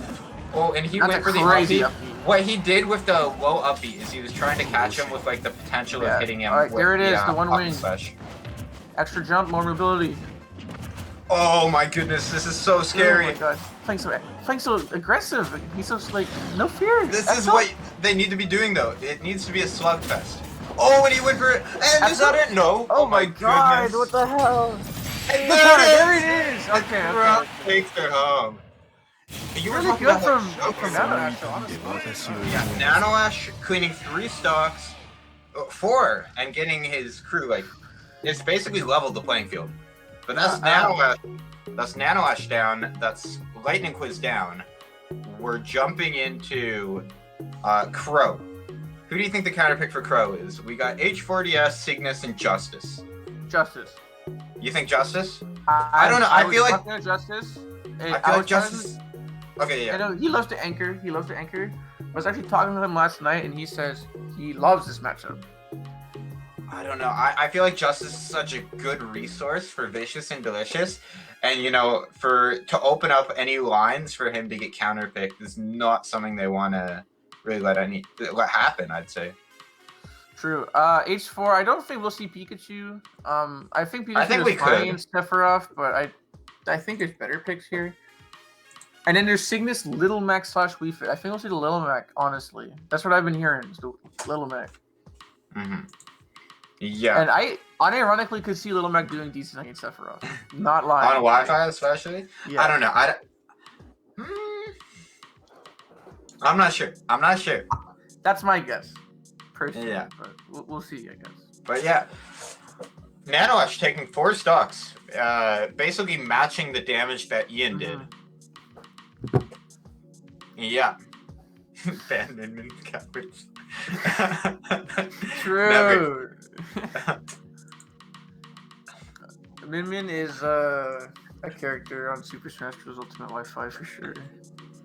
Oh, and he
That's
went
a
for the
crazy
upbeat.
upbeat.
What he did with the low upbeat is he was trying to catch him with like the potential of hitting him.
Alright,
with
there it is, the one
up
wing.
slash.
Extra jump, more mobility.
Oh my goodness, this is so
Oh
scary.
my god. playing so aggressive. He's so like no fear.
This
That's
is
so-
what they need to be doing, though. It needs to be a slugfest. Oh, and he went for it. And is that it? No.
Oh my god!
goodness.
What the hell?
And
There it is. Okay.
Crowd
Okay.
takes her home. You were
Really
talking
good
about
from
Joker.
Nano Ash, honestly.
Yeah, Nano Ash cleaning 3 stocks, 4, and getting his crew like it's basically leveled the playing field. But that's Nano Ash. That's Nano Ash down. That's Lightning Quiz down. We're jumping into Crow. Who do you think the counter pick for Crow is? We got H4DS, Cygnus, and Justice.
Justice.
You think Justice? I don't know. I feel like
Justice.
I feel like Justice. Okay,
I
yeah.
know he loves to anchor. He loves to anchor. I was actually talking to him last night, and he says he loves this matchup.
I don't know. I feel like Justice is such a good resource for Vicious and Delicious, and you know, to open up any lines for him to get counterpicked is not something they want to really let happen. I'd say.
True. H4. I don't think we'll see Pikachu. I think Pikachu
think we
is fine
could.
in Sephiroth, but I think there's better picks here. And then there's Cygnus, Little Mac / Wii Fit. I think we'll see the Little Mac. Honestly, that's what I've been hearing. Is the Little Mac.
Mm-hmm. Yeah.
And I unironically could see Little Mac doing decent against Sephiroth. Not lying.
On Wi-Fi, especially.
Yeah.
I don't know. I'm not sure.
That's my guess. Personally.
Yeah.
But we'll see, I guess.
But yeah, Nano Ash taking 4 stocks, basically matching the damage that Ian did. Yeah. Ban Min coverage.
True. Min is a character on Super Smash Bros. Ultimate Wi-Fi for sure.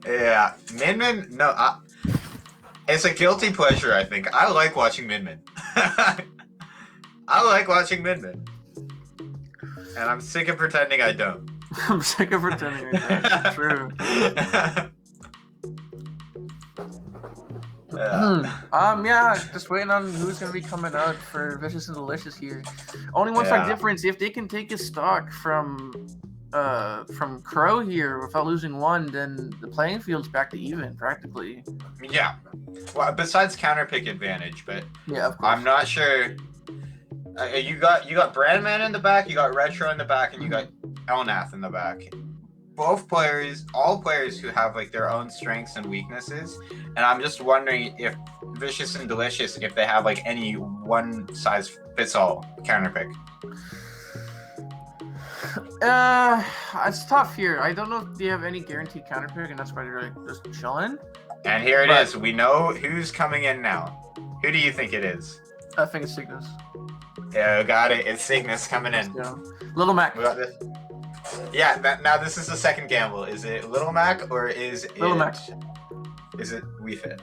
Yeah, Min. No, it's a guilty pleasure. I think I like watching Min. I like watching Min, and I'm sick of pretending I don't.
I'm sick of pretending I don't. True. Yeah, just waiting on who's gonna be coming out for Vicious and Delicious here. Only one stock difference, if they can take a stock from Crow here without losing one, then the playing field's back to even practically.
Yeah. Well, besides counterpick advantage, but
Yeah, of course.
I'm not sure. You got Brandman in the back, you got Retro in the back, and you got Elnath in the back. All players who have like their own strengths and weaknesses, and I'm just wondering if Vicious and Delicious, if they have like any one size fits all counterpick.
It's tough here. I don't know if they have any guaranteed counterpick, and that's why they're like just chilling.
And here it is. We know who's coming in now. Who do you think it is?
I think it's Cygnus.
Yeah, got it. It's Cygnus coming in.
Yeah. Little Mac.
We got this. Yeah, now this is the second gamble. Is it Little Mac or is
Little
it
Mac.
Is it Wii Fit?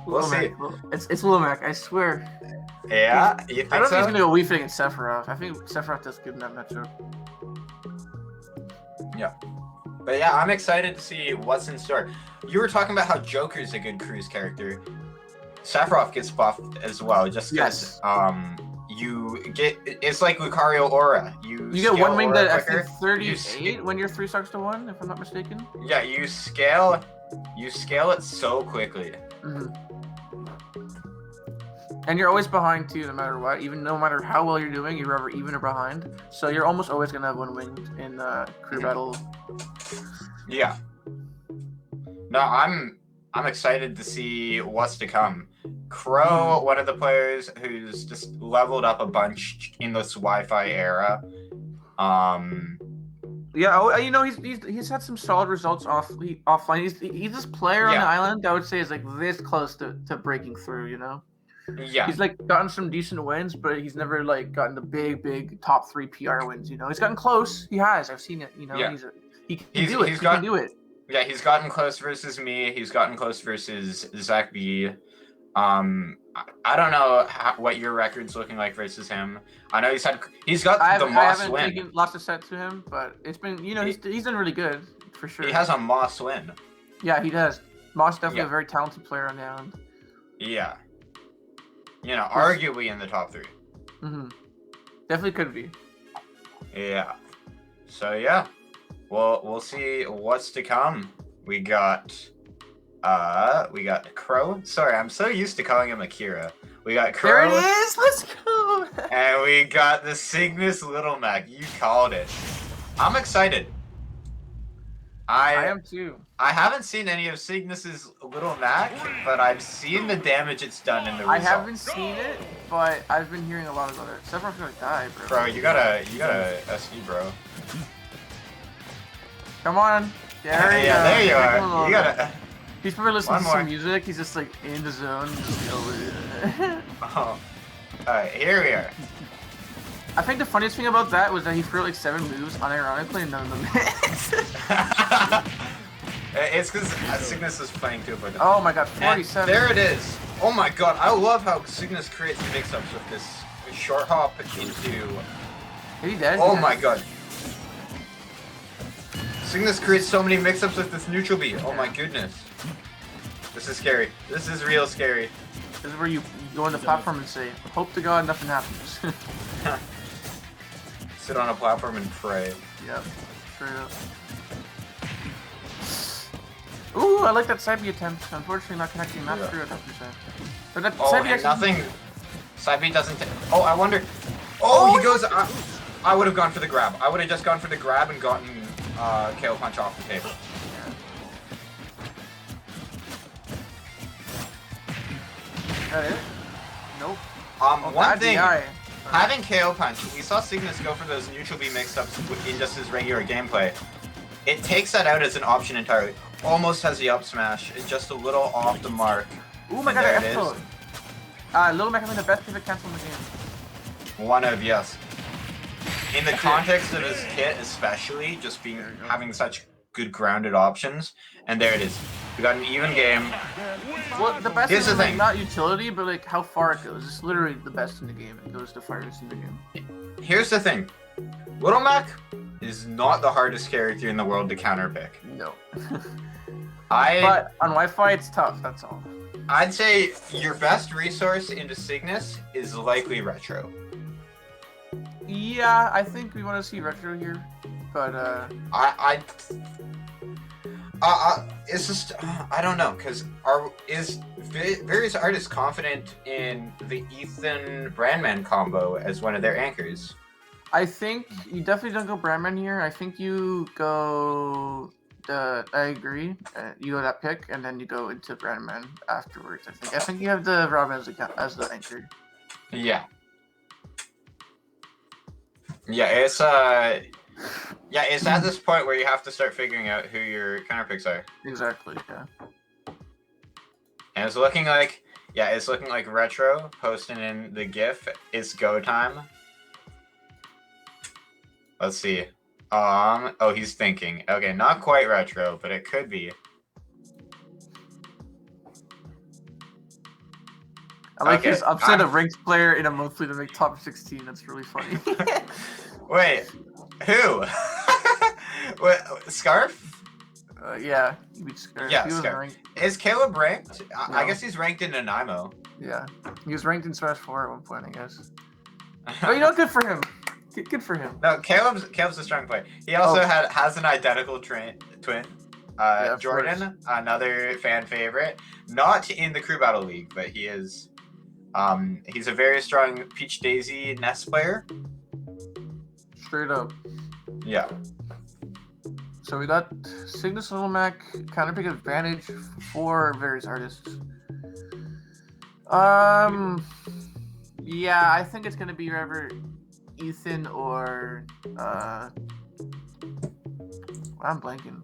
Little
see.
Mac. It's Little Mac. I swear.
Yeah, you think
I don't
so?
think he's gonna go Wii Fit against Sephiroth. I think Sephiroth does good in that matchup.
Yeah. But yeah, I'm excited to see what's in store. You were talking about how Joker's a good cruise character. Sephiroth gets buffed as well, just because it's like Lucario Aura. You
get
scale
one wing
Aura
that I
quicker.
think 38 when you're 3 stocks to 1, if I'm not mistaken.
Yeah, you scale it so quickly.
And you're always behind too, no matter what. No matter how well you're doing, you're ever even or behind. So you're almost always gonna have one wing in crew battle.
Yeah. No, I'm excited to see what's to come. Crow, one of the players who's just leveled up a bunch in this Wi-Fi era.
Yeah, you know he's had some solid results offline. He's this player on the island I would say is like this close to breaking through. You know.
Yeah.
He's like gotten some decent wins, but he's never like gotten the big top 3 PR wins. You know, he's gotten close. He has. I've seen it. You know, he can do it. He can do it.
Yeah, he's gotten close versus me. He's gotten close versus Zach B. I don't know what your record's looking like versus him. I know he's got the Moss win.
I haven't lost a set to him, but it's been he's done really good for sure.
He has a Moss win.
Yeah, he does. Moss definitely a very talented player on the island.
Yeah. You know, arguably in the top 3.
Definitely could be.
Yeah. So yeah, we'll see what's to come We got Crow. Sorry, I'm so used to calling him Akira. We got
There it
Crow.
is. Let's go.
And we got the Cygnus Little Mac. You called it. I'm excited.
I am too.
I haven't seen any of Cygnus's Little Mac, but I've seen the damage it's done in the
I
results.
haven't seen it, but I've been hearing a lot of other. Several gonna die, bro.
Bro, you gotta SE, bro.
Come on. There
you are. You gotta.
He's probably listening
One
to
more.
some music. He's just like in the zone. Just,
Oh. Alright, here we are.
I think the funniest thing about that was that he threw like 7 moves unironically and none of them hit.
It's because Cygnus is playing too. But
Oh my god,
and
47.
there it is. Oh my god, I love how Cygnus creates mix-ups with this short hop into.
Is he dead?
Oh my god. Cygnus creates so many mix-ups with this neutral B. Oh my goodness. This is scary. This is real scary.
This is where you go on the platform and say, hope to god nothing happens.
Sit on a platform and pray.
Yep, straight up. Ooh, I like that side B attempt. Unfortunately, not connecting that through 100%. But that
Oh,
side B
and
actually...
nothing. Side B doesn't. Oh, I wonder. Oh, he goes. I would have gone for the grab. I would have just gone for the grab and gotten KO punch off the table.
Is that it? Nope.
One
bad
thing.
DI.
Having KO punch, we saw Cygnus go for those neutral B mix-ups in just his regular gameplay. It takes that out as an option entirely. Almost has the up smash, just a little off the mark.
Ooh my
And
god,
there
F
it is.
code. Little Mac having the best pivot cancel in the game.
One of, yes. In the context of his kit, especially, just having such good grounded options, and there it is. We got an even game.
Well, the best
Here's
is
the
like
thing.
not utility, but like how far it goes. It's literally the best in the game. It goes the farthest in the game.
Here's the thing. Little Mac is not the hardest character in the world to counterpick.
No.
I'd
But on Wi-Fi, it's tough. That's all.
say your best resource into Cygnus is likely Retro.
Yeah, I think we want to see Retro here, but
It's just I don't know, because is various artists confident in the Ethan Brandman combo as one of their anchors?
I think you definitely don't go Brandman here. I think you go I agree. You go that pick, and then you go into Brandman afterwards. I think you have the Robin as the anchor.
Yeah. Yeah, it's at this point where you have to start figuring out who your counterpicks are.
Exactly. Yeah.
And it's looking like Retro posting in the GIF. It's go time. Let's see. Oh, he's thinking. Okay, not quite Retro, but it could be.
I like
Okay,
his upset of ranked player in a monthly to make top 16. That's really funny.
Wait, who? What, Scarf?
Yeah, he beat Scarf.
Yeah,
He was
Scarf.
ranked.
Is Caleb ranked? I
No.
guess he's ranked in Nanaimo.
Yeah, he was ranked in Smash 4 at one point, I guess. But you know, good for him. Good for him.
No, Caleb's a strong player. He also
Oh.
has an identical twin.
Yeah, of
Jordan, another fan favorite, not in the Crew Battle League, but he is. He's a very strong Peach Daisy Nest player.
Straight up.
Yeah.
So we got Cygnus Little Mac counterpick advantage for various artists. Yeah, I think it's gonna be either Ethan or I'm blanking.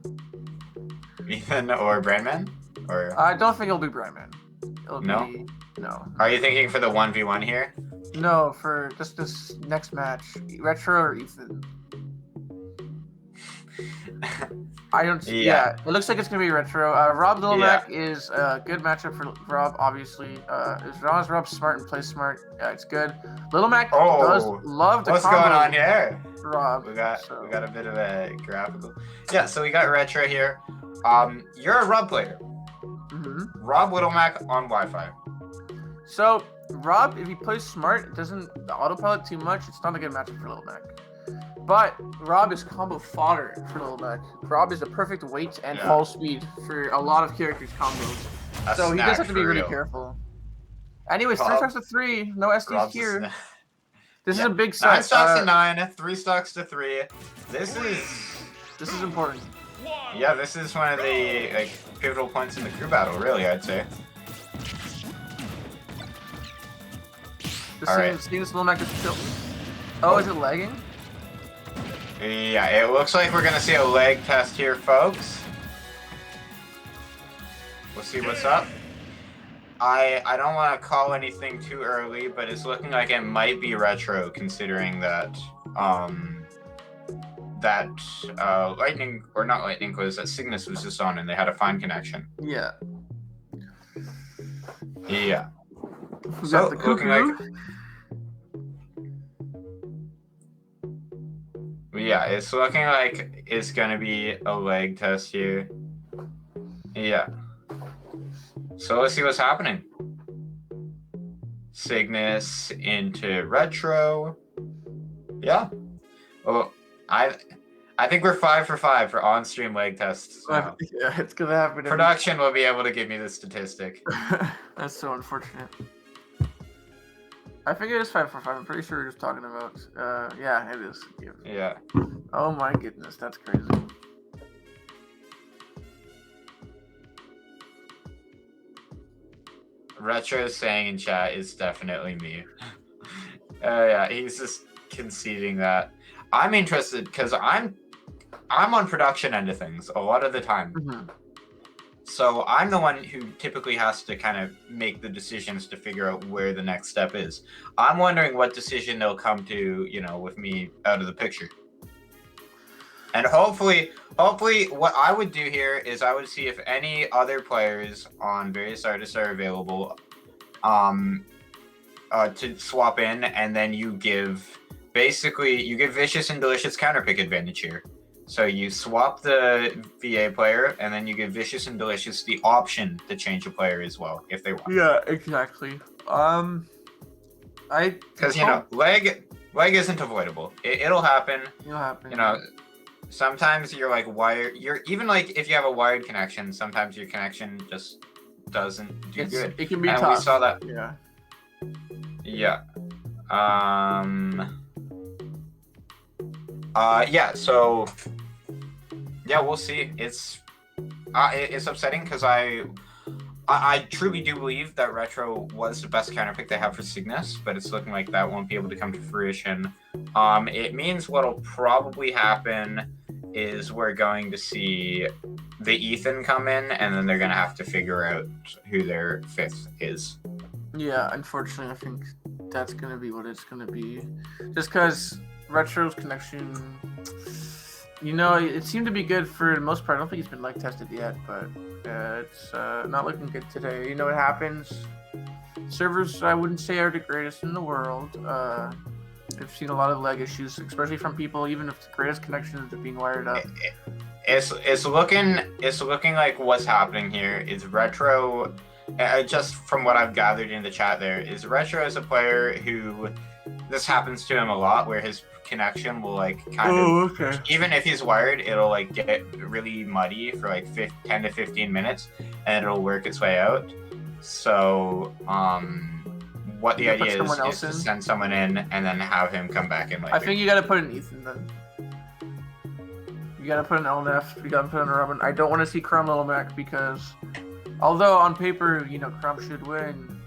Ethan or Brandman? Or
I don't think it'll be Brightman. It'll
No?
be no.
are you thinking for the 1v1 here?
No, for just this next match. Retro or Ethan. I don't.
Yeah.
It looks like it's gonna be Retro. Rob Little
Yeah.
Mac is a good matchup for Rob. Obviously, as long as Rob's smart and plays smart, it's good. Little Mac does love to
What's
combo
going on here?
Rob.
We got
so-
a bit of a graphical. Yeah, so we got Retro here. You're a Rob player.
Mhm.
Rob Whittlemack on Wi-Fi.
So Rob, if he plays smart, doesn't autopilot too much. It's not a good matchup for Little Mac. But Rob is combo fodder for Little Mac. Rob is the perfect weight and fall speed for a lot of characters' combos. So he does have to be really careful. Anyways, 3 stocks to 3. No SDs
Rob's
here. This is
Yeah.
a big set.
9 stocks to 9, 3 stocks to 3. This is
important.
yeah, this is one of the like pivotal points in the crew battle, really, I'd say.
Seeing this Little Mac just chill. Oh, is it lagging?
Yeah, it looks like we're gonna see a leg test here, folks. We'll see what's up. I don't want to call anything too early, but it's looking like it might be retro, considering that lightning, or not lightning, was that Cygnus was just on and they had a fine connection.
Yeah.
Yeah.
We
So
got the
looking like
cuckoo.
yeah, it's looking like it's gonna be a leg test here. Yeah. So let's see what's happening. Cygnus into retro. Yeah. Well, I think we're 5 for 5 for on-stream leg tests. So
Yeah, it's gonna happen.
production will be able to give me the statistic.
That's so unfortunate. I think it is 5 for 5. I'm pretty sure we're just talking about. Yeah, it is.
Yeah.
Oh my goodness, that's crazy.
Retro is saying in chat it's definitely me. Yeah, he's just conceding that. I'm interested because I'm on production end of things a lot of the time.
Mm-hmm.
So I'm the one who typically has to kind of make the decisions to figure out where the next step is. I'm wondering what decision they'll come to, with me out of the picture. And hopefully what I would do here is I would see if any other players on various artists are available to swap in, and then you give Vicious and Delicious counterpick advantage here. So you swap the VA player, and then you give Vicious and Delicious the option to change a player as well if they want.
Yeah, exactly.
Because leg isn't avoidable. It'll happen.
It'll happen.
Sometimes you're like wired. You're even like if you have a wired connection, sometimes your connection just doesn't do good.
It can be
and
tough.
We saw that.
Yeah.
Yeah. Yeah. So. Yeah, we'll see. It's upsetting because I truly do believe that retro was the best counterpick they have for Cygnus, but it's looking like that won't be able to come to fruition. It means what'll probably happen is we're going to see the Ethan come in, and then they're going to have to figure out who their 5th is.
Yeah, unfortunately, I think that's going to be what it's going to be. Just because retro's connection, it seemed to be good for the most part. I don't think it's been tested yet, but it's not looking good today. What happens? Servers, I wouldn't say are the greatest in the world. I've seen a lot of lag issues, especially from people, even if the greatest connections are being wired up.
It's looking like what's happening here is retro. Just from what I've gathered in the chat, there is retro as a player who this happens to him a lot, where his connection will
okay.
Even if he's wired, it'll get really muddy for 10 to 15 minutes, and it'll work its way out. So what the idea is to send someone in and then have him come back in later.
I think you gotta put an Ethan then. You gotta put an LNF, you gotta put an Robin. I don't want to see Crumb Little Mac because although on paper, Crumb should win,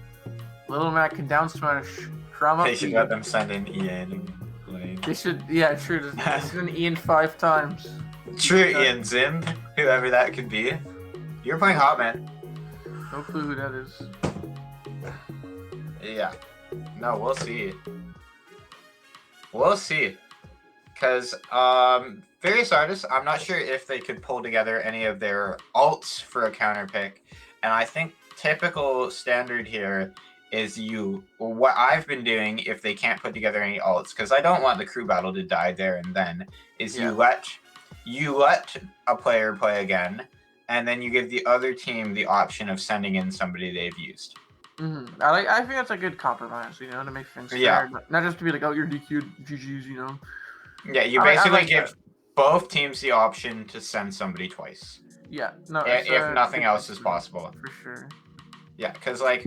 Little Mac can down smash Crumb up.
They should let them send in Ian.
They should, yeah, true. Send Ian 5 times.
True, Ian Zim, whoever that could be. You're playing Hot Man.
No clue who that is.
Yeah. No, we'll see. We'll see. Because various artists, I'm not sure if they could pull together any of their alts for a counter pick. And I think typical standard here is what I've been doing if they can't put together any alts, because I don't want the crew battle to die there and then, is you let a player play again, and then you give the other team the option of sending in somebody they've used.
Mm-hmm. I think that's a good compromise, to make things fair. Not just to be like, oh, you're DQ'd, GG's,
Yeah, you
I
basically
like
give
that.
both teams the option to send somebody twice,
Yeah, no,
if nothing
good
else is
system,
possible.
for sure.
Yeah, because like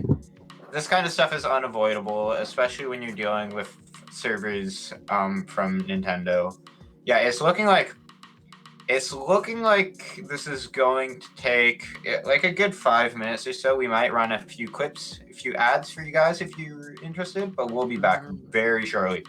this kind of stuff is unavoidable, especially when you're dealing with servers from Nintendo. Yeah, it's looking like this is going to take like a good 5 minutes or so. We might run a few clips, a few ads for you guys if you're interested, but we'll be back very shortly.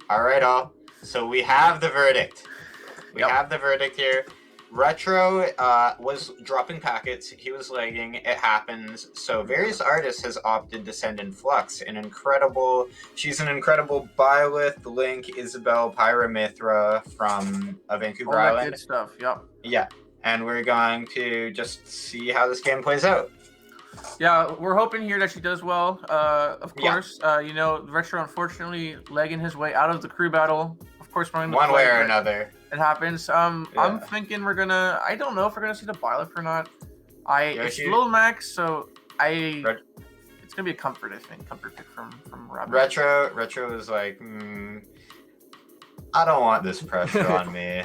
All right, all. So we have the verdict. We have the verdict here. Retro was dropping packets. He was lagging. It happens. So various artists has opted to send in Flux, she's an incredible Byleth, Link, Isabel, Pyramithra from Vancouver
All that
Island.
good stuff. Yep.
Yeah, and we're going to just see how this game plays out.
Yeah, we're hoping here that she does well. Of course, you know, Retro unfortunately legging his way out of the crew battle. Of course, running the
One way
play,
or
but
another.
it happens. I'm thinking we're gonna. I don't know if we're gonna see the Byleth or not. It's
Yoshi?
low max, so
Ret-
it's gonna be a comfort. I think comfort pick from Rabbit.
Retro is like, I don't want this pressure on me.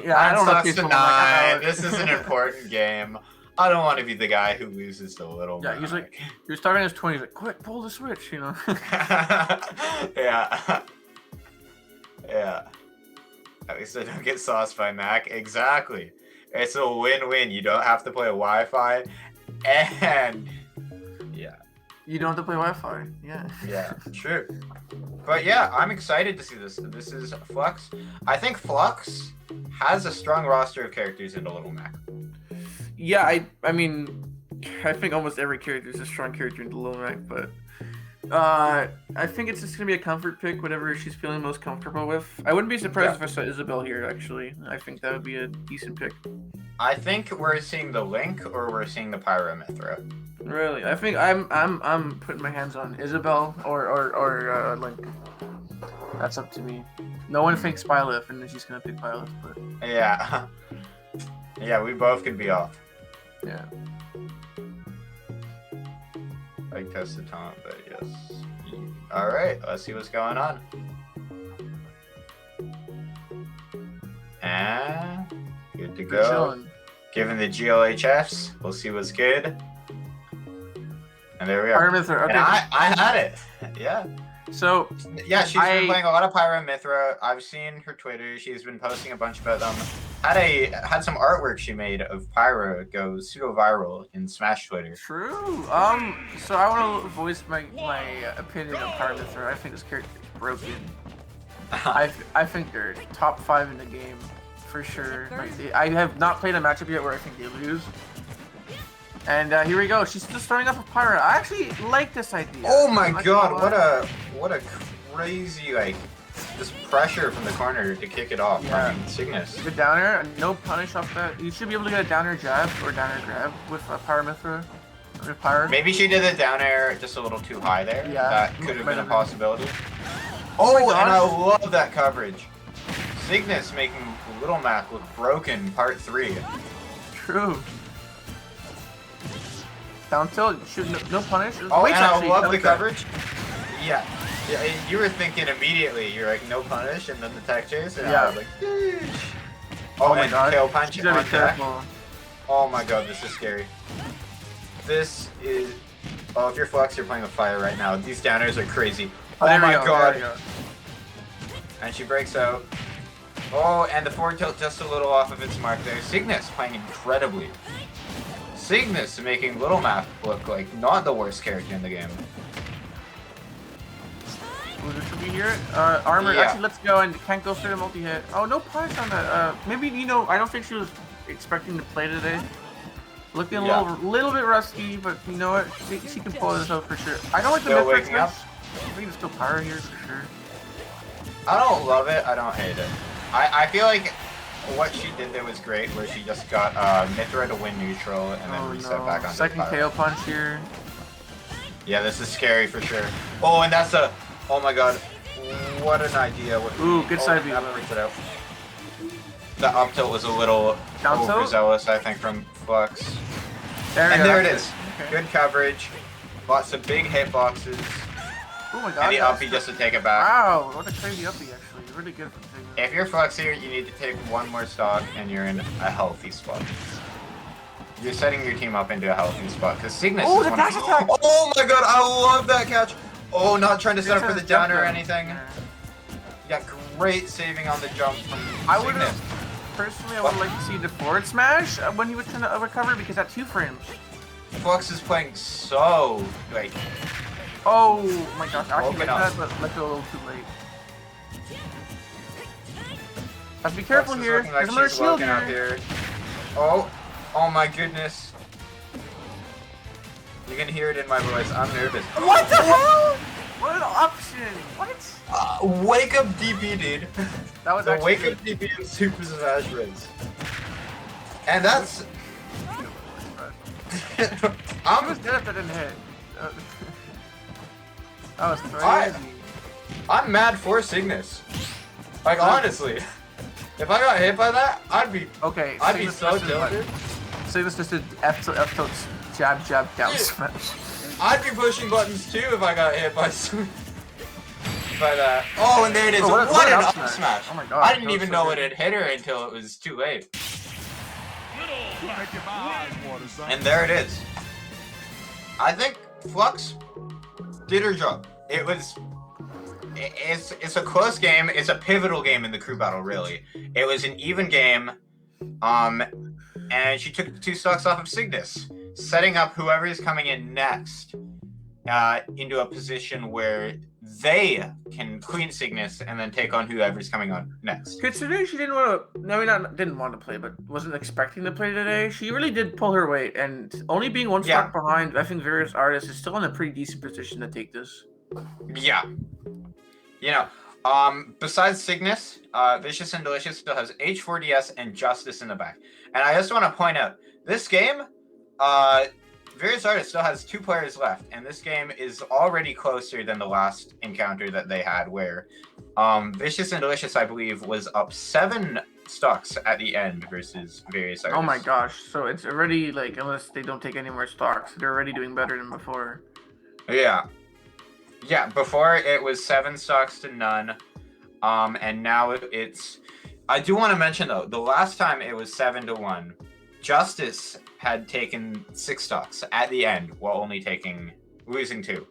Yeah, I don't know.
Sucks
If
to
someone like,
9. This is an important game. I don't want to be the guy who loses to Little
Yeah,
Mac.
he's like, he was starting his 20s, like, quick, pull the switch, you know.
Yeah. Yeah. At least I don't get sauced by Mac. Exactly. It's a win-win. You don't have to play Wi-Fi, and yeah.
You don't have to play Wi-Fi. Yeah.
Yeah, true. But yeah, I'm excited to see this. This is Flux. I think Flux has a strong roster of characters into Little Mac.
Yeah, I mean, I think almost every character is a strong character in Little Mac, but I think it's just gonna be a comfort pick, whatever she's feeling most comfortable with. I wouldn't be surprised if I saw Isabel here. Actually, I think that would be a decent pick.
I think we're seeing the Link or we're seeing the Pyramithra.
Really, I think I'm putting my hands on Isabel or Link. That's up to me. No one thinks Byleth, and then she's gonna pick Byleth, but
Yeah. Yeah, we both could be off.
yeah.
Like tested taunt, but yes. Alright, let's see what's going on. And good to
We're
go.
chilling.
Given the GLHFs, we'll see what's good. And there we are.
Pyramithra,
And
okay.
I had it. Yeah.
So
Yeah, she's been playing a lot of Pyra and Mithra. I've seen her Twitter. She's been posting a bunch about them. Had some artwork she made of Pyra go pseudo viral in Smash Twitter.
true. So I want to voice my opinion on Pyramithra. I think this character is broken. I think they're top 5 in the game for sure. Like, I have not played a matchup yet where I think they lose. And here we go. She's just starting off with Pyra. I actually like this idea.
Oh my
Like,
god, what a crazy this pressure from the corner to kick it off.
Yeah.
I mean, Cygnus.
The downer, no punish off that. You should be able to get a downer jab or downer grab with Pyramithra. With Pyra.
Maybe she did the down air just a little too high there.
Yeah,
That could have
might
been a
have been.
possibility.
Oh my
Oh, and I
gosh.
love that coverage. Cygnus making Little Mac look broken, part 3.
True. Down tilt, should no punish.
Oh,
Wait's
and I
actually
love the
okay.
coverage. Yeah. Yeah, you were thinking immediately, you're like, no punish, and then the tech chase, and I was like, yeesh. Oh,
my
and
god.
KO punch
You gotta
on
be
deck.
careful.
Oh my god, this is scary. This is... Oh, if you're Flux, you're playing with fire right now. These downers are crazy. Oh
There we
my
go,
god.
there we go.
And she breaks out. Oh, and the forward tilt just a little off of its mark there. Cygnus playing incredibly. Cygnus making Little Mac look like not the worst character in the game.
Ooh, should we hear it? Armor,
Yeah.
actually, let's go, and can't go through the multi-hit. Oh, no punish on that. Maybe, I don't think she was expecting to play today. Looking a
Yeah.
little bit rusty, but you know what? She can pull this out for sure. I don't like the
Still
mid
waking up.
I think it's still Pyra here for sure.
I don't love it, I don't hate it. I feel like what she did there was great, where she just got Mithra to win neutral and then
Oh
reset
no.
back on
Second KO punch here.
Yeah, this is scary for sure. Oh, and that's a... Oh my god. What an idea.
Ooh, good side B.
That freaked it out. The up tilt was a little
Down tilt?
overzealous, I think, from Flux.
There we
And
go.
there it
that's
is.
Okay.
Good coverage. Lots of big hitboxes.
Oh my god.
And the
that's
uppy
the-
just to take it back.
Wow, what a crazy uppy actually. Really good from Cygnus.
If you're Flux here, you need to take one more stock and you're in a healthy spot. You're setting your team up into a healthy spot because Cygnus
Oh,
is
the
one
dash attack!
Oh my god, I love that catch! Oh, not trying to set up for the
Jump
downer or
down.
anything.
Yeah.
Yeah, great saving on the jump from
I would
Cygnus.
have, personally, I would like to see the forward smash when he was trying to recover because at 2 frames.
Flux is playing so, like,
Oh my gosh, I actually
Broken
like
up.
that, but let go a little too late. Have to be careful
Flux is
here.
looking like
There's another
she's
shield
woken up
here.
here. Oh, oh my goodness. You can hear it in my voice. I'm nervous.
What the hell? What an option! What?
Wake up DP, dude.
That was
The
actually
wake up DP in Super Smash Bros. And that's.
I was dead if that didn't hit. That was
I-
crazy.
I'm mad for Cygnus. Like honestly, if I got hit by that, I'd be
Okay,
I'd be
Cygnus
so
just did what?
tilted.
Cygnus just did F tilt jab down
Yeah.
smash.
I'd be pushing buttons too if I got hit by that. Oh, and there it is.
Oh,
what
what
an
an
up
up
smash!
smash. Oh my god,
I didn't
that was
even
so
know
good.
it had hit her until it was too late.
Little
And there it is. I think Flux did her job. It was. It's a close game. It's a pivotal game in the crew battle, really. It was an even game, and she took 2 stocks off of Cygnus, setting up whoever is coming in next into a position where they can clean Cygnus and then take on whoever's coming on next.
Considering she didn't want to, no, not didn't want to play, but wasn't expecting to play today, she really did pull her weight. And only being 1 stock behind, I think various artists is still in a pretty decent position to take this.
Yeah. You know, besides Cygnus, Vicious and Delicious still has H4DS and Justice in the back. And I just want to point out, this game, Various Artists still has 2 players left, and this game is already closer than the last encounter that they had, where Vicious and Delicious, I believe, was up 7 stocks at the end versus various artists.
Oh my gosh! So it's already like, unless they don't take any more stocks, they're already doing better than before.
Yeah. Yeah, before it was 7 stocks to none. And now it's... I do want to mention, though, the last time it was 7-1, Justice had taken 6 stocks at the end while only losing 2.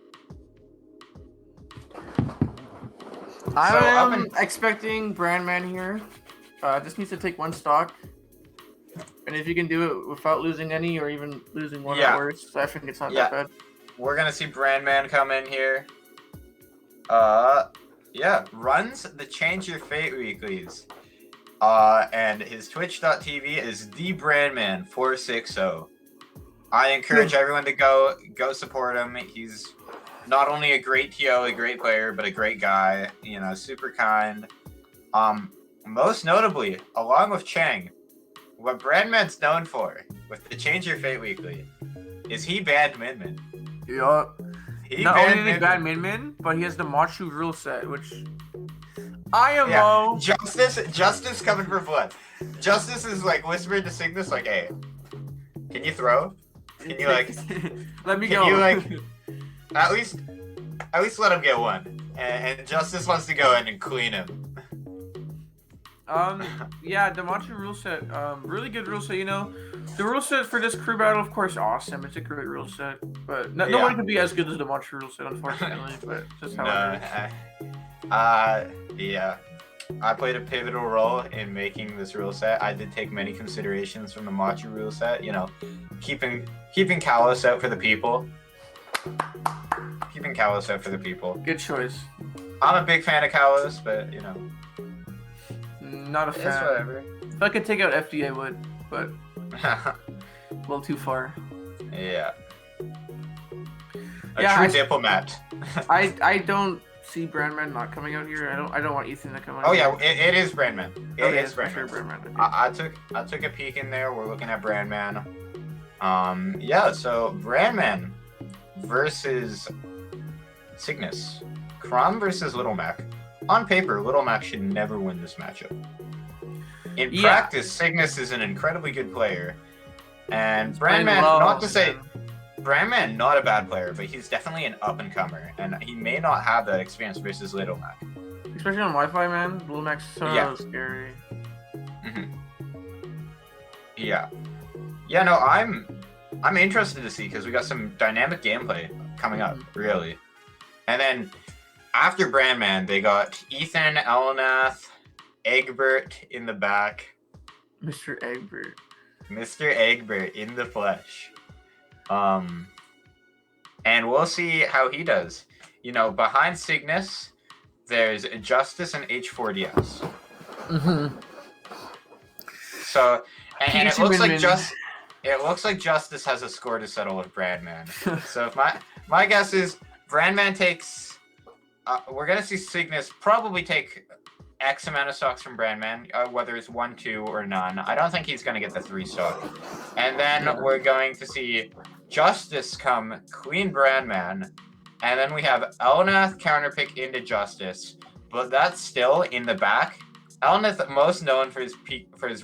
I'm expecting Brandman here. Just needs to take 1 stock. And if you can do it without losing any or even losing 1 at worst, I think it's not that bad.
We're going to see Brandman come in here. Yeah, runs the Change Your Fate weeklies. And his twitch.tv is thebrandman460. I encourage everyone to go support him. He's not only a great TO, a great player, but a great guy, you know, super kind. Most notably, along with Chang, what Brandman's known for with the Change Your Fate weekly is he banned Min Min.
Yup.
He
Not
banned
only did he ban Min Min, but he has the Machu rule set, which IMO.
Justice coming for blood. Justice is like whispering to Cygnus like, hey, can you throw? Can you like
let me go.
Can you like at least let him get 1. And Justice wants to go in and clean him.
Yeah, the Machu rule set, really good rule set, you know. The rule set for this crew battle, of course, awesome. It's a great rule set, but no one can be as good as the Machu rule set, unfortunately. But just how it is.
Yeah. I played a pivotal role in making this rule set. I did take many considerations from the Machu rule set, you know, keeping Kalos out for the people. Keeping Kalos out for the people.
Good choice.
I'm a big fan of Kalos, but you know,
not a fan.
It's whatever.
If I could take out FD, I would, but a little too far.
Yeah. A true diplomat.
I don't see Brandman not coming out here. I don't want Ethan to come out.
Oh yeah, it is Brandman. It is Brandman.
Sure, Brandman. Okay.
I took a peek in there. We're looking at Brandman. Yeah. So Brandman versus Cygnus. Crom versus Little Mac. On paper, Little Mac should never win this matchup. In practice, Cygnus is an incredibly good player, and Brandman, not to say. Brandman, not a bad player, but he's definitely an up-and-comer, and he may not have that experience versus Little Mac.
Especially on Wi-Fi, man. Little Mac's so scary.
Mm-hmm. Yeah. Yeah, no, I'm interested to see, because we got some dynamic gameplay coming up, really. And then, after Brandman, they got Ethan, Elnath, Egbert in the back.
Mr. Egbert.
Mr. Egbert in the flesh. And we'll see how he does. You know, behind Cygnus, there's Justice and H4DS.
Mm-hmm.
So, and it looks like Justice has a score to settle with Brandman. So if my guess is Brandman takes, we're gonna see Cygnus probably take X amount of stocks from Brandman, whether it's 1, 2, or none. I don't think he's gonna get the 3 stock. And then we're going to see Justice come clean Brandman, and then we have Elnath counterpick into Justice, but that's still in the back. Elnath most known for his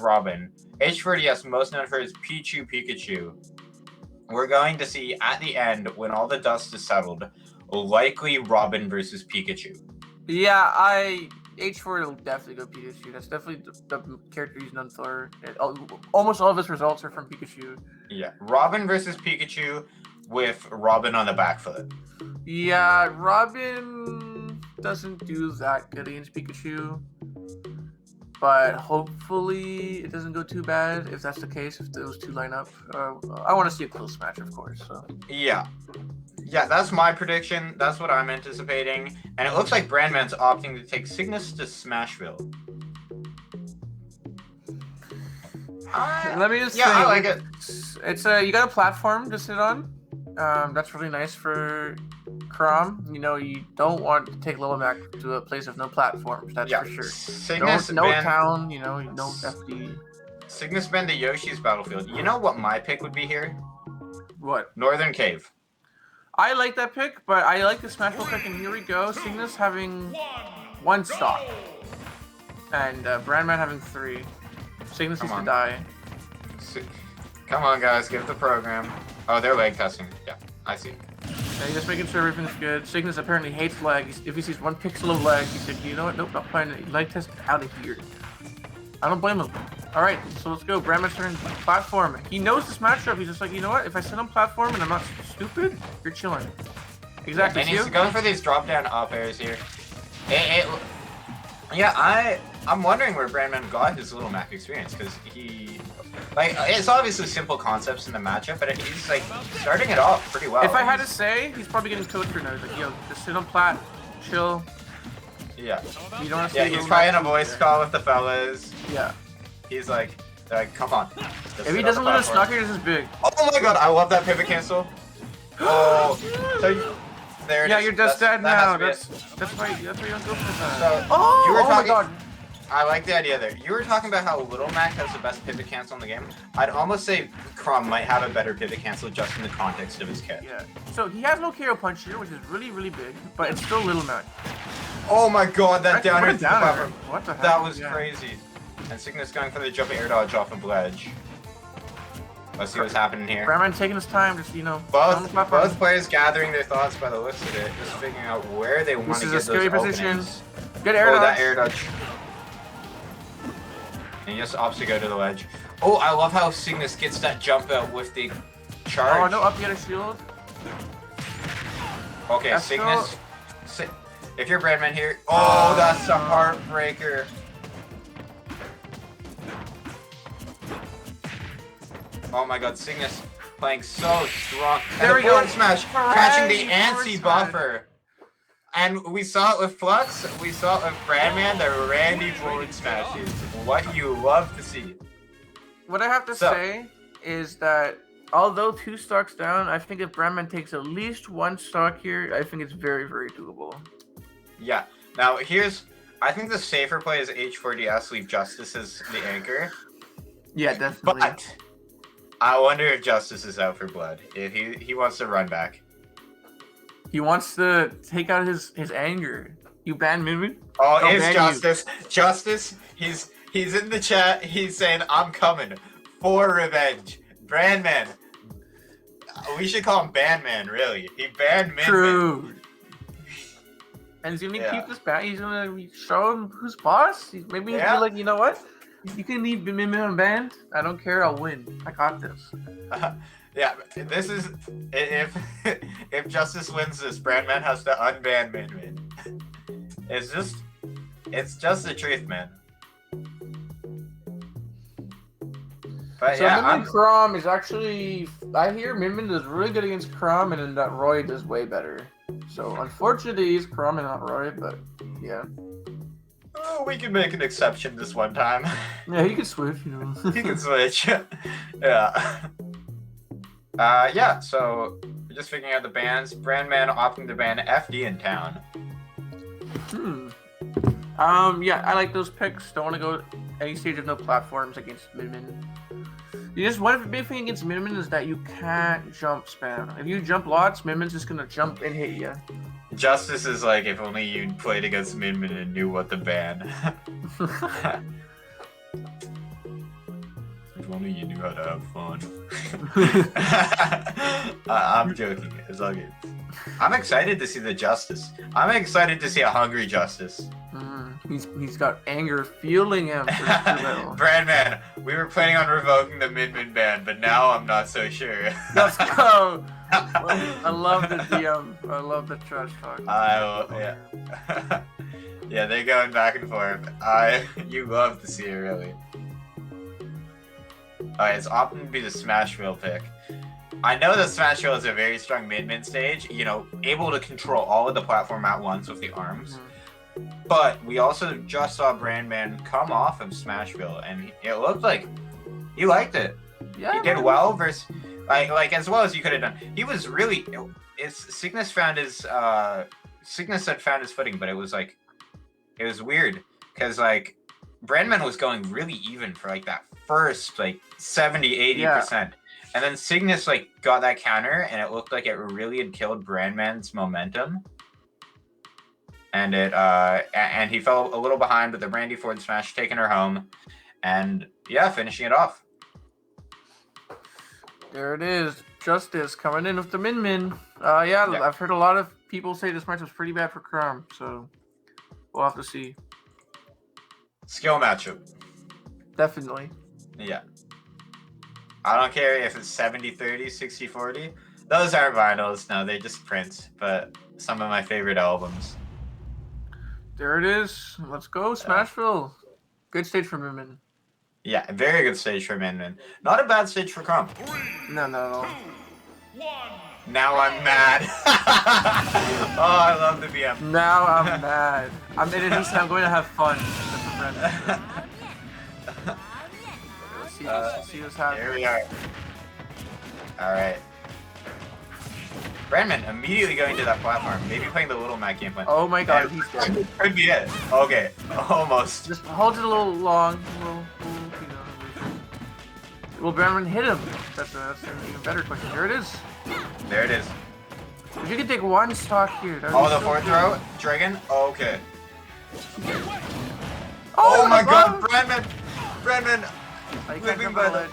Robin. H4DS most known for his Pikachu. We're going to see at the end, when all the dust is settled, likely Robin versus Pikachu.
Yeah, H4 will definitely go Pikachu. That's definitely the character he's known for. Almost all of his results are from Pikachu.
Yeah, Robin versus Pikachu with Robin on the back foot.
Yeah, Robin doesn't do that good against Pikachu. But hopefully it doesn't go too bad if that's the case, if those two line up. I want to see a close match, of course. So.
Yeah. Yeah, that's my prediction. That's what I'm anticipating. And it looks like Brandman's opting to take Cygnus to Smashville.
Let me just say,
I like it.
It's you got a platform to sit on. That's really nice for Crom. You know, you don't want to take Little Mac to a place with no platforms. That's for sure.
Cygnus
no town. You know, no FD.
Cygnus been to Yoshi's Battlefield. You know what my pick would be here?
What?
Northern Cave.
I like that pick, but I like the Smashville pick, and here we go. Cygnus having 1 stock. And Brandman having 3. Cygnus
Come
needs to
on.
die.
Come on, guys, give the program. Oh, they're leg testing. Yeah, I see.
Yeah, just making sure everything's good. Cygnus apparently hates lag. If he sees 1 pixel of lag, he said, you know what? Nope, not playing it. Lag test out of here. I don't blame him. Alright, so let's go. Brandman's turn platform. He knows this matchup. He's just like, you know what? If I sit on platform and I'm not stupid, you're chilling. Exactly.
And he's going for these drop down up airs here. Yeah, I'm wondering where Brandman got his little Mac experience, because he, like, it's obviously simple concepts in the matchup, but he's like starting it off pretty well.
If I had to say, he's probably getting coached right now. He's like, yo, just sit on plat, chill.
Yeah.
You don't want to
Yeah, he's probably in a voice call with the fellas.
Yeah.
He's like, come on.
If he doesn't lose a snucker, this is big.
Oh my god, I love that pivot cancel. Oh, so there it
Yeah,
is.
you're just dead
that has
now.
to be it.
That's why you don't go for that.
So,
Oh,
you were
oh my
talking,
god.
I like the idea there. You were talking about how Little Mac has the best pivot cancel in the game. I'd almost say Crumb might have a better pivot cancel just in the context of his kit.
Yeah. So he has no KO punch here, which is really, really big, but it's still Little Mac.
Oh my god, that
What a
downer to the
downer.
platform.
What the heck?
That was
Yeah.
crazy. And Cygnus going for the jump air dodge off of ledge. Let's see what's happening here.
Brandman taking his time, just, you know, on the platform.
Both players gathering their thoughts by the looks of it, just figuring out where they want
This
to
is
get
a scary
those
position.
openings.
Good air
Oh,
dodge.
that air dodge. And he just opts to go to the ledge. Oh, I love how Cygnus gets that jump out with the charge.
Oh, no, up get a shield.
Okay,
That's
Cygnus. If you're Brandman here. Oh, that's a heartbreaker. Oh my god, Cygnus playing so strong.
There
And
we
the
go.
forward smash, catching the
Hooray, forward
anti-buffer. And we saw it with Flux, we saw it with Brandman, the Randy forward smash is what you love to see.
What I have to
So-
say is that although 2 stocks down, I think if Brandman takes at least 1 stock here, I think it's very, very doable.
Yeah. Now I think the safer play is H4DS, leave Justice as the anchor.
Yeah, definitely.
But I wonder if Justice is out for blood. If he wants to run back.
He wants to take out his anger. You ban Mimi?
Oh,
I'll
it's
ban you.
Justice. Justice, he's in the chat. He's saying, I'm coming for revenge. Brandman. We should call him Bandman, really. He banned Min.
True. And he's gonna
Yeah.
keep this ban. He's gonna show him who's boss. Maybe he'll
Yeah.
be like, you know what? You can leave Mimi unbanned. I don't care. I'll win. I got this.
Yeah, this is if Justice wins this, Brandman has to unban Min. It's just the truth, man. But
So
yeah,
Min Crom is actually. I hear Min does really good against Crom, and then that Roy does way better. So unfortunately, he's Crom and not Roy, but yeah.
we can make an exception this one time.
Yeah, he can switch, you know.
He can switch. Yeah. Yeah, so we're just figuring out the bans. Brandman opting to ban FD in town.
Yeah, I like those picks. Don't want to go any stage of no platforms against Min. You just one big thing against Min is that you can't jump spam. If you jump lots, Min's just gonna jump and hit you.
Justice is like, if only you played against Min and knew what to ban. If only you knew how to have fun. I'm joking. It's all good. I'm excited to see the Justice. I'm excited to see a hungry Justice.
He's got anger fueling him. For this battle.
Brandman, we were planning on revoking the Min ban, but now I'm not so sure.
Let's go. I love the DM. I love the trash talk.
Yeah. Yeah, they're going back and forth. You love to see it, really. Alright, it's opting to be the Smashville pick. I know that Smashville is a very strong mid stage, you know, able to control all of the platform at once with the arms. But we also just saw Brandman come off of Smashville, and it looked like he liked it.
Yeah,
He did well versus, like as well as you could have done. He was really. Cygnus had found his footing, but it was weird because like Brandman was going really even for like that first like 70-80%, and then Cygnus like got that counter, and it looked like it really had killed Brandman's momentum. and and he fell a little behind with the Randy Ford smash, taking her home, and yeah, finishing it off.
There it is. Justice coming in with the Min. Yeah, I've heard a lot of people say this match was pretty bad for Crom, so we'll have to see.
Skill matchup.
Definitely.
Yeah. I don't care if it's 70-30, 60-40. Those aren't vinyls, no, they just print, but some of my favorite albums.
There it is. Let's go, Smashville. Good stage for Min.
Yeah, very good stage for Min. Not a bad stage for Crom.
No, no.
Now I'm mad. Oh, I love the BM.
Now I'm mad. I'm in it. I'm going to have fun. Let's see what's happening.
Here we are. Alright. Brandman immediately going to that platform. Maybe playing the Little Mac game plan.
Oh my god, he's dead.
Could be it. Okay, almost.
Just hold it a little long. Will Brandman hit him? That's an even better question. There it is.
There it is.
If you could take one stock here.
Oh, the forward throw? Dragon? Okay.
Oh
my god, Brandman! Brandman! Living by the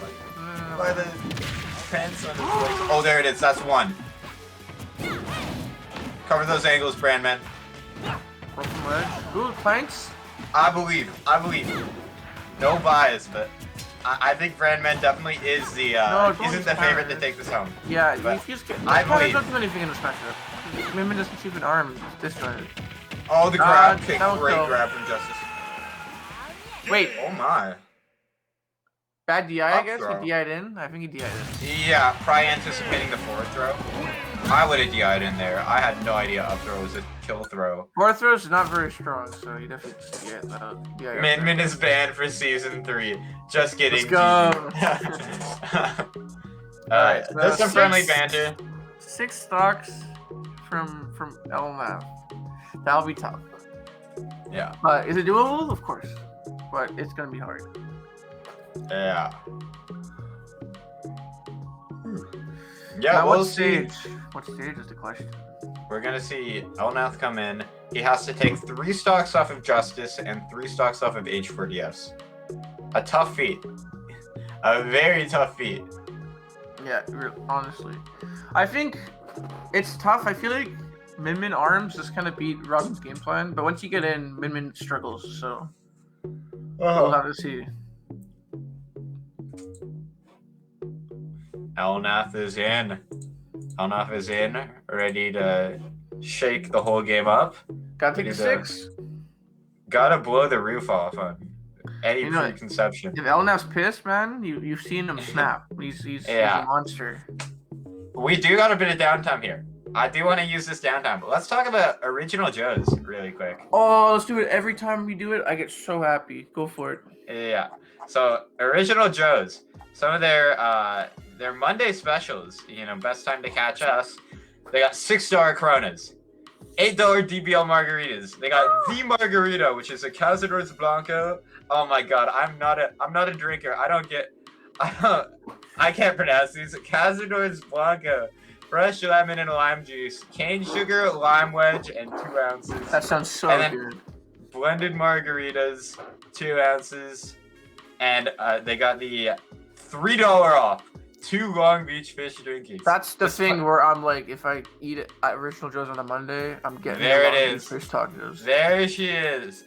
pants on his legs. Oh, there it is. That's one. Cover those angles, Brandman.
Broken ledge. Ooh, planks.
I believe. No bias, but I think Brandman definitely is the isn't the favorite to take this home.
Yeah,
but
he's
I believe.
Not do anything in this matchup. Min doesn't keep an arm disjointed.
Oh, the grab kick. Great grab from Justice.
Wait.
Oh my.
Bad DI, I guess?
Throw.
He DI'd in? I think he DI'd in.
Yeah, probably anticipating the forward throw. I would have DI'd in there. I had no idea up throw was a kill throw.
Forward throw is not very strong, so you definitely just DI.
Min is banned for season 3. Just kidding.
Let's go.
Alright, there's some friendly banter.
6 stocks from LMAF. That'll be tough.
Yeah.
Is it doable? Of course. But it's gonna be hard.
Yeah. Yeah,
now,
we'll
what
see.
stage? What stage is the question?
We're gonna see Elnath come in. He has to take 3 stocks off of Justice and 3 stocks off of H4DS. A tough feat. A very tough feat.
Yeah, honestly. I think it's tough. I feel like Min arms just kind of beat Robin's game plan, but once you get in, Min struggles, so we'll have to see.
Elnath is in. Elnath is in, ready to shake the whole game up.
Gotta take a 6.
Gotta blow the roof off on any preconception.
If Elnath's pissed, man, you've seen him snap. He's a monster.
We do got a bit of downtime here. I do want to use this downtime, but let's talk about Original Joe's really quick.
Oh, let's do it. Every time we do it, I get so happy. Go for it.
Yeah. So Original Joe's, some of their Monday specials, best time to catch us. They got $6 Coronas, $8 DBL margaritas. They got the margarita, which is a Cazadores Blanco. Oh my god, I'm not a drinker. I can't pronounce these. Cazadores Blanco, fresh lemon and lime juice, cane sugar, lime wedge, and 2 ounces.
That sounds so good.
Blended margaritas, 2 ounces, and they got the $3 off 2 Long Beach fish drinkies.
That's the thing where I'm like, if I eat it at Original Joe's on a Monday, I'm getting
there.
Long
It
Beach
is
fish tacos.
There she is.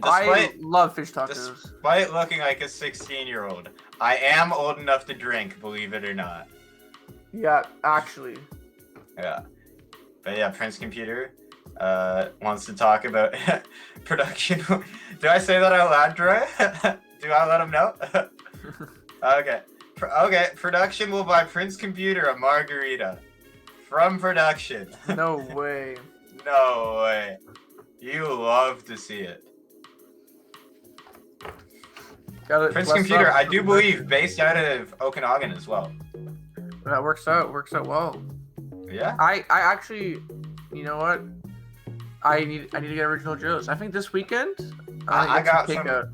I love fish tacos.
Despite looking like a 16-year-old, I am old enough to drink, believe it or not.
Yeah, actually.
Yeah. But yeah, Prince Computer wants to talk about production. Do I say that out loud, Troy? Do I let him know? Okay. Okay, production will buy Prince Computer a margarita. From production.
No way.
No way. You love to see it. Prince Computer, I do believe, based out of Okanagan as well.
That works out well.
Yeah.
I actually, you know what? I need to get Original Joe's. I think this weekend
I got some.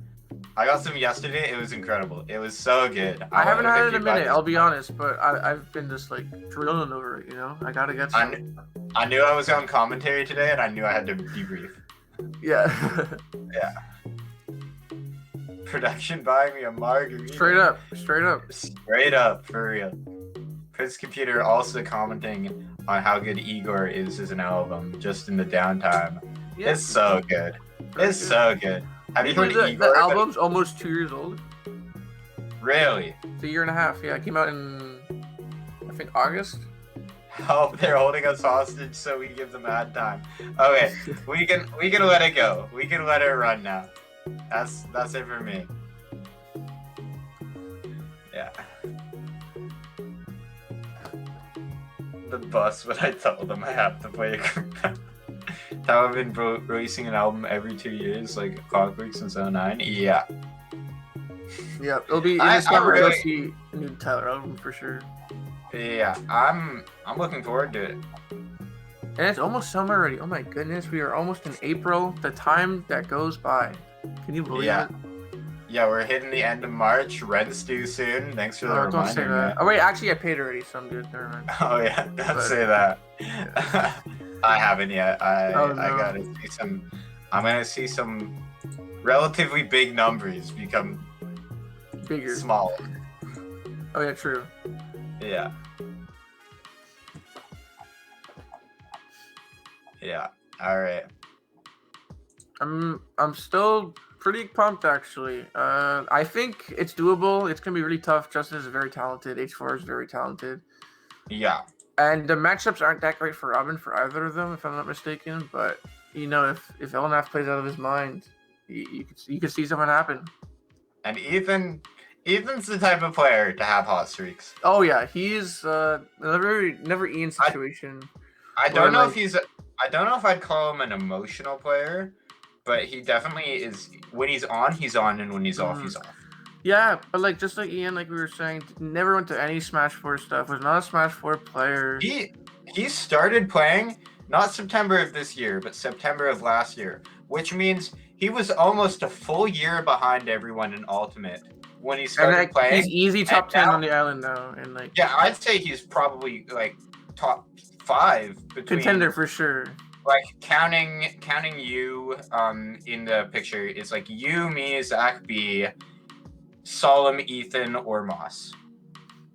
I got some yesterday. It was incredible. It was so good.
I haven't had it in a
keep
minute,
buying
I'll be honest, but I've been just like drilling over it, you know? I gotta get some.
I knew I was on commentary today, and I knew I had to debrief.
Yeah.
Production buying me a margarita.
Straight up.
Straight up, for real. Prince Computer also commenting on how good Igor is as an album, just in the downtime.
Yeah.
It's so good. It's so good. Have you heard
the
Igor?
album's almost 2 years old.
Really?
It's a year and a half. Yeah, it came out in, I think, August.
Oh, they're holding us hostage, so we give them ad time. Okay, we can let it go. We can let it run now. That's it for me. Yeah. The bus when I told them I have to play a How I've been releasing an album every 2 years, like Clockwork since 09. Yeah.
Yeah, it'll be in
I
the summer.
really-
You'll see a new Tyler album for sure.
Yeah, I'm looking forward to it.
And it's almost summer already. Oh my goodness, we are almost in April. The time that goes by. Can you believe
Yeah.
it?
Yeah, we're hitting the end of March. Rent's due soon. Thanks for the
Oh,
reminder.
don't say
man.
that. Oh wait, actually I paid already, so I'm good. Never mind.
Oh yeah, don't
But-
say that. I haven't yet. I
Oh, no.
gotta see some. I'm gonna see some relatively big numbers become
Bigger.
small.
Oh yeah, true.
Yeah. Yeah. All right.
I'm still pretty pumped actually. I think it's doable. It's gonna be really tough. Justin is very talented. H4 is very talented.
Yeah.
And the matchups aren't that great for Robin for either of them, if I'm not mistaken. But you know, if Elnaf plays out of his mind, you could see something happen.
And Ethan's the type of player to have hot streaks.
Oh yeah, he's never Ian situation.
I don't know
like-
if he's. I don't know if I'd call him an emotional player, but he definitely is. When he's on, and when he's off, he's off.
Yeah, but like just like Ian, like we were saying, never went to any Smash 4 stuff. Was not a Smash 4 player.
He started playing not September of this year, but September of last year, which means he was almost a full year behind everyone in Ultimate when he
And
started
like
playing.
he's easy top
And
10
now-
on the island now, and like
Yeah, I'd say he's probably like top 5 between
contender for sure.
like counting you in the picture. It's like you, me, Zach B, Solemn, Ethan, or Moss.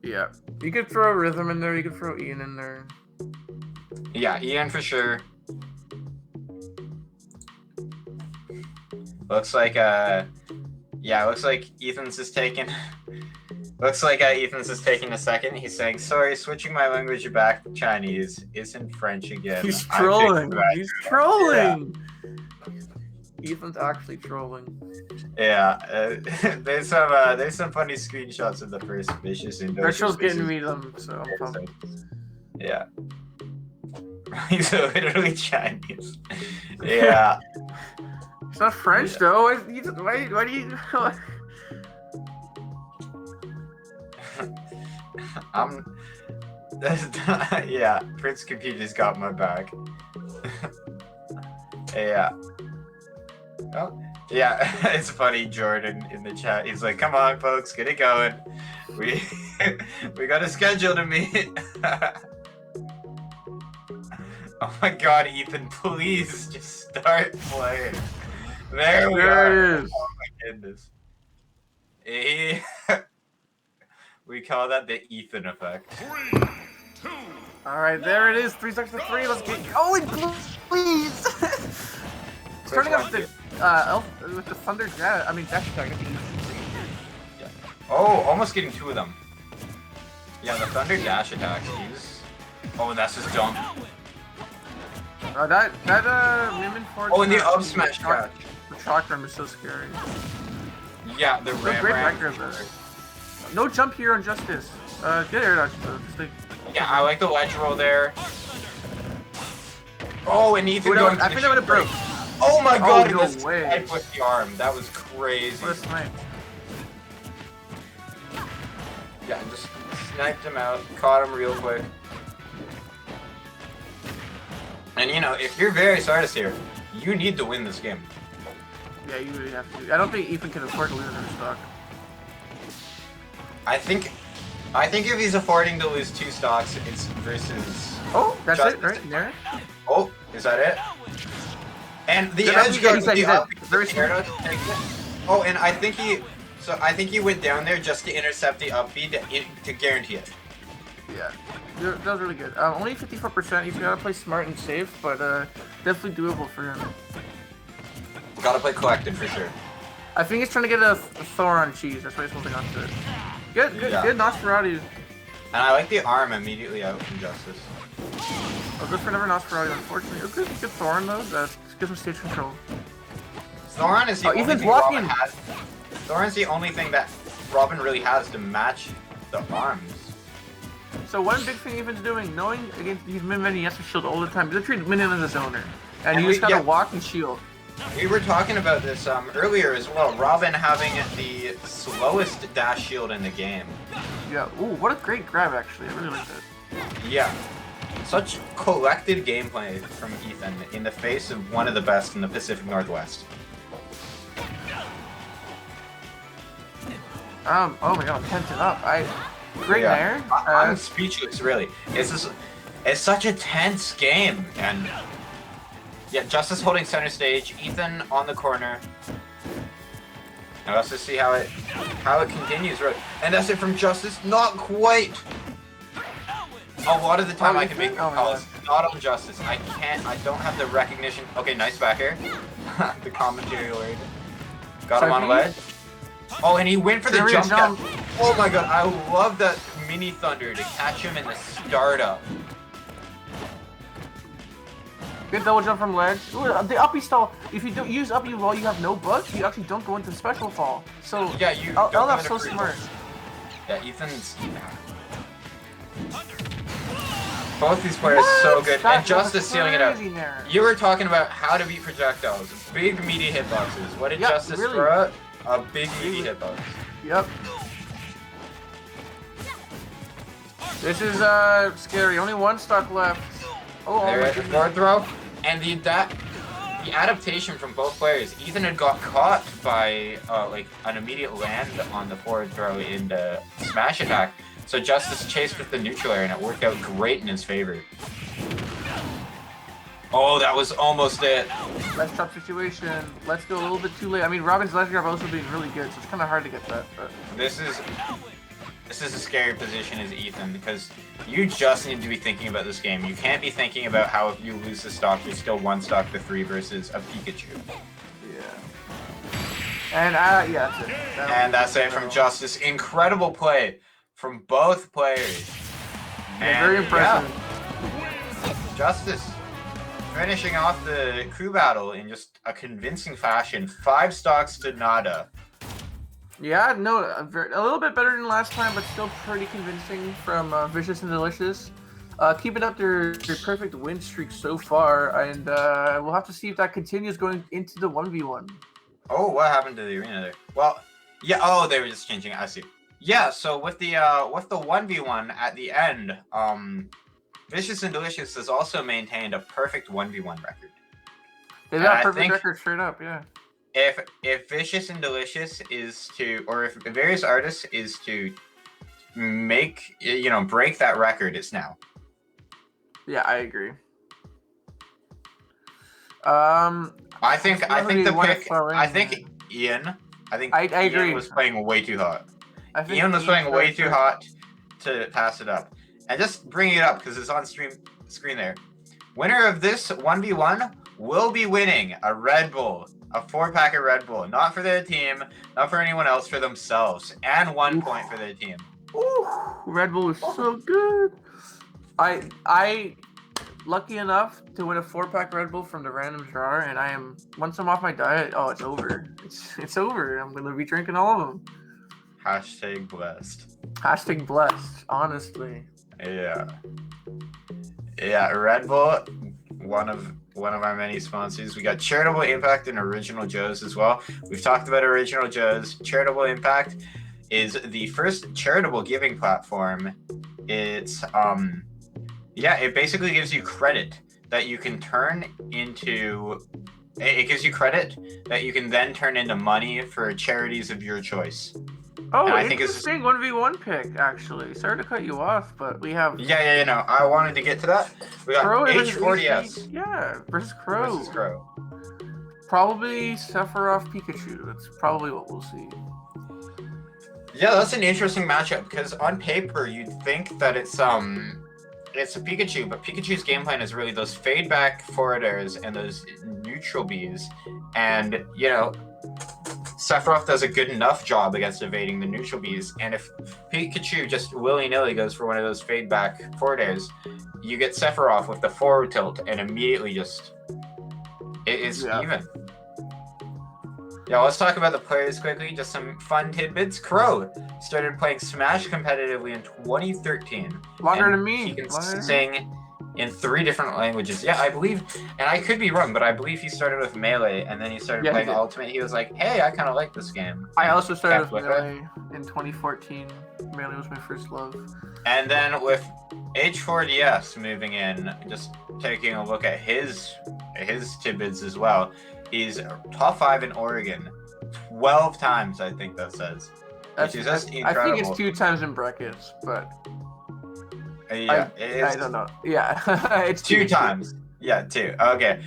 Yeah, you could throw Rhythm in there. You could throw Ian in there.
Yeah, Ian for sure. Looks like looks like Ethan's is taking looks like Ethan's is taking a second. He's saying, "Sorry, switching my language back to Chinese. Isn't French again."
He's
I
trolling.
fixed that.
He's trolling. Ethan's actually trolling.
Yeah, there's some funny screenshots of the first vicious indoor.
Rachel's getting me them, so I'm pumped.
Yeah. He's literally Chinese. Yeah.
It's not French
Yeah.
though. Why do you?
Yeah, Prince Computer's got my back. Yeah. Oh, yeah, it's funny, Jordan in the chat. He's like, "Come on, folks, get it going. We we got a schedule to meet." Oh my God, Ethan! Please just start playing. There we are.
There it is.
Oh my goodness. We call that the Ethan effect.
3, 2,
All right, there it is. 3 seconds to 3. Let's get going, please. Starting off with the Thunder Jet. I mean, Dash Attack.
Oh, almost getting 2 of them. Yeah, the Thunder Dash attacks. Oh, and that's his jump.
That Mimic Forge.
Oh, and the up smash catch.
The chalk room is so scary.
Yeah, the
No
ram
great
ram.
vector there. No jump here on Justice. Good air dodge though. Just like.
Yeah, I like the ledge roll there. Oh, and Ethan
Wait,
going.
I think that would have broke.
Oh my God!
no
This
way.
snipe with the arm. That was crazy.
What a snipe.
Yeah, just sniped him out, caught him real quick. And you know, if you're Varys Artist here, you need to win this game.
Yeah, you really have to. I don't think Ethan can afford to lose another stock.
I think if he's affording to lose 2 stocks, it's versus.
Oh, that's
Justice.
it, right there.
Oh, is that it? And the
Yeah,
edge guard
he's
with the
dead.
up
Very
arrow takes it. Oh, and I think he went down there just to intercept the up B to guarantee it.
Yeah, that was really good. Only 54%. He's got to play smart and safe, but definitely doable for him.
Gotta play collected for sure.
I think he's trying to get a Thor on cheese. That's why he's holding on to it. Good,
Yeah.
good Nosferatu.
And I like the arm immediately out from Justice.
Oh, good for never Nosferatu, unfortunately. Oh, good Thorin, though. That gives him stage control.
Thorin is the only
Ethan's
thing Robin
blocking.
has. Thorin's the only thing that Robin really has to match the arms.
So one big thing Ethan's doing, knowing against these Min-Men, he has to shield all the time. He's treat Minion as a zoner. And you just gotta walk and shield.
We were talking about this earlier as well. Robin having the slowest dash shield in the game.
Yeah, ooh, what a great grab, actually. I really like that.
Yeah. Such collected gameplay from Ethan in the face of one of the best in the Pacific Northwest.
Oh my god, I'm tented up. Great
Yeah.
there.
I'm speechless, really. It's such a tense game, and yeah, Justice holding center stage, Ethan on the corner. Now let's just see how it continues, right? And that's it from Justice. Not quite. A lot of the time I can make
Oh my
calls. Not on Justice. I don't have the recognition. Okay, nice back here. The commentary word. Got him on a ledge. Oh, and he went for the
There he
jump
jump.
cut. Oh my god, I love that mini thunder to catch him in the startup.
Good double jump from ledge. Ooh, the uppy stall. If you don't use uppy while you have no bugs, you actually don't go into the special fall. So
Yeah, you
LF's
don't
so
go into
smart.
Yeah, Ethan's. Both these players so good,
That
and Justice sealing it out.
crazy there.
You were talking about how to beat projectiles. Big meaty hitboxes. What did
Yeah,
Justice
really.
throw out? A big meaty hitbox.
Yep. This is scary. Only one stock left. Oh,
There
my
at the
goodness.
forward throw, and the adaptation from both players. Ethan had got caught by like an immediate land on the forward throw in the smash attack, so Justice chased with the neutral air, and it worked out great in his favor. Oh, that was almost it.
Let's top situation. Let's go a little bit too late. I mean, Robin's ledge grab also being really good, so it's kind of hard to get that. But
This is a scary position as Ethan, because you just need to be thinking about this game. You can't be thinking about how if you lose the stock, you're still 1 stock to 3 versus a Pikachu.
yeah. And yeah, that's it.
And that's it from Justice. Incredible play from both players.
Yeah, very impressive.
yeah, Justice finishing off the crew battle in just a convincing fashion. 5 stocks to nada.
Yeah, no, a little bit better than last time, but still pretty convincing from Vicious and Delicious. Keeping up their perfect win streak so far, and we'll have to see if that continues going into the 1v1.
Oh, what happened to the arena there? Well, yeah. Oh, they were just changing it. I see. Yeah. So with the 1v1 at the end, Vicious and Delicious has also maintained a perfect 1v1 record.
They
And
got
I
a perfect
think-
record straight up, yeah.
If Vicious and Delicious is to, or if Various Artists is to make, break that record, it's now.
Yeah, I agree.
I think the
one
pick.
far in,
I think
yeah.
Ian. I think
I agree.
Ian was playing way too hot.
I think
Ian was playing way too
hot.
hot to pass it up. And just bring it up because it's on screen there. Winner of this 1v1 will be winning a Red Bull, a 4-pack of Red Bull, not for their team, not for anyone else, for themselves, and 1 point for their team.
Ooh, Red Bull is so good. I lucky enough to win a 4-pack Red Bull from the random jar, and once I'm off my diet, oh, it's over. It's over. I'm gonna be drinking all of them.
Hashtag blessed.
Hashtag blessed, honestly.
Yeah. Yeah, Red Bull, one of our many sponsors. We got Charitable Impact and Original Joe's as well. We've talked about Original Joe's. Charitable Impact is the first charitable giving platform. It's it basically gives you credit that you can turn into It gives you credit that you can then turn into money for charities of your choice.
Oh,
And I think it's
interesting 1v1 pick, actually. Sorry to cut you off, but we have
yeah. No, I wanted to get to that. We got
Crow versus
H40S
Yeah, versus Crow.
versus Crow.
Probably Sephiroth Pikachu. That's probably what we'll see.
Yeah, that's an interesting matchup because on paper you'd think that it's a Pikachu, but Pikachu's game plan is really those fade back forward airs and those neutral Bs, and you know, Sephiroth does a good enough job against evading the neutral Bs, and if Pikachu just willy-nilly goes for one of those fade back forward airs, you get Sephiroth with the forward tilt and immediately just it is even. Yeah, let's talk about the players quickly. Just some fun tidbits. Crow started playing Smash competitively in 2013.
Longer than me.
He can sing in 3 different languages. Yeah, I believe, and I could be wrong, but I believe he started with Melee, and then he started playing Ultimate. He was like, hey, I kind of like this game.
I also started with Melee in 2014. Melee was my first love.
And then with H4DS moving in, just taking a look at his tidbits as well. He's top 5 in Oregon 12 times, I think that says. Which is just incredible.
I think it's 2 times in brackets, but
yeah,
I don't know. Yeah, it's
2 times. Yeah, 2. Okay.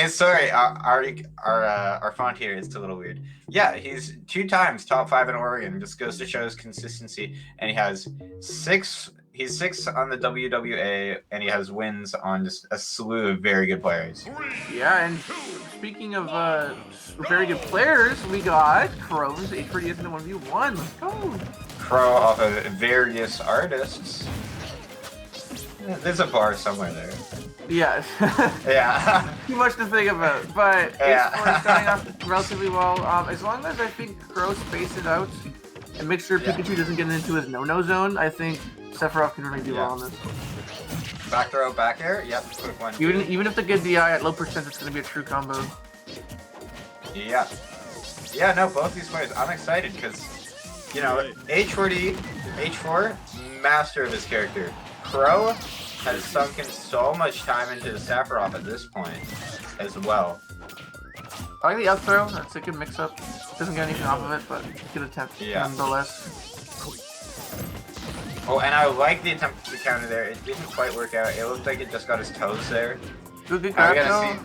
Sorry, our font here is a little weird. Yeah, he's 2 times top 5 in Oregon. Just goes to show his consistency, and he has 6. He's 6 on the WWA, and he has wins on just a slew of very good players.
Yeah, and speaking of very good players, we got Crow's H4DS in a 1v1. Let's go.
Crow off of various artists. There's a bar somewhere there.
Yes.
Yeah.
Too much to think about, but H4 is starting off relatively well. As long as I think Crow spaces out and makes sure Pikachu doesn't get into his no-no zone, I think Sephiroth can really do well on this.
Back throw, back air. Yep, quick one.
Even if they get DI at low percent, it's going to be a true combo.
Yeah. Yeah, no, both these players. I'm excited because, you know, H4, master of his character. Crow has sunken so much time into the Sephiroth at this point as well.
I like the up throw. That's a good mix-up. Doesn't get anything off of it, but good attempt nonetheless.
Oh, and I like the attempt to counter there. It didn't quite work out. It looked like it just got his toes there.
Good grab though.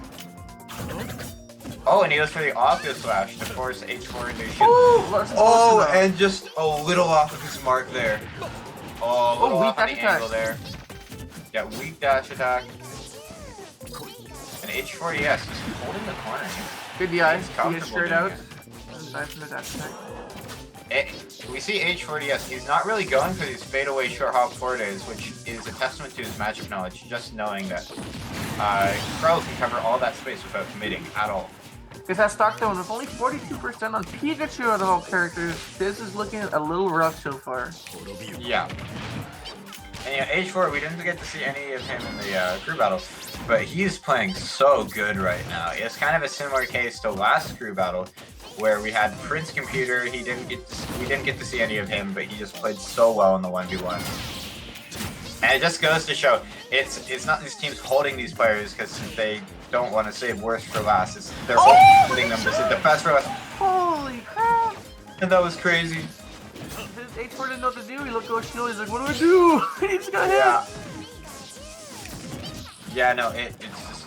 Oh, and he goes for the Octo Slash to force H4 into shit.
Oh,
and just a little off of his mark there. Oh, a little off on the angle there. Yeah, weak dash attack. And H4DS just holding the corner.
Good DI. He gets straight out. Aside from the dash attack.
We see H4DS, he's not really going for these fadeaway short hop forward airs, which is a testament to his matchup knowledge, just knowing that Crow can cover all that space without committing at all.
Because that stock zone with only 42% on Pikachu out of all characters, this is looking a little rough so far.
Yeah. And yeah, H4, we didn't get to see any of him in the crew battle, but he's playing so good right now. It's kind of a similar case to last crew battle, where we had Prince Computer. We didn't get to see any of him, but he just played so well in the 1v1. And it just goes to show, it's not these teams holding these players because they don't want to save worst for last. They're holding them to save the best for last.
Holy crap!
And that was crazy.
H4 didn't know what to do. He looked at Shield. He's like, what do I do? He just got hit.
Yeah, no, it's just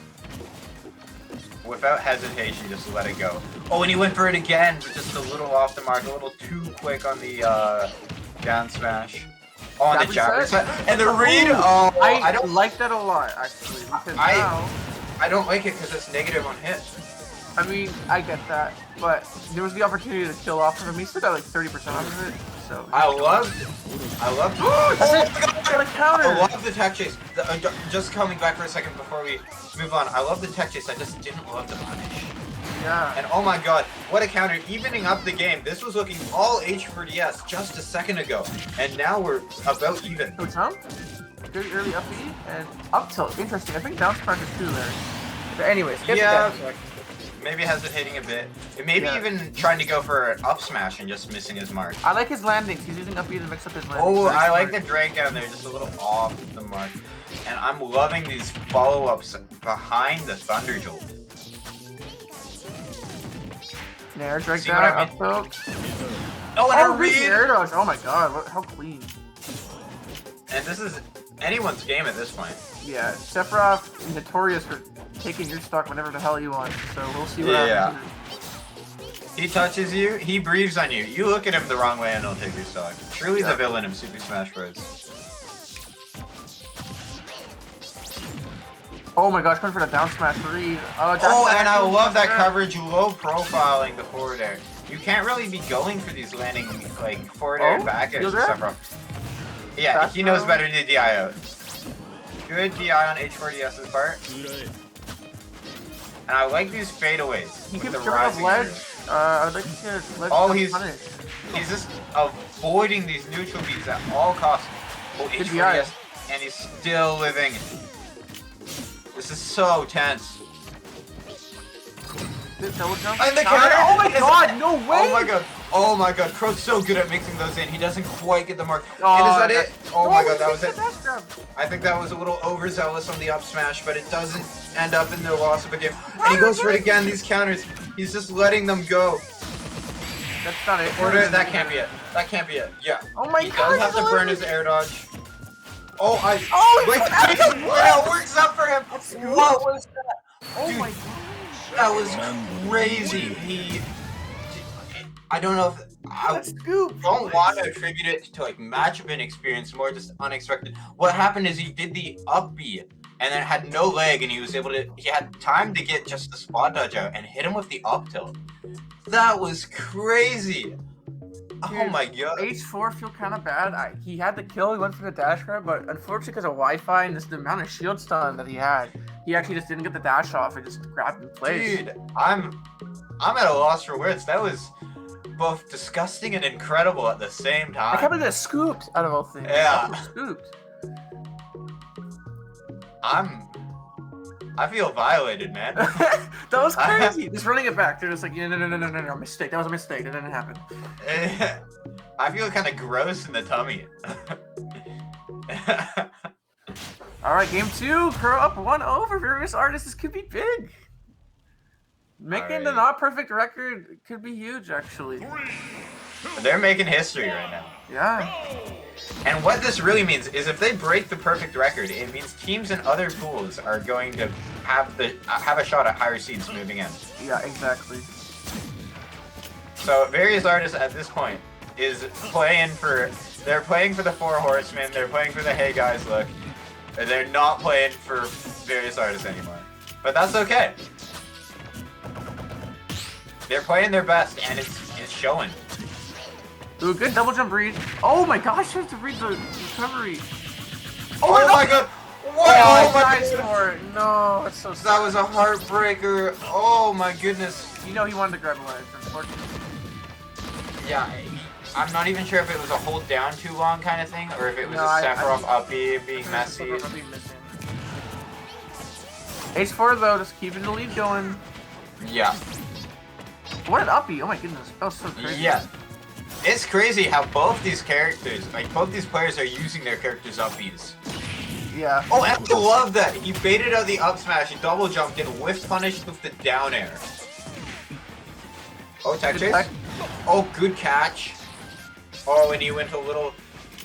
without hesitation, just let it go. Oh, and he went for it again, but just a little off the mark, a little too quick on the down smash. Oh, on the jab reset. And the read. Oh,
I don't like that a lot, actually, because now
I don't like it because it's negative on hit.
I mean, I get that, but there was the opportunity to kill off of him. He still got like 30% off of it. So
I love.
Oh my God, counter.
I love the tech chase. Just coming back for a second before we move on. I love the tech chase. I just didn't love the punish.
Yeah.
And oh my God, what a counter! Evening up the game. This was looking all H4DS just a second ago, and now we're about even.
No jump. Good early up B and up tilt. Interesting. I think down spark is too there. But anyways, get the down spark.
Maybe hesitating a bit. Maybe even trying to go for an up smash and just missing his mark.
I like his landings. He's using up B to mix up his landings.
Oh, I like the drag down there, just a little off the mark. And I'm loving these follow-ups behind the Thunder Jolt.
Nair strike
See
down,
what I
up tilt.
Oh, and
Oh,
a
big
read!
air dodge. Oh my god, how clean.
And this is anyone's game at this point.
Yeah, Sephiroth is notorious for taking your stock whenever the hell you want, so we'll see what happens.
He touches you, he breathes on you. You look at him the wrong way and he'll take your stock. Truly the villain of Super Smash Bros.
Oh my gosh, going for the down smash read.
Oh, and I love that coverage, low profiling the forward air. You can't really be going for these landing, like, forward air and back airs and stuff. Yeah,
Fast
he knows
throw.
better to DI out. Good DI on H4DS's part. And I like these fadeaways.
He
with
keeps
the
tripping
rising
off ledge.
air.
I'd like to see a ledge
Oh,
punish.
he's just avoiding these neutral beats at all costs. Oh,
Good
H4DS, and he's still living. This is so tense.
Double jump.
And the
Counter.
counter!
Oh my god, no way!
Oh my god. Oh my god. Crow's so good at mixing those in. He doesn't quite get the mark.
Oh,
and is that it? Oh my god, that was
it.
it. I think that was a little overzealous on the up smash, but it doesn't end up in the loss of a game. And he goes for it again, these counters. He's just letting them go.
That's not it.
Order, that can't be it. That can't be it. Yeah.
Oh my
He
god.
does have to burn his air dodge. Oh,
wait,
that works out for him. What was that?
Oh
Dude,
my god.
That was crazy. I don't know if I
Scoop.
don't want to attribute it to like matchup inexperience, more just unexpected. What happened is he did the up B and then had no leg, and he had time to get just the spot dodge out and hit him with the up tilt. That was crazy. Oh my god.
H4 feel kind of bad. He had the kill, he went for the dash grab, but unfortunately because of Wi-Fi and just the amount of shield stun that he had, he actually just didn't get the dash off and just grabbed in place.
Dude, I'm at a loss for words. That was both disgusting and incredible at the same time.
I can't believe that scooped out of all things.
Yeah.
Scooped.
I feel violated, man.
That was crazy. Just running it back. They're just like, yeah, no, mistake. That was a mistake. That didn't happen.
I feel kind of gross in the tummy.
All right, game 2. Crow up 1-0 various artists. This could be big. Making the not perfect record could be huge, actually.
They're making history right now.
Yeah.
And what this really means is if they break the perfect record, it means teams in other pools are going to have a shot at higher seeds moving in.
Yeah, exactly.
So various artists at this point they're playing for the Four Horsemen, they're playing for the Hey Guys look, and they're not playing for various artists anymore. But that's okay. They're playing their best, and it's showing.
Ooh, good double jump read. Oh my gosh, I have to read the recovery.
Oh my god! What?
Oh,
Oh my
nice
goodness.
for it. No, it's so sad.
That was a heartbreaker. Oh my goodness.
You know he wanted to grab a ledge, unfortunately.
Yeah, I'm not even sure if it was a hold down too long kind of thing, or if it was
No,
a
I
Sephiroth
think-
up B being messy.
H4 though, just keeping the lead going.
Yeah.
What an uppie! Oh my goodness, that was so crazy.
Yeah. It's crazy how both these characters, like both these players are using their characters up Bs.
Yeah.
Oh, and I love that. He baited out the up smash, he double jumped and whiff punished with the down air. Oh, tech chase? Oh, good catch. Oh, and he went a little,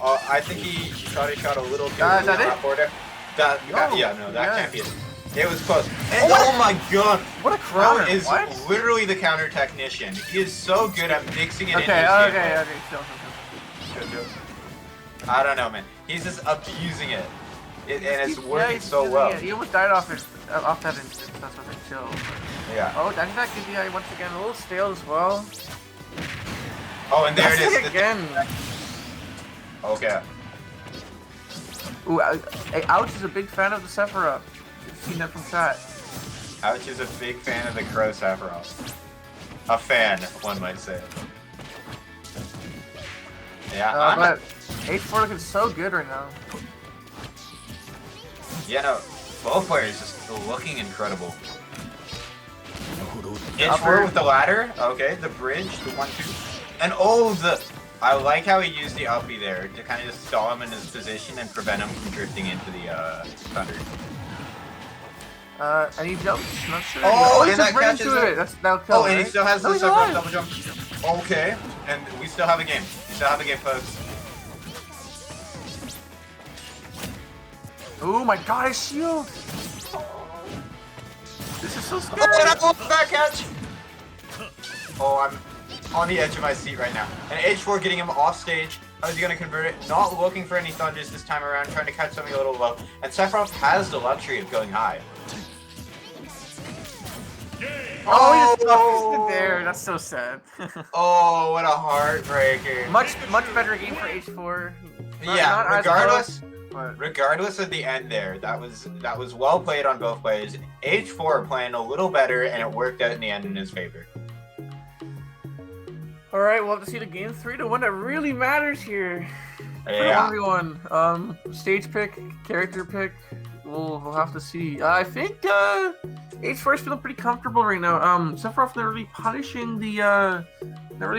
I think he shot a little too
Is
early
that
on
it?
that border. Yeah, no, that
yeah.
can't be it. It was close. And oh my god!
What a
Crow
counter,
is
what?
literally the counter technician. He is so good at mixing it
Okay,
into his
okay,
gameplay.
chill.
I don't know, man. He's just abusing it, and it's
Yeah,
working
he's
so
using
well.
it. He almost died off that instance. That's what they chill.
Yeah.
Oh, I think that could be once again a little stale as well.
Oh, and there it is.
Again.
Okay.
Ooh, Ouch is a big fan of the Sephiroth. You've seen that from chat.
Ouch is a big fan of the Crow Sephiroth. A fan, one might say. Yeah,
But H4 looking so good right now.
yeah, no, both players just looking incredible. H4 with the ladder, okay, the bridge, the 1-2, and I like how he used the up B there to kind of just stall him in his position and prevent him from drifting into the thunder.
And he jumps. Not sure.
Oh,
he
and
just
that
ran
catches
into
it.
it. That'll kill.
Oh, and he
right?
still has
No,
the
he's
separate
alive.
double jump. Okay, and we still have a game. We still have a game, folks.
Oh my god, his shield! This is so scary!
Oh, and I love that catch! Oh, I'm on the edge of my seat right now. And H4 getting him off stage. How is he going to convert it? Not looking for any thunders this time around, trying to catch something a little low. And Sephiroth has the luxury of going high.
Oh, he just lost it there. That's so sad.
Oh, what a heartbreaker.
much better game for H4.
Yeah,
not as
regardless...
close, but
Regardless of the end there, that was well played on both players. H4 playing a little better, and it worked out in the end in his favor.
all right, we'll have to see the game 3 to one that really matters here. For
Yeah.
everyone, stage pick, character pick. We'll have to see. I think H4 is feeling pretty comfortable right now. Sephiroth not really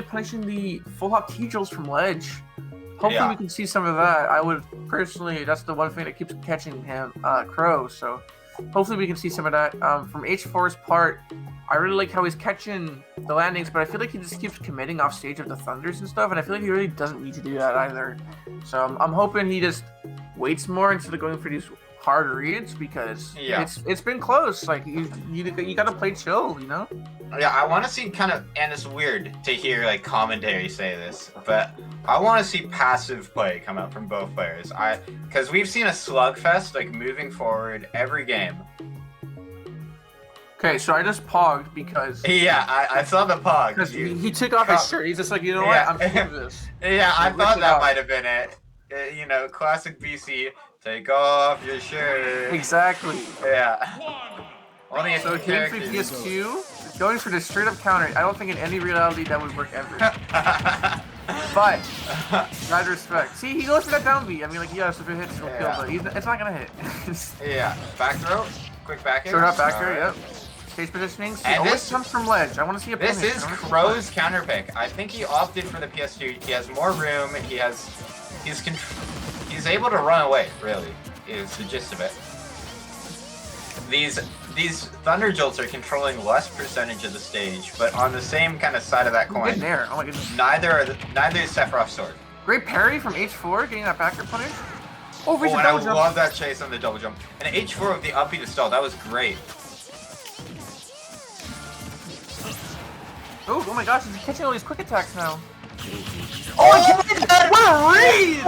punishing the full hop T-drills from ledge. Hopefully
Yeah.
we can see some of that. I would personally, that's the one thing that keeps catching him, Crow. So hopefully we can see some of that. From H4's part, I really like how he's catching the landings, but I feel like he just keeps committing off stage of the thunders and stuff, and I feel like he really doesn't need to do that either. So I'm hoping he just waits more instead of going for these hard reads, because
Yeah.
it's been close. Like you gotta play chill, you know.
Yeah, I want to see kind of, and it's weird to hear like commentary say this, but I want to see passive play come out from both players. Because we've seen a slugfest like moving forward every game.
Okay, so I just pogged because
Yeah, I saw the pog.
because
You-
he took off his shirt. He's just like, you know
Yeah.
what? I'm cool with this.
Yeah, I
Lift
thought
it
that
up.
might have been it. You know, classic BC. Take off your shirt.
Exactly.
Yeah. Only a
So
few
game 3
characters.
PS2, going for the straight up counter. I don't think in any reality that would work ever. But mad respect. See, he goes for that down B. I mean, like, yes, if it hits, it'll kill,
Yeah.
but it's not gonna hit.
Yeah, back throw, quick back air.
Short up back there,
Alright.
yep. Stage positioning. See,
And
always
this-
comes from ledge. I want to see a
This
punish.
is
I wanna see a
Crow's counter pick. I think he opted for the PS2. He has more room. He's able to run away. Really, is the gist of it. These Thunder Jolts are controlling less percentage of the stage, but on the same kind of side of that
punch. Good
coin,
there. Oh my goodness.
neither is Sephiroth's sword.
Great parry from H4, getting that backer punish. Oh,
Oh,
reach
and I
double jump.
love that chase on the double jump. And H4 with the up B to stall. That was great.
Oh my gosh, he's catching all these quick attacks now.
Oh, my God!
What a read!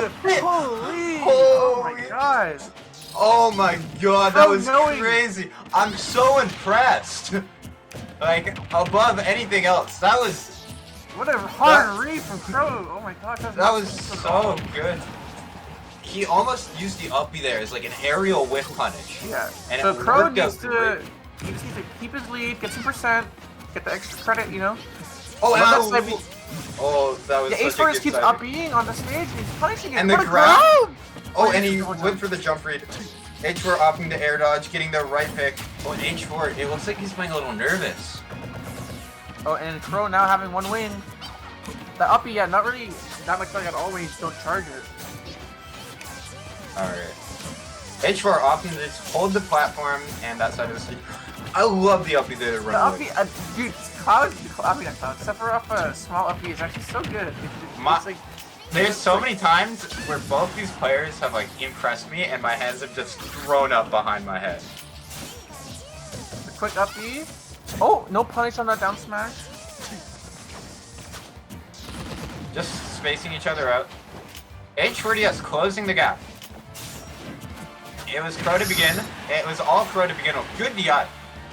Holy! Oh my
Holy-
god.
Oh my god, that
So
was
knowing.
crazy. I'm so impressed. Like, above anything else. That was
What a hard read from Crow. Oh my god.
that was so good. He almost used the up B there as like an aerial whiff punish.
Yeah.
And
So
it
Crow
worked out
needs to
great.
he just needs to keep his lead, get some percent, get the extra credit, you know.
Oh, and
Love
I
that side
oh, that was
The
such a
H4
good
just keeps
side
up
B.
being on the stage and he's punishing it.
And the
What a
grab.
grab!
Oh,
Oh,
and
yeah,
he
double jump.
went for the jump read. H4 opting to air dodge, getting the right pick. Oh, and H4, it looks like he's playing a little nervous.
Oh, and Crow now having one wing. The uppy, yeah, not really that much like at all when you don't charge it.
Alright. H4 opting to just hold the platform and that side of the stage. I love the uppy there to
The
run
uppy,
away.
dude, Cloud, I mean not Cloud, Sephiroth, small uppy is actually so good. It's like,
There's so many times where both these players have like impressed me and my hands have just thrown up behind my head.
the quick uppy. Oh, no punish on that down smash.
Just spacing each other out. H4DS closing the gap. It was Crow to begin. It was all Crow to begin with. Good DI.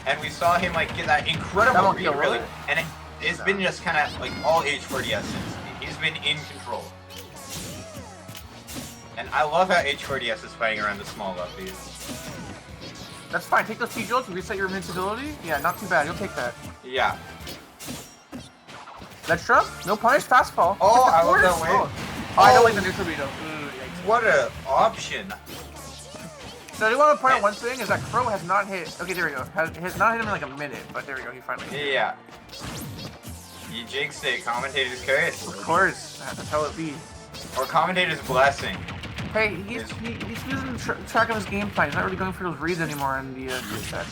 And we saw him like get that
That
incredible
won't
read,
kill,
really.
will it?
And it's been just kind of like all H4DS since. He's been in control. And I love how H4DS is playing around the small lefties.
That's fine, take those T-Jolts and reset your invincibility. Yeah, not too bad, you'll take that.
Yeah.
Let's trump, no punish, fastball.
Oh,
Hit the
I love
force.
that wave.
Oh, I don't
Oh.
like the neutral beat though. Ooh, yikes.
What a option.
So I do want to point out one thing is that Crow has not hit. Okay, there we go. Has not hit him in like a minute, but there we go. He finally hit.
Yeah. You jinxed it. Commentator's curse.
Of course, that's how it be.
Or commentator's blessing.
Hey, he's losing track of his game plan. He's not really going for those reads anymore in the set.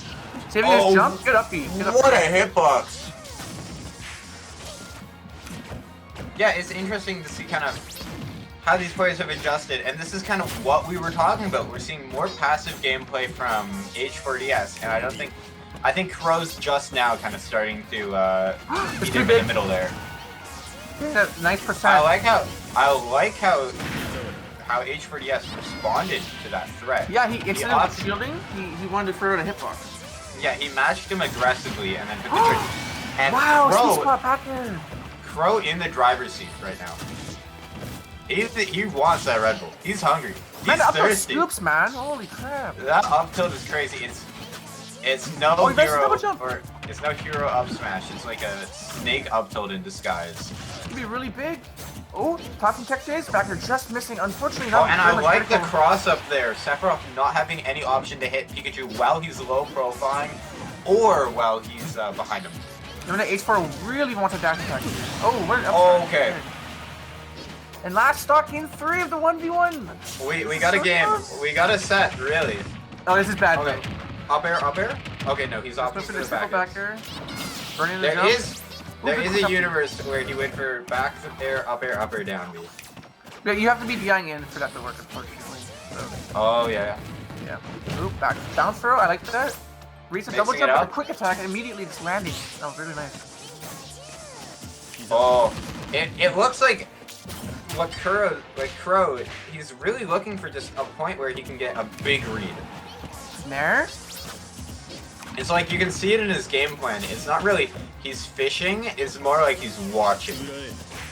Saving his jump. Good up B. Good up
What
B.
a hitbox! Yeah, it's interesting to see kind of how these players have adjusted, and this is kind of what we were talking about. We're seeing more passive gameplay from H4DS, and I think Crow's just now kind of starting to beat him in the middle there.
Yeah, nice percent.
I like how H4DS responded to that threat.
Yeah, instead of shielding, he wanted to throw out a hitbox.
Yeah, he matched him aggressively and then took the trick. And
Wow,
Crow,
sweet spot back there.
Crow in the driver's seat right now. He wants that Red Bull. He's hungry.
Man,
He's
up those
thirsty.
scoops, man. Holy crap.
That up tilt is crazy. It's no
Oh, he does
hero
double jump.
or it's no hero up smash. It's like a snake up tilt in disguise.
It's gonna be really big. Oh, popping tech days back there, just missing. Unfortunately,
Oh,
not.
and I like the cross up there. Sephiroth not having any option to hit Pikachu while he's low profiling or while he's behind him.
You know, H4 really wants a dash attack. Oh, what an up
Oh, okay.
And last stock in 3 of the 1v1.
We got a game. We got a set, really.
Oh, this is bad.
Okay. Up air, up air? Okay, no, he's off
Let's
to
go
the
for the
back
triple
air.
back air. Burning the
There
jump.
is a universe where he went for back air, up air, down B.
Yeah, you have to be DIing in for that to work, unfortunately. So,
Oh, yeah.
yeah. Oop, back down throw. I like that. Reads a double
Mixing
jump
it
with a
up.
quick attack and immediately it's landing. That was really nice.
Oh, it looks like Crow, he's really looking for just a point where he can get a big read.
Snare?
It's like you can see it in his game plan. It's not really he's fishing, it's more like he's watching.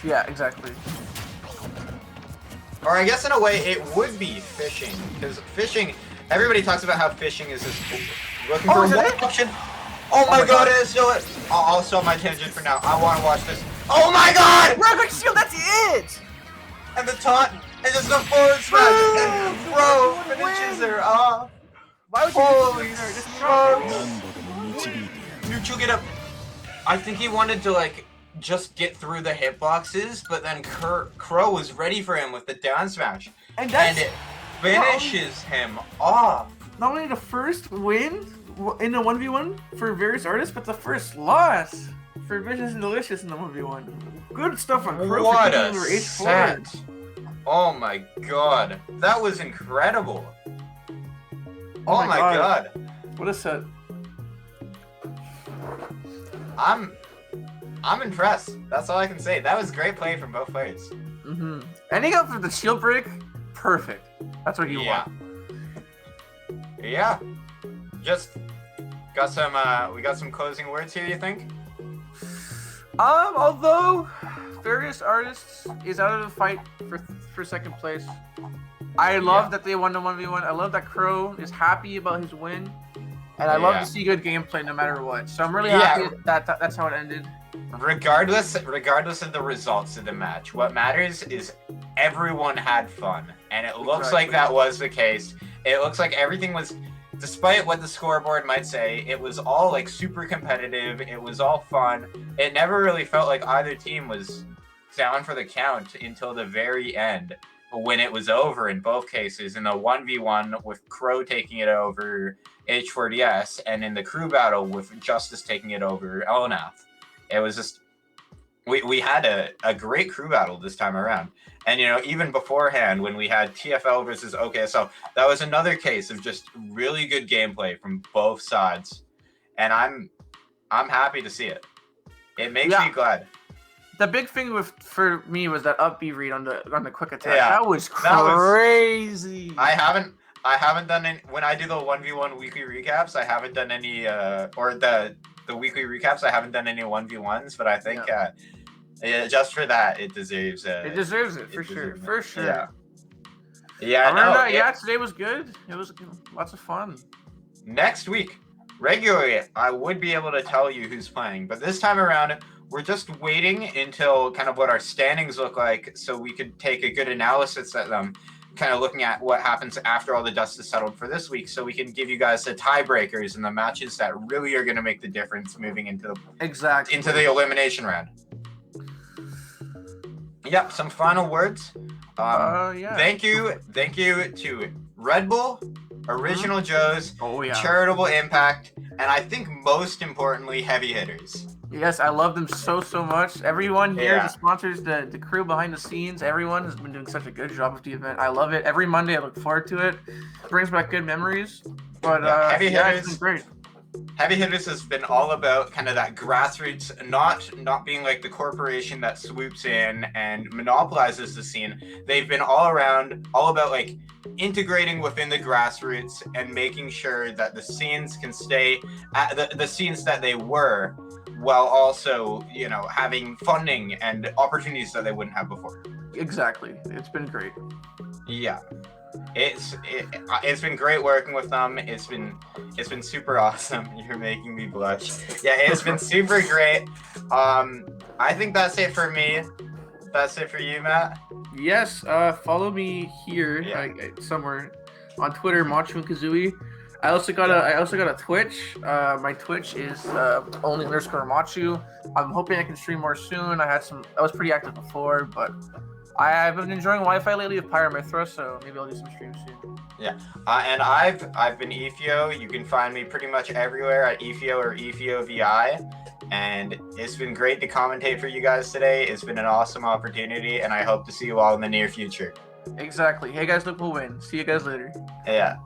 Yeah, exactly.
Or I guess in a way it would be fishing, because fishing, everybody talks about how fishing is just looking for
is it
one
it?
option. Oh my god, it is still it! I'll stop my tangent for now. I want to watch this. Oh my god!
Quick shield, that's it!
And the taunt, and just the forward smash, and Crow finishes her off.
Why would you
Holy
do this? Just throw it.
Neutral get up. I think he wanted to like just get through the hitboxes, but then Crow was ready for him with the down smash,
And that's
it finishes him off.
not only the first win in the 1v1 for various artists, but the first loss for Vicious and Delicious in the 1v1. Good stuff on Crow
What
for
a
taking over H4.
set! Oh my god, that was incredible. Oh my god.
What a set.
I'm impressed. That's all I can say. That was great play from both players.
Mm-hmm. Ending up with the shield break, perfect. That's what you want.
Yeah. Just got some we got some closing words here, you think?
Although various artists is out of the fight for second place. I love that they won the 1v1. I love that Crow is happy about his win. And I love to see good gameplay no matter what. So I'm really happy that's how it ended.
Regardless of the results of the match, what matters is everyone had fun. And it looks like that was the case. It looks like everything was, despite what the scoreboard might say, it was all like super competitive. It was all fun. It never really felt like either team was down for the count until the very end, when it was over in both cases, in the 1v1 with Crow taking it over H4DS, and in the crew battle with Justice taking it over Elnath. It was just, we had a great crew battle this time around. And, you know, even beforehand, when we had TFL versus OKSL, that was another case of just really good gameplay from both sides. And I'm happy to see it. It makes me glad.
The big thing for me was that up B read on the quick attack.
Yeah,
that was crazy.
I haven't done any, when I do the 1v1 weekly recaps, I haven't done any or the weekly recaps, I haven't done any 1v1s, but I think just for that it deserves
it deserves it for sure. For sure.
Yeah,
today was good. It was lots of fun.
Next week, regularly I would be able to tell you who's playing, but this time around we're just waiting until kind of what our standings look like so we could take a good analysis at them, kind of looking at what happens after all the dust is settled for this week, so we can give you guys the tiebreakers and the matches that really are going to make the difference moving into the elimination round. Yep, some final words. Thank you to Red Bull, Original Joe's, Charitable Impact, and I think most importantly, heavy hitters.
Yes, I love them so much. Everyone here,
Yeah.
the sponsors, the crew behind the scenes, everyone has been doing such a good job with the event. I love it. Every Monday, I look forward to it. Brings back good memories. But
Yeah, heavy
yeah,
hitters.
it's been great.
Heavy Hitters has been all about kind of that grassroots, not being like the corporation that swoops in and monopolizes the scene. They've been all around, all about like integrating within the grassroots and making sure that the scenes can stay at the scenes that they were, while also, you know, having funding and opportunities that they wouldn't have before.
Exactly. It's been great.
Yeah. It's been great working with them. It's been super awesome. You're making me blush. Yeah, it's been super great. I think that's it for me. That's it for you, Matt.
Yes, follow me here somewhere on Twitter, Machu and Kazooie. I also got a Twitch. My Twitch is only_Machu. I'm hoping I can stream more soon. I was pretty active before, but I've been enjoying Wi-Fi lately with Pyramithra, so maybe I'll do some streams soon.
Yeah, and I've been Ethio. You can find me pretty much everywhere at Ethio or EthioVI. And it's been great to commentate for you guys today. It's been an awesome opportunity, and I hope to see you all in the near future.
Exactly. Hey guys, look, we'll win. See you guys later.
Yeah.